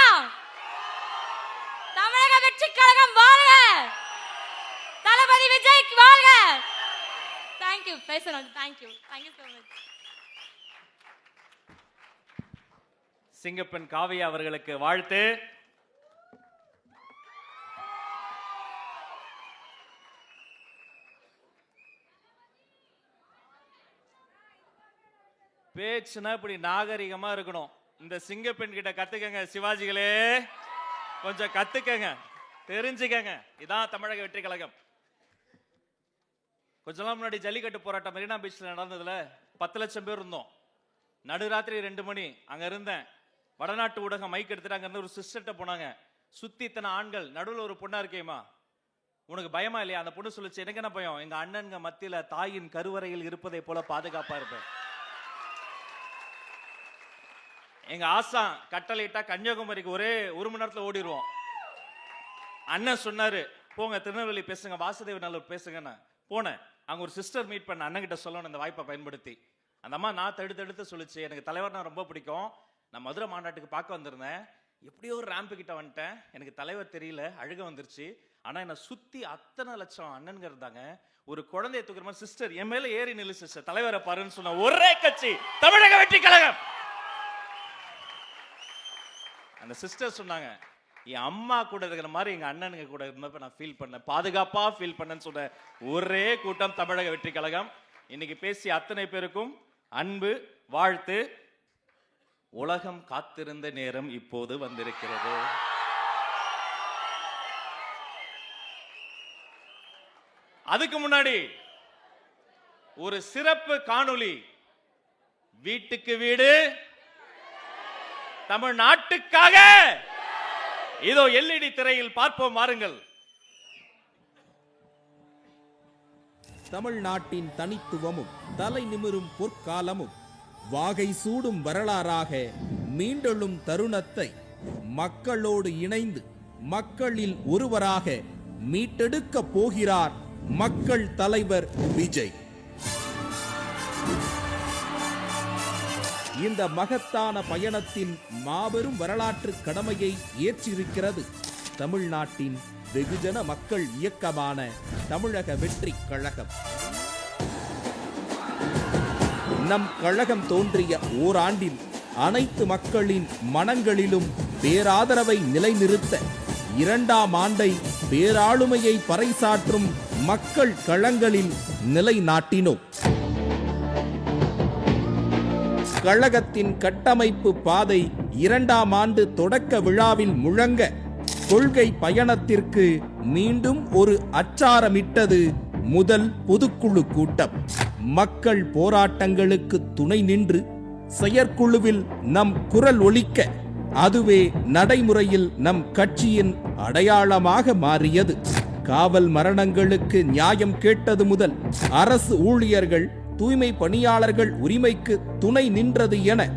தமிழக வெற்றி கழகம் வாழ்க, தளபதி விஜய் வாழ்க. தேங்க்யூ. பேசணும். Thank you so much. சிங்கப்பெண் காவியா அவர்களுக்கு வாழ்த்து. பேச்சுனா இப்படி நாகரிகமா இருக்கணும். இந்த சிங்கப்பெண் கிட்ட கத்துக்கங்க சிவாஜிகளே, கொஞ்சம் கத்துக்கங்க, தெரிஞ்சுக்கங்க. இதான் தமிழக வெற்றி கழகம். கொஞ்ச நாள் முன்னாடி ஜல்லிக்கட்டு போராட்டம் மெரினா பீச்ல நடந்ததுல 10 லட்சம் பேர் இருந்தோம். நடுராத்திரி 2 மணி அங்க இருந்தேன். வடநாட்டு ஊடகம் மைக் எடுத்துட்டு அங்க இருந்து ஒரு சிஸ்டர்ட்ட போனாங்க. சுத்தி இத்தனை ஆண்கள், நடுவில் ஒரு பொண்ணா இருக்கேமா, உனக்கு பயமா இல்லையா? அந்த பொண்ணு சொல்லிச்சு, எனக்கு என்ன பயம், எங்க அண்ணன்க மத்தியில தாயின் கருவறையில் இருப்பதை போல பாதுகாப்பா இருப்பேன். எங்க ஆசா கட்டளையிட்டா கன்னியாகுமரிக்கு ஒரே 1 மணி நேரத்துல ஓடிடுவோம். அண்ணன் சொன்னாரு, போங்க திருநெல்வேலி பேசுங்க, வாசுதேவ நல்லூர் பேசுங்கன்னு போனேன். அங்க ஒரு சிஸ்டர் மீட் பண்ண, அண்ணன் கிட்ட சொல்லணும் இந்த வாய்ப்பை பயன்படுத்தி. அந்த அம்மா நான் தடுத்து சொல்லிச்சு, எனக்கு தலைவர்னா ரொம்ப பிடிக்கும், நான் மதுரை மாநாட்டுக்கு பார்க்க வந்திருந்தேன், எப்படியோ ஒரு ரேம்பு கிட்ட வந்துட்டேன், எனக்கு தலைவர் தெரியல, அழுக வந்துருச்சு. ஆனா என்ன சுத்தி அத்தனை லட்சம் அண்ணன்க இருந்தாங்க, ஒரு குழந்தைய தூக்குற மாதிரி சிஸ்டர் என் மேல ஏறி நில்லு சிஸ்டர், தலைவரை பாருன்னு சொன்ன ஒரே கட்சி தமிழக வெற்றி கழகம். அந்த சிஸ்டர் சொன்னாங்க, என் அம்மா கூட இருக்கிற மாதிரி எங்க அண்ணனுங்க கூட இருந்தப்ப நான் ஃபீல் பண்ணேன், பாதுகாப்பா ஃபீல் பண்ணேன்னு சொன்ன ஒரே கூட்டம் தமிழக வெற்றி கழகம். இன்னைக்கு பேசிய அத்தனை பேருக்கும் அன்பு வாழ்த்து. உலகம் காத்திருந்த நேரம் இப்போது வந்திருக்கிறது. அதுக்கு முன்னாடி ஒரு சிறப்பு காணொளி. வீட்டுக்கு வீடு தமிழ்நாட்டுக்காக இதோ எல்இடி திரையில் பார்ப்போம், வாருங்கள். தமிழ்நாட்டின் தனித்துவமும் தலை நிமிரும் பொற்காலமும் வாகை சூடும் வரலாறாக மீண்டெழும் தருணத்தை மக்களோடு இணைந்து மக்களில் ஒருவராக மீட்டெடுக்க போகிறார் மக்கள் தலைவர் விஜய். இந்த மகத்தான பயணத்தின் மாபெரும் வரலாற்று கடமையை ஏற்றிருக்கிறது தமிழ்நாட்டின் வெகுஜன மக்கள் இயக்கமான தமிழக வெற்றி கழகம். நம் கழகம் தோன்றிய ஓராண்டில் அனைத்து மக்களின் மனங்களிலும் பேராதரவை நிலைநிறுத்த 2ஆம் ஆண்டை பேராளுமையை பறைசாற்றும் மக்கள் களங்களில் நிலைநாட்டினோம். கழகத்தின் கட்டமைப்பு பாதை 2ஆம் ஆண்டு தொடக்க விழாவில் முழங்க கொள்கை பயணத்திற்கு மீண்டும் ஒரு அச்சாரமிட்டது முதல் பொதுக்குழு கூட்டம். மக்கள் போராட்டங்களுக்கு துணை நின்று செயற்குழுவில் நம் குரல் ஒலிக்க அதுவே நடைமுறையில் நம் கட்சியின் அடையாளமாக மாறியது. காவல் மரணங்களுக்கு நியாயம் கேட்டது முதல் அரசு ஊழியர்கள் தூய்மை பணியாளர்கள் உரிமைக்கு துணை நின்றது என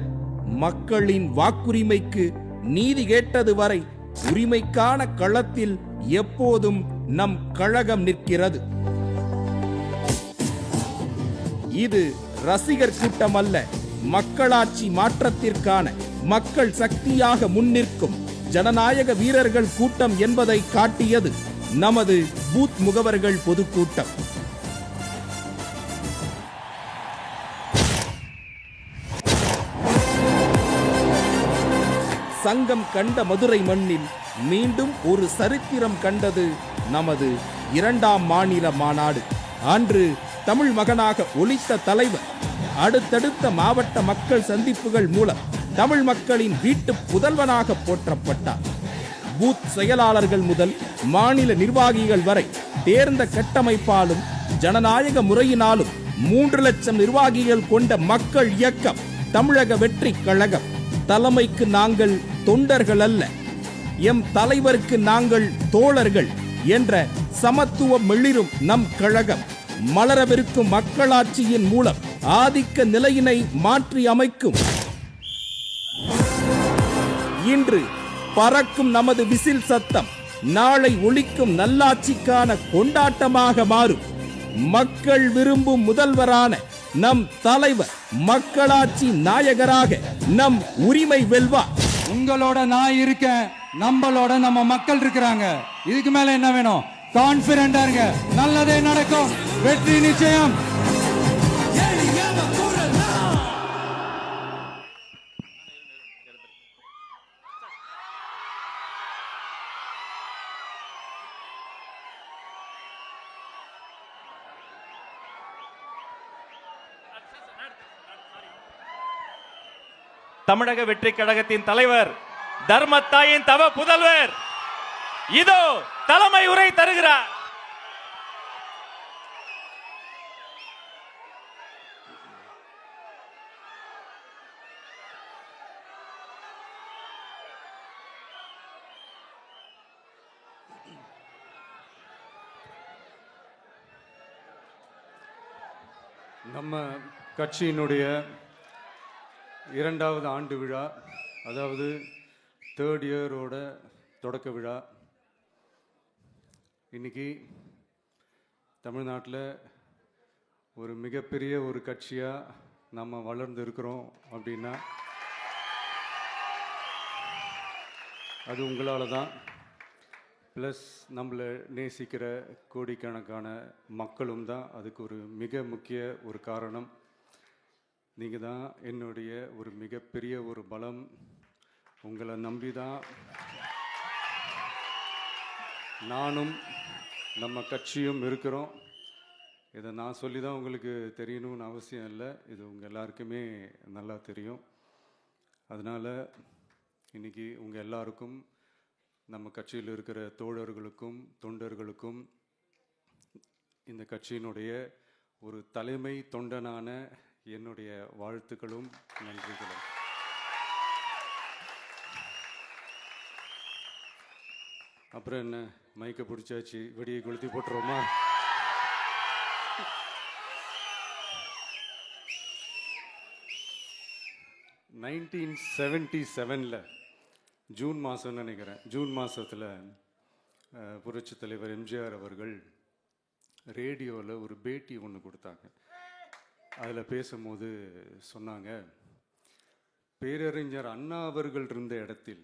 மக்களின் வாக்குரிமைக்கு நீதி கேட்டது வரை உரிமைக்கான களத்தில் எப்போதும் நம் கழகம் நிற்கிறது. இது ரசிகர் கூட்டம் அல்ல, மக்களாட்சி மாற்றத்திற்கான மக்கள் சக்தியாக முன்னிற்கும் ஜனநாயக வீரர்கள் கூட்டம் என்பதை காட்டியது நமது பூத் முகவர்கள் பொதுக்கூட்டம். சங்கம் கண்ட மதுரை மண்ணில் மீண்டும் ஒரு சரித்திரம் கண்டது நமது 2ஆம் மாநில மாநாடு. அன்று தமிழ் மகனாக ஒலித்த தலைவர் அடுத்தடுத்த மாவட்ட மக்கள் சந்திப்புகள் மூலம் தமிழ் மக்களின் வீட்டு புதல்வனாக போற்றப்பட்டார். பூத் செயலாளர்கள் முதல் மாநில நிர்வாகிகள் வரை தேர்ந்த கட்டமைப்பாலும் ஜனநாயக முறையினாலும் 3 லட்சம் நிர்வாகிகள் கொண்ட மக்கள் இயக்கம் தமிழக வெற்றி கழகம். தலைமைக்கு நாங்கள் தொண்டர்கள் அல்ல, எம் தலைவருக்கு நாங்கள் தோழர்கள் என்ற சமத்துவம் மெளிரும் நம் கழகம் மலரவிருக்கும் மக்களாட்சியின் மூலம் ஆதிக்க நிலையினை மாற்றி அமைக்கும். இன்று பறக்கும் நமது விசில் சத்தம் நாளை ஒலிக்கும் நல்லாட்சிக்கான கொண்டாட்டமாக மாறும். மக்கள் விரும்பும் முதல்வரான நம் தலைவர் மக்களாட்சி நாயகராக நம் உரிமை வெல்வார். உங்களோட நான் இருக்கேன், நம்மளோட நம்ம மக்கள் இருக்கிறாங்க. இதுக்கு மேல என்ன வேணும்? கான்பிடண்டா இருங்க, நல்லதே நடக்கும், வெற்றி நிச்சயம். தமிழக வெற்றி கழகத்தின் தலைவர் தர்மத்தாயின் தவ புதல்வர் இதோ தலைமை உரை தருகிறார். நம்ம கட்சியினுடைய 2வது ஆண்டு விழா, அதாவது 3rd இயரோட தொடக்க விழா இன்னைக்கு தமிழ்நாட்டில் ஒரு மிகப்பெரிய ஒரு கட்சியாக நம்ம வளர்ந்து இருக்கிறோம் அப்படின்னா அது உங்களால் தான். ப்ளஸ் நம்மளை நேசிக்கிற கோடிக்கணக்கான மக்களும் தான் அதுக்கு ஒரு மிக முக்கிய ஒரு காரணம். நீங்கள் தான் என்னுடைய ஒரு மிகப்பெரிய ஒரு பலம். உங்களை நம்பி தான் நானும் நம்ம கட்சியும் இருக்கிறோம். இதை நான் சொல்லி தான் உங்களுக்கு தெரியணும்னு அவசியம் இல்லை, இது உங்கள் எல்லாருக்குமே நல்லா தெரியும். அதனால் இன்னைக்கு உங்கள் எல்லாருக்கும், நம்ம கட்சியில் இருக்கிற தோழர்களுக்கும் தொண்டர்களுக்கும், இந்த கட்சியினுடைய ஒரு தலைமை தொண்டனான என்னுடைய வாழ்த்துக்களும் நன்றிகளும். அப்புறம் என்ன, மைக்கை பிடிச்சாச்சு, வெடியை கொளுத்தி போட்டுருவோமா? (1977) ஜூன் மாதம்னு நினைக்கிறேன், ஜூன் மாதத்தில் புரட்சித் தலைவர் எம்ஜிஆர் அவர்கள் ரேடியோவில் ஒரு பேட்டி ஒன்று கொடுத்தாங்க. அதில் பேசும்போது சொன்னாங்க, பேரறிஞர் அண்ணா அவர்கள் இருந்த இடத்தில்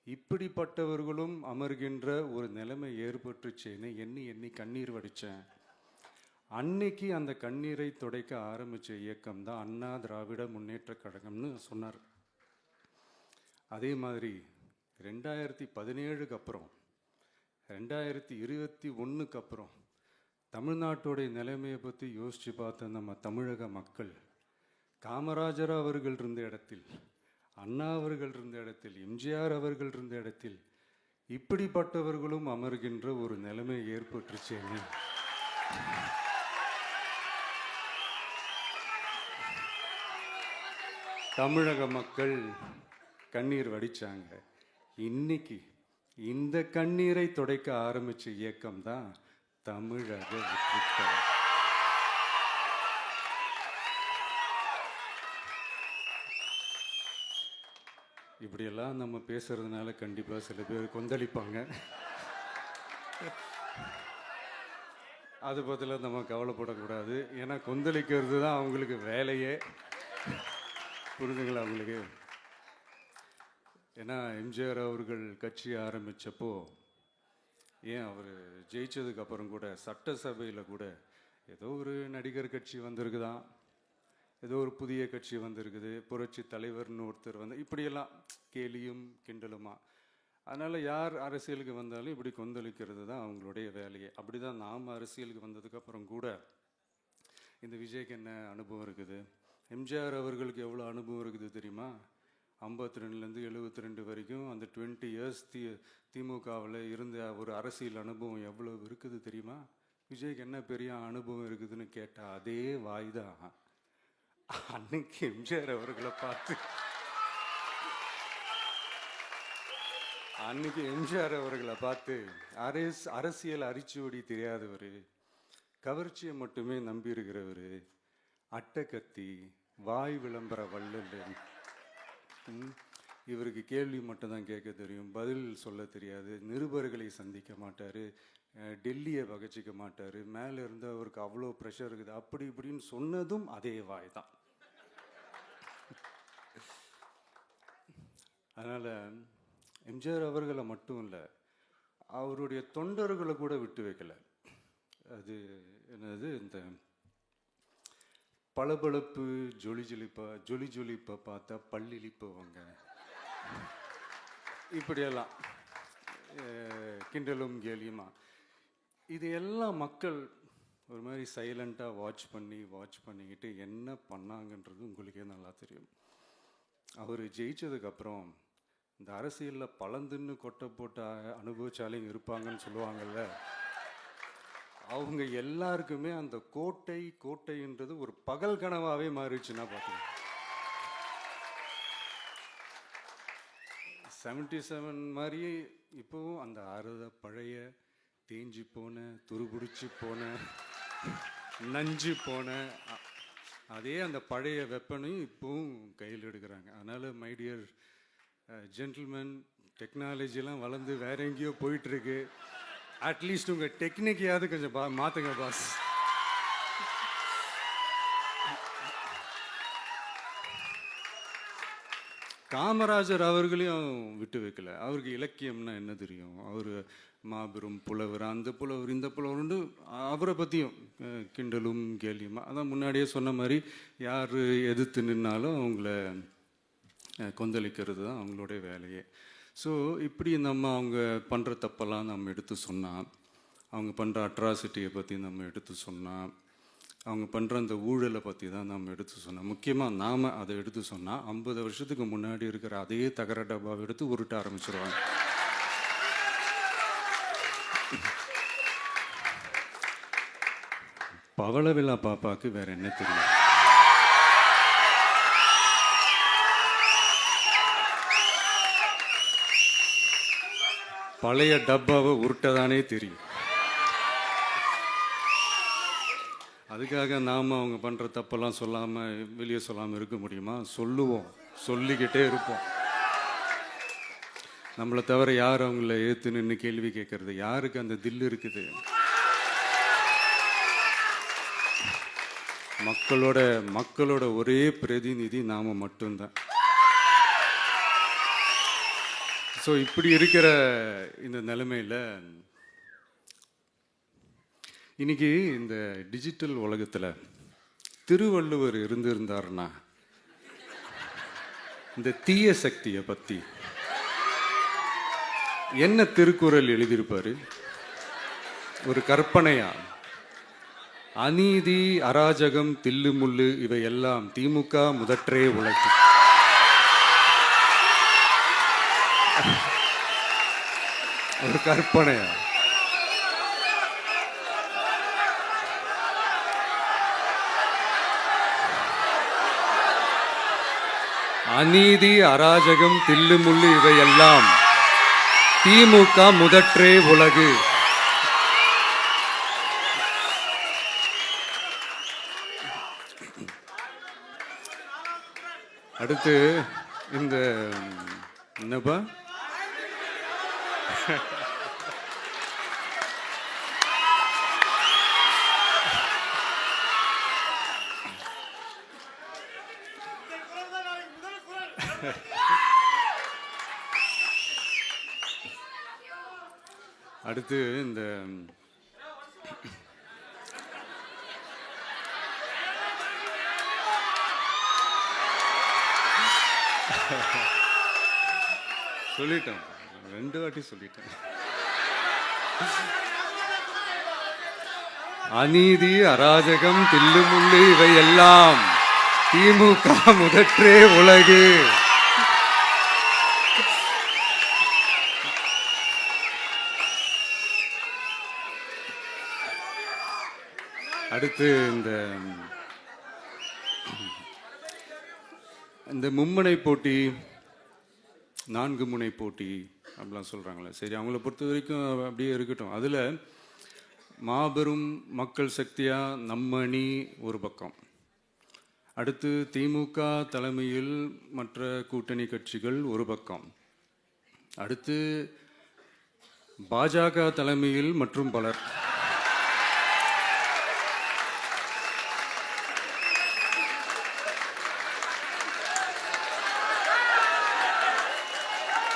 இப்படிப்பட்டவர்களும் அமர்கின்ற ஒரு நிலைமை ஏற்பட்டுச்சேன்னு எண்ணி எண்ணி கண்ணீர் வடித்தேன். அன்னைக்கு அந்த கண்ணீரை துடைக்க ஆரம்பித்த இயக்கம் தான் அண்ணா திராவிட முன்னேற்றக் கழகம்னு சொன்னார். அதே மாதிரி 2017க்கு அப்புறம் 2021க்கு அப்புறம் தமிழ்நாட்டுடைய நிலைமையை பற்றி யோசித்து பார்த்த நம்ம தமிழக மக்கள், காமராஜர் அவர்கள் இருந்த இடத்தில், அண்ணா அவர்கள் இருந்த இடத்தில், எம்ஜிஆர் அவர்கள் இருந்த இடத்தில் இப்படிப்பட்டவர்களும் அமர்கின்ற ஒரு நிலைமை ஏற்பட்டுச்சேன்னு தமிழக மக்கள் கண்ணீர் வடிச்சாங்க. இன்னைக்கு இந்த கண்ணீரை துடைக்க ஆரம்பிச்ச இயக்கம் தான் தமிழக வெற்றிக் கழகம். இப்படியெல்லாம் நம்ம பேசுறதுனால கண்டிப்பாக சில பேர் கொந்தளிப்பாங்க. அது பற்றில நம்ம கவலைப்படக்கூடாது. ஏன்னா கொந்தளிக்கிறது தான் அவங்களுக்கு வேலையே. புரிஞ்சுங்களா அவங்களுக்கு? ஏன்னா எம்ஜிஆர் அவர்கள் கட்சி ஆரம்பித்தப்போ, ஏன் அவர் ஜெயிச்சதுக்கு அப்புறம் கூட சட்டசபையில் கூட ஏதோ ஒரு நடிகர் கட்சி வந்திருக்குதான், ஏதோ ஒரு புதிய கட்சி வந்திருக்குது, புரட்சி தலைவர்னு ஒருத்தர் வந்து, இப்படியெல்லாம் கேலியும் கிண்டலுமா. அதனால் யார் அரசியலுக்கு வந்தாலும் இப்படி கொந்தளிக்கிறது தான் அவங்களுடைய வேலையே. அப்படி தான் நாம் அரசியலுக்கு வந்ததுக்கப்புறம் கூட இந்த விஜய்க்கு என்ன அனுபவம் இருக்குது, எம்ஜிஆர் அவர்களுக்கு எவ்வளோ அனுபவம் இருக்குது தெரியுமா? 52லேருந்து 72 வரைக்கும் அந்த 20 இயர்ஸ் திமுகவில் இருந்த ஒரு அரசியல் அனுபவம் எவ்வளோ இருக்குது தெரியுமா? விஜய்க்கு என்ன பெரிய அனுபவம் இருக்குதுன்னு கேட்டால் அதே வாய் தான் அன்னைக்கு எம்ஜிஆர் அவர்களை பார்த்து, அன்னைக்கு எம்ஜிஆர் அவர்களை பார்த்து, அரசியல் அரிச்சுவடி தெரியாதவர், கவர்ச்சியை மட்டுமே நம்பி இருக்கிறவர், அட்டக்கத்தி, வாய் விளம்பர வள்ளல், இவருக்கு கேள்வி மட்டும்தான் கேட்க தெரியும், பதில் சொல்ல தெரியாது, நிருபர்களை சந்திக்க மாட்டார், டெல்லியை வகச்சிக்க மாட்டார், மேலே இருந்து அவருக்கு அவ்வளோ ப்ரெஷர் இருக்குது, அப்படி இப்படின்னு சொன்னதும் அதே வாய் தான். அதனால் எம்ஜிஆர் அவர்களை மட்டும் இல்லை, அவருடைய தொண்டர்களை கூட விட்டு வைக்கலை. அது என்னது, இந்த பளபளப்பு ஜொலி ஜொலிப்பை பார்த்தா பல்லிழிப்பவங்க, இப்படியெல்லாம் கிண்டலும் கேலியுமா, இது எல்லாம் மக்கள் ஒரு மாதிரி சைலண்ட்டாக வாட்ச் பண்ணிக்கிட்டு என்ன பண்ணாங்கன்றது உங்களுக்கே நல்லா தெரியும். அவர் ஜெயிச்சதுக்கப்புறம் இந்த அரசியலில் பழந்துன்னு கொட்டை போட்ட அனுபவிச்சாலையும் இருப்பாங்கன்னு சொல்லுவாங்கல்ல, அவங்க எல்லாருக்குமே அந்த கோட்டைன்றது ஒரு பகல் கனவாகவே மாறிடுச்சுன்னா பார்த்துக்கோங்க. 77 மாதிரியே இப்போவும் அந்த பழைய தேஞ்சி போன, துருபிடிச்சி போன, நஞ்சு போன அதே அந்த பழைய வெப்பனையும் இப்போவும் கையில் எடுக்கிறாங்க. அதனால் மை டியர் ஜென்டில்மேன், டெக்னாலஜிலாம் வளர்ந்து வேற எங்கேயோ போயிட்டுருக்கு, அட்லீஸ்ட் உங்கள் டெக்னிக்கையாவது கொஞ்சம் மாற்றுங்க பாஸ். காமராஜர் அவர்களையும் விட்டு வைக்கல. அவருக்கு இலக்கியம்னா என்ன தெரியும், அவர் மாபெரும் புலவர், அந்த புலவர் இந்த புலவர்னு அவரை பற்றியும் கிண்டலும் கேலியுமா. அதான் முன்னாடியே சொன்ன மாதிரி யார் எதிர்த்து நின்னாலும் அவங்கள கொந்தளிக்கிறது தான் அவங்களுடைய வேலையே. ஸோ இப்படி அவங்க பண்ணுற தப்பெல்லாம் நம்ம எடுத்து சொன்னால், அவங்க பண்ணுற அட்ராசிட்டியை பற்றி நம்ம எடுத்து சொன்னால், அவங்க பண்ணுற அந்த ஊழலை பற்றி தான் நாம் எடுத்து சொன்னோம். முக்கியமாக நாம் அதை எடுத்து சொன்னால் 50 வருஷத்துக்கு முன்னாடி இருக்கிற அதே தகர டப்பாவை எடுத்து உருட்ட ஆரம்பிச்சிருவாங்க. பவள விழா பாப்பாவுக்கு வேற என்ன தெரியும்? பழைய டப்பாவை உருட்டதானே தெரியும். அதுக்காக நாம் அவங்க பண்ணுற தப்பெல்லாம் சொல்லாமல் வெளியே சொல்லாமல் இருக்க முடியுமா? சொல்லுவோம், சொல்லிக்கிட்டே இருப்போம். நம்மளை தவிர யார் அவங்கள ஏற்று நின்று கேள்வி கேட்கறது? யாருக்கு அந்த தில் இருக்குது? மக்களோட ஒரே பிரதிநிதி நாம மட்டும்தான். ஸோ இப்படி இருக்கிற இந்த நிலைமையில் இன்னைக்கு இந்த டிஜிட்டல் உலகத்தில் திருவள்ளுவர் இருந்திருந்தாருன்னா இந்த தீய சக்தியை பற்றி என்ன திருக்குறள் எழுதியிருப்பாரு? ஒரு கற்பனையா, அநீதி, அராஜகம், தில்லுமுள்ளு இவையெல்லாம் திமுக முதற்றே உலகு. ஒரு கற்பனையா? அநீதி, அராஜகம், தில்லுமுள்ளு இவையெல்லாம் திமுக முதற்றே உலகு. அடுத்து இந்த என்னப்பா அடுத்து இந்த சொல்லிட்டேன், 2 வாட்டி சொல்லிட்டேன். அநீதி, அராஜகம், தில்லுமுள்ளு இவையெல்லாம் திமுக முதற்றே உலகு. அடுத்து இந்த மும்முனை போட்டி, 4 முனை போட்டி அப்படிலாம் சொல்கிறாங்களே, சரி அவங்கள பொறுத்த வரைக்கும் அப்படியே இருக்கட்டும். அதில் மாபெரும் மக்கள் சக்தியாக நம்ம அணி ஒரு பக்கம், அடுத்து திமுக தலைமையில் மற்ற கூட்டணி கட்சிகள் ஒரு பக்கம், அடுத்து பாஜக தலைமையில் மற்றும் பலர்.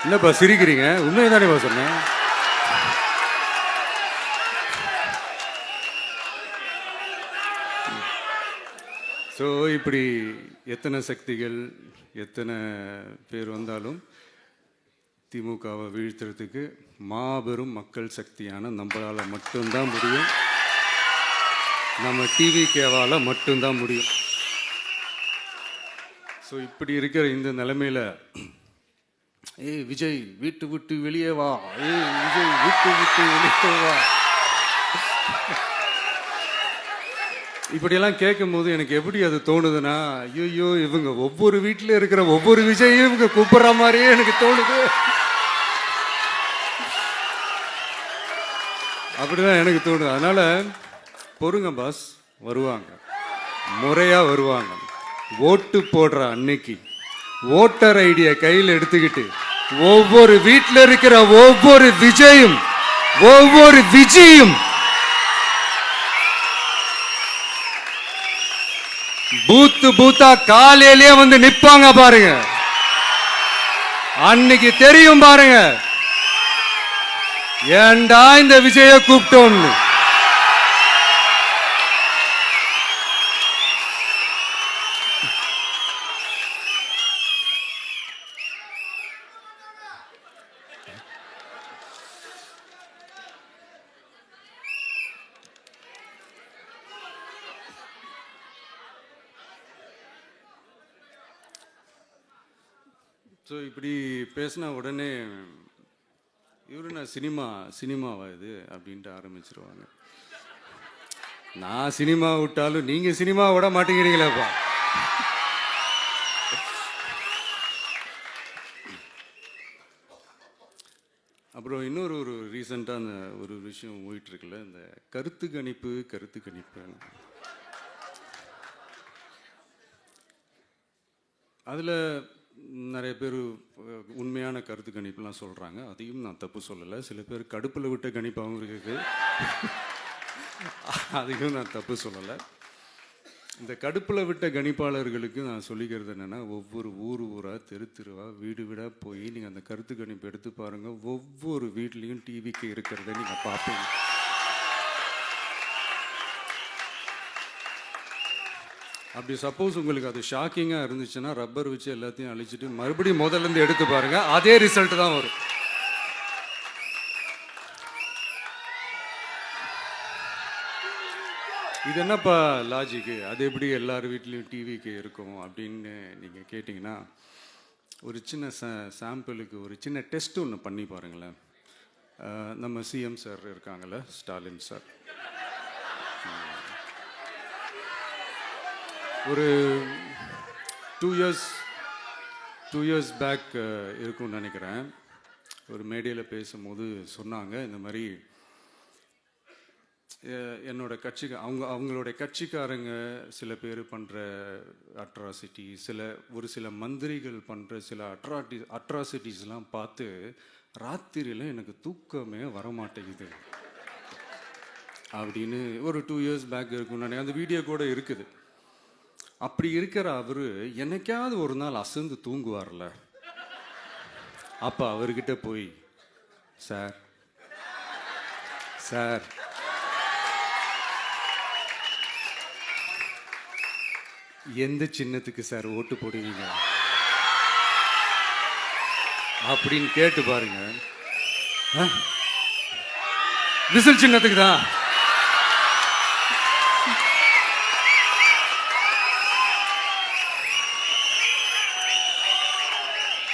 என்னப்பா சிரிக்கிறீங்க? உண்மையை சொன்னேன். ஸோ இப்படி எத்தனை சக்திகள், எத்தனை பேர் வந்தாலும் திமுகவை வீழ்த்துறதுக்கு மாபெரும் மக்கள் சக்தியான நம்மளால் மட்டும்தான் முடியும். நம்ம டிவிகேவால் மட்டும்தான் முடியும். ஸோ இப்படி இருக்கிற இந்த நிலைமையில் ஏய் விஜய் வீட்டு விட்டு வெளியே வா, ஏய் விஜய் வீட்டு விட்டு வெளியே வா, இப்படியெல்லாம் கேட்கும் போது எனக்கு எப்படி அது தோணுதுன்னா, ஐயோ இவங்க ஒவ்வொரு வீட்டில் இருக்கிற ஒவ்வொரு விஜயும் இவங்க கூப்பிடுற மாதிரியே எனக்கு தோணுது. அப்படிதான் எனக்கு தோணுது. அதனால பொறுங்க பாஸ், வருவாங்க, முறையா வருவாங்க. ஓட்டு போடுற அன்னைக்கு ஓட்டர் ஐடியை கையில் எடுத்துக்கிட்டு ஒவ்வொரு வீட்டில் இருக்கிற ஒவ்வொரு விஜயும் பூத்தா காலையிலேயே வந்து நிப்பாங்க பாருங்க. அன்னைக்கு தெரியும் பாருங்க, ஏண்டா இந்த விஜய கூப்பிட்டோம்னு. ஸோ இப்படி பேசினா உடனே இவரு நான் சினிமாவா இது அப்படின்ட்டு ஆரம்பிச்சிருவாங்க. நான் சினிமா விட்டாலும் நீங்கள் சினிமா விட மாட்டேங்கிறீங்களேப்பா. அப்புறம் இன்னொரு ரீசெண்டாக அந்த ஒரு விஷயம் போயிட்டுருக்குல்ல, இந்த கருத்து கணிப்பு அதில் நிறைய பேர் உண்மையான கருத்து கணிப்புலாம் சொல்கிறாங்க. அதையும் நான் தப்பு சொல்லலை. சில பேர் கடுப்பில் விட்ட கணிப்பாகவும் இருக்குது. அதையும் நான் தப்பு சொல்லலை. இந்த கடுப்பில் விட்ட கணிப்பாளர்களுக்கு நான் சொல்லிக்கிறது என்னென்னா, ஒவ்வொரு ஊராக தெருவாக வீடு வீடாக போய் நீங்கள் அந்த கருத்து கணிப்பு எடுத்து பாருங்கள். ஒவ்வொரு வீட்லேயும் டிவிக்கு இருக்கிறத நீங்கள் பார்ப்பீங்க. அப்படி சப்போஸ் உங்களுக்கு அது ஷாக்கிங்காக இருந்துச்சுன்னா ரப்பர் வச்சு எல்லாத்தையும் அழிச்சிட்டு மறுபடியும் முதல்லேருந்து எடுத்து பாருங்கள், அதே ரிசல்ட் தான் வரும். இது என்னப்பா லாஜிக்கு, அது எப்படி எல்லார் வீட்லேயும் டிவிக்கு இருக்கும் அப்படின்னு நீங்கள் கேட்டிங்கன்னா, ஒரு சின்ன சாம்பிளுக்கு ஒரு சின்ன டெஸ்ட் ஒன்று பண்ணி பாருங்களேன். நம்ம சிஎம் சார் இருக்காங்கள்ல, ஸ்டாலின் சார், ஒரு 2 இயர்ஸ் பேக் இருக்கும்னு நினைக்கிறேன். ஒரு மேடையில் பேசும்போது சொன்னாங்க, இந்த மாதிரி என்னோட கட்சிக்கு அவங்களுடைய கட்சிக்காரங்க சில பேர் பண்ணுற அட்ராசிட்டி, ஒரு சில மந்திரிகள் பண்ணுற சில அட்ராசிட்டிஸ்லாம் பார்த்து ராத்திரியில் எனக்கு தூக்கமே வரமாட்டேங்குது அப்படின்னு ஒரு 2 இயர்ஸ் பேக் இருக்கும்னு நினைக்கிறேன். அந்த வீடியோ கூட இருக்குது. அப்படி இருக்கிற அவர் என்னைக்காவது ஒரு நாள் அசந்து தூங்குவார்ல, அப்போ அவர்கிட்ட போய், சார் எந்த சின்னத்துக்கு சார் ஓட்டு போடுவீங்க அப்படின்னு கேட்டு பாருங்க. விசில் சின்னத்துக்கு தான்.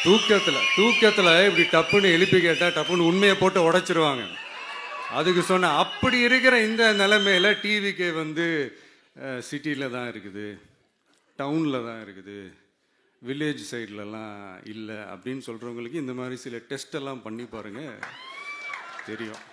தூக்கத்தில் இப்படி டப்புன்னு எழுப்பி கேட்டால் டப்புன்னு உண்மையை போட்டு உடைச்சிருவாங்க. அதுக்கு சொன்ன அப்படி இருக்கிற இந்த நிலைமையில டிவிக்கு சிட்டியில் தான் இருக்குது, டவுனில் தான் இருக்குது, வில்லேஜ் சைட்லலாம் இல்லை அப்படின்னு சொல்கிறவங்களுக்கு இந்த மாதிரி சில டெஸ்ட் எல்லாம் பண்ணி பாருங்க, தெரியும்.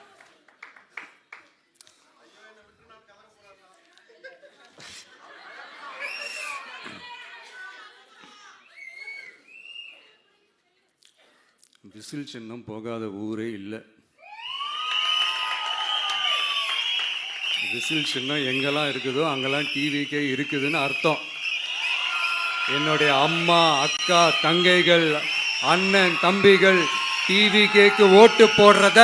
விசில் சின்னம் போகாத ஊரே இல்லை. விசில் சின்னம் எங்கெல்லாம் இருக்குதோ அங்கெல்லாம் டிவிக்கே இருக்குதுன்னு அர்த்தம். என்னுடைய அம்மா, அக்கா, தங்கைகள், அண்ணன், தம்பிகள் டிவிக்கு ஓட்டு போடுறத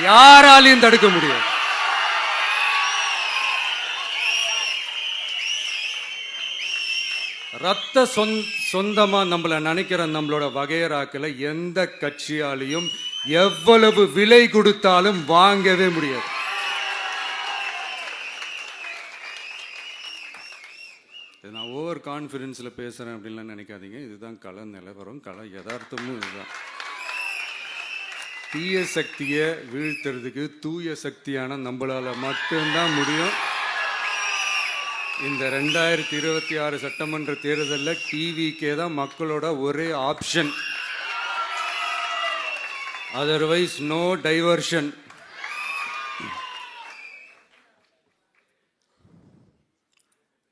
யாராலையும் தடுக்க முடியாது. ரத்த சொந்தமா நம்மளை நினைக்கிற நம்மளோட வகையராக்களை எந்த கட்சியாலையும் எவ்வளவு விலை கொடுத்தாலும் வாங்கவே முடியாது. நான் ஓவர் கான்ஃபிடென்ஸில் பேசுகிறேன் அப்படின்லாம் நினைக்காதீங்க. இதுதான் கள நிலவரம், கள யதார்த்தமும் இதுதான். தீய சக்தியை வீழ்த்துறதுக்கு தூய சக்தியான நம்மளால் மட்டும்தான் முடியும். இந்த 2026 சட்டமன்ற தேர்தலில் டிவிக்கே தான் மக்களோட ஒரே ஆப்ஷன். Otherwise no diversion.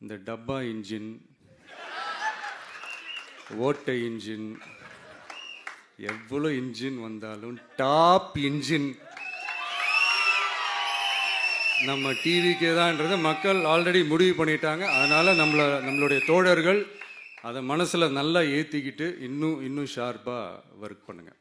இந்த டப்பா இன்ஜின், ஓட்டை இன்ஜின், எவ்வளோ இன்ஜின் வந்தாலும் டாப் இன்ஜின் நம்ம டிவிக்கே தான்ன்றது மக்கள் ஆல்ரெடி முடிவு பண்ணிட்டாங்க. அதனால் நம்மளுடைய தோழர்கள் அதை மனசில் நல்லா ஏற்றிக்கிட்டு இன்னும் ஷார்ப்பாக ஒர்க் பண்ணுங்கள்.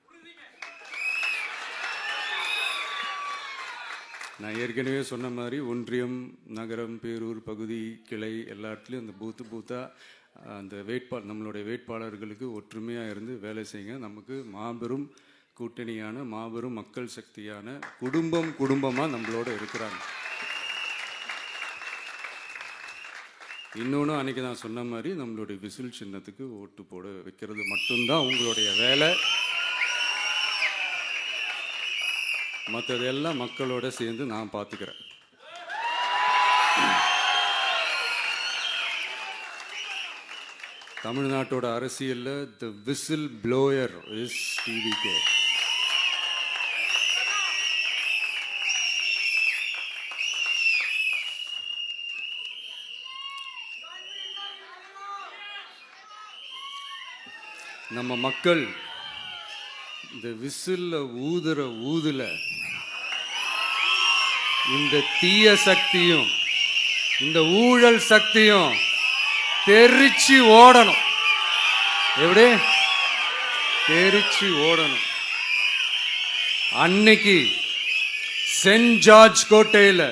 நான் ஏற்கனவே சொன்ன மாதிரி ஒன்றியம், நகரம், பேரூர், பகுதி, கிளை எல்லா இடத்துலையும் அந்த பூத்தாக அந்த நம்மளுடைய வேட்பாளர்களுக்கு ஒற்றுமையாக இருந்து வேலை செய்யுங்க. நமக்கு மாபெரும் கூட்டணியான மாபெரும் மக்கள் சக்தியான குடும்பமாக நம்மளோட இருக்கிறாங்க. இன்னொன்று அன்றைக்கி நான் சொன்ன மாதிரி நம்மளுடைய விசில் சின்னத்துக்கு ஓட்டு போட வைக்கிறது மட்டும்தான் உங்களுடைய வேலை. மற்றதெல்லாம் மக்களோட சேர்ந்து நான் பார்த்துக்கிறேன். தமிழ்நாட்டோட அரசியலில் த விசில் ப்ளோயர் இஸ் டிவிகே. நம்ம மக்கள் இந்த விசில்ல ஊதுற ஊதுல இந்த தீய சக்தியும் இந்த ஊழல் சக்தியும் தெரிச்சு ஓடணும். எப்படி தெரிச்சு ஓடணும்? அன்னைக்கு சென்ட் ஜார்ஜ் கோட்டையில்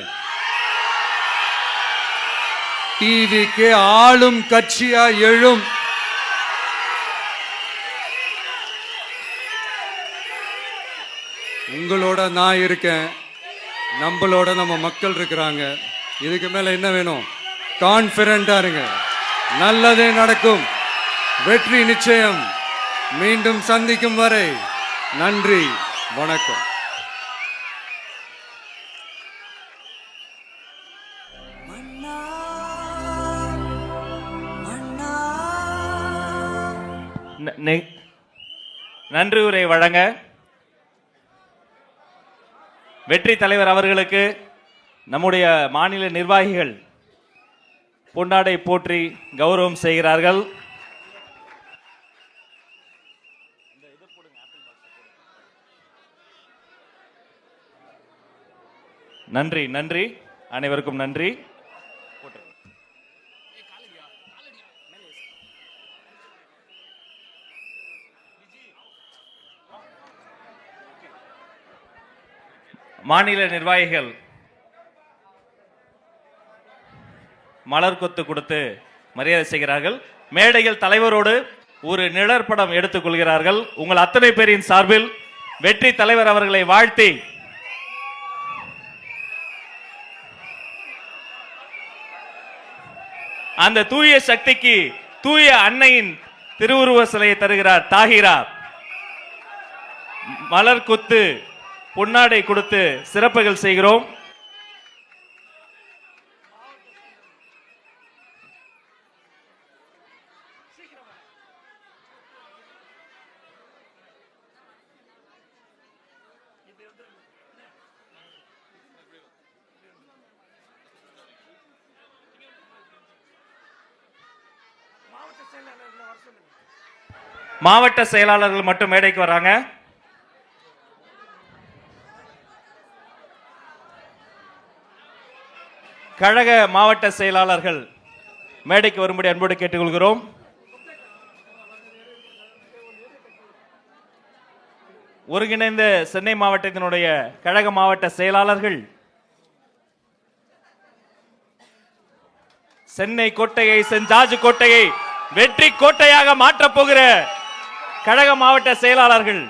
டிவிக்கு ஆளும் கட்சியா எழும். உங்களோட நான் இருக்கேன், நம்மளோட நம்ம மக்கள் இருக்கிறாங்க. இதுக்கு மேல என்ன வேணும்? கான்ஃபிடண்டா இருங்க, நல்லதே நடக்கும், வெற்றி நிச்சயம். மீண்டும் சந்திக்கும் வரை நன்றி, வணக்கம். நன்றி உரை வழங்க வெற்றி தலைவர் அவர்களுக்கு நம்முடைய மாநில நிர்வாகிகள் பொன்னாடை போற்றி கௌரவம் செய்கிறார்கள். நன்றி நன்றி, அனைவருக்கும் நன்றி. மாநில நிர்வாகிகள் மலர் கொத்து கொடுத்து மரியாதை செய்கிறார்கள். மேடையில் தலைவரோடு ஒரு நிழற்படம் எடுத்துக் கொள்கிறார்கள். உங்கள் அத்தனை பேரின் சார்பில் வெற்றி தலைவர் அவர்களை வாழ்த்தி அந்த தூய சக்திக்கு தூய அன்னையின் திருவுருவ சிலையை தருகிறார் தாகிரா. மலர் கொத்து பொன்னாடை கொடுத்து சிறப்புகள் செய்கிறோம். மாவட்ட செயலாளர்கள் மட்டும் மேடைக்கு வராங்க. கழக மாவட்ட செயலாளர்கள் மேடைக்கு வரும்படி அன்போடு கேட்டுக்கொள்கிறோம். ஒருங்கிணைந்த சென்னை மாவட்டத்தினுடைய கழக மாவட்ட செயலாளர்கள் சென்னை கோட்டையை, சென்ட் ஜார்ஜ் கோட்டையை வெற்றி கோட்டையாக மாற்றப் போகிற கழக மாவட்ட செயலாளர்கள்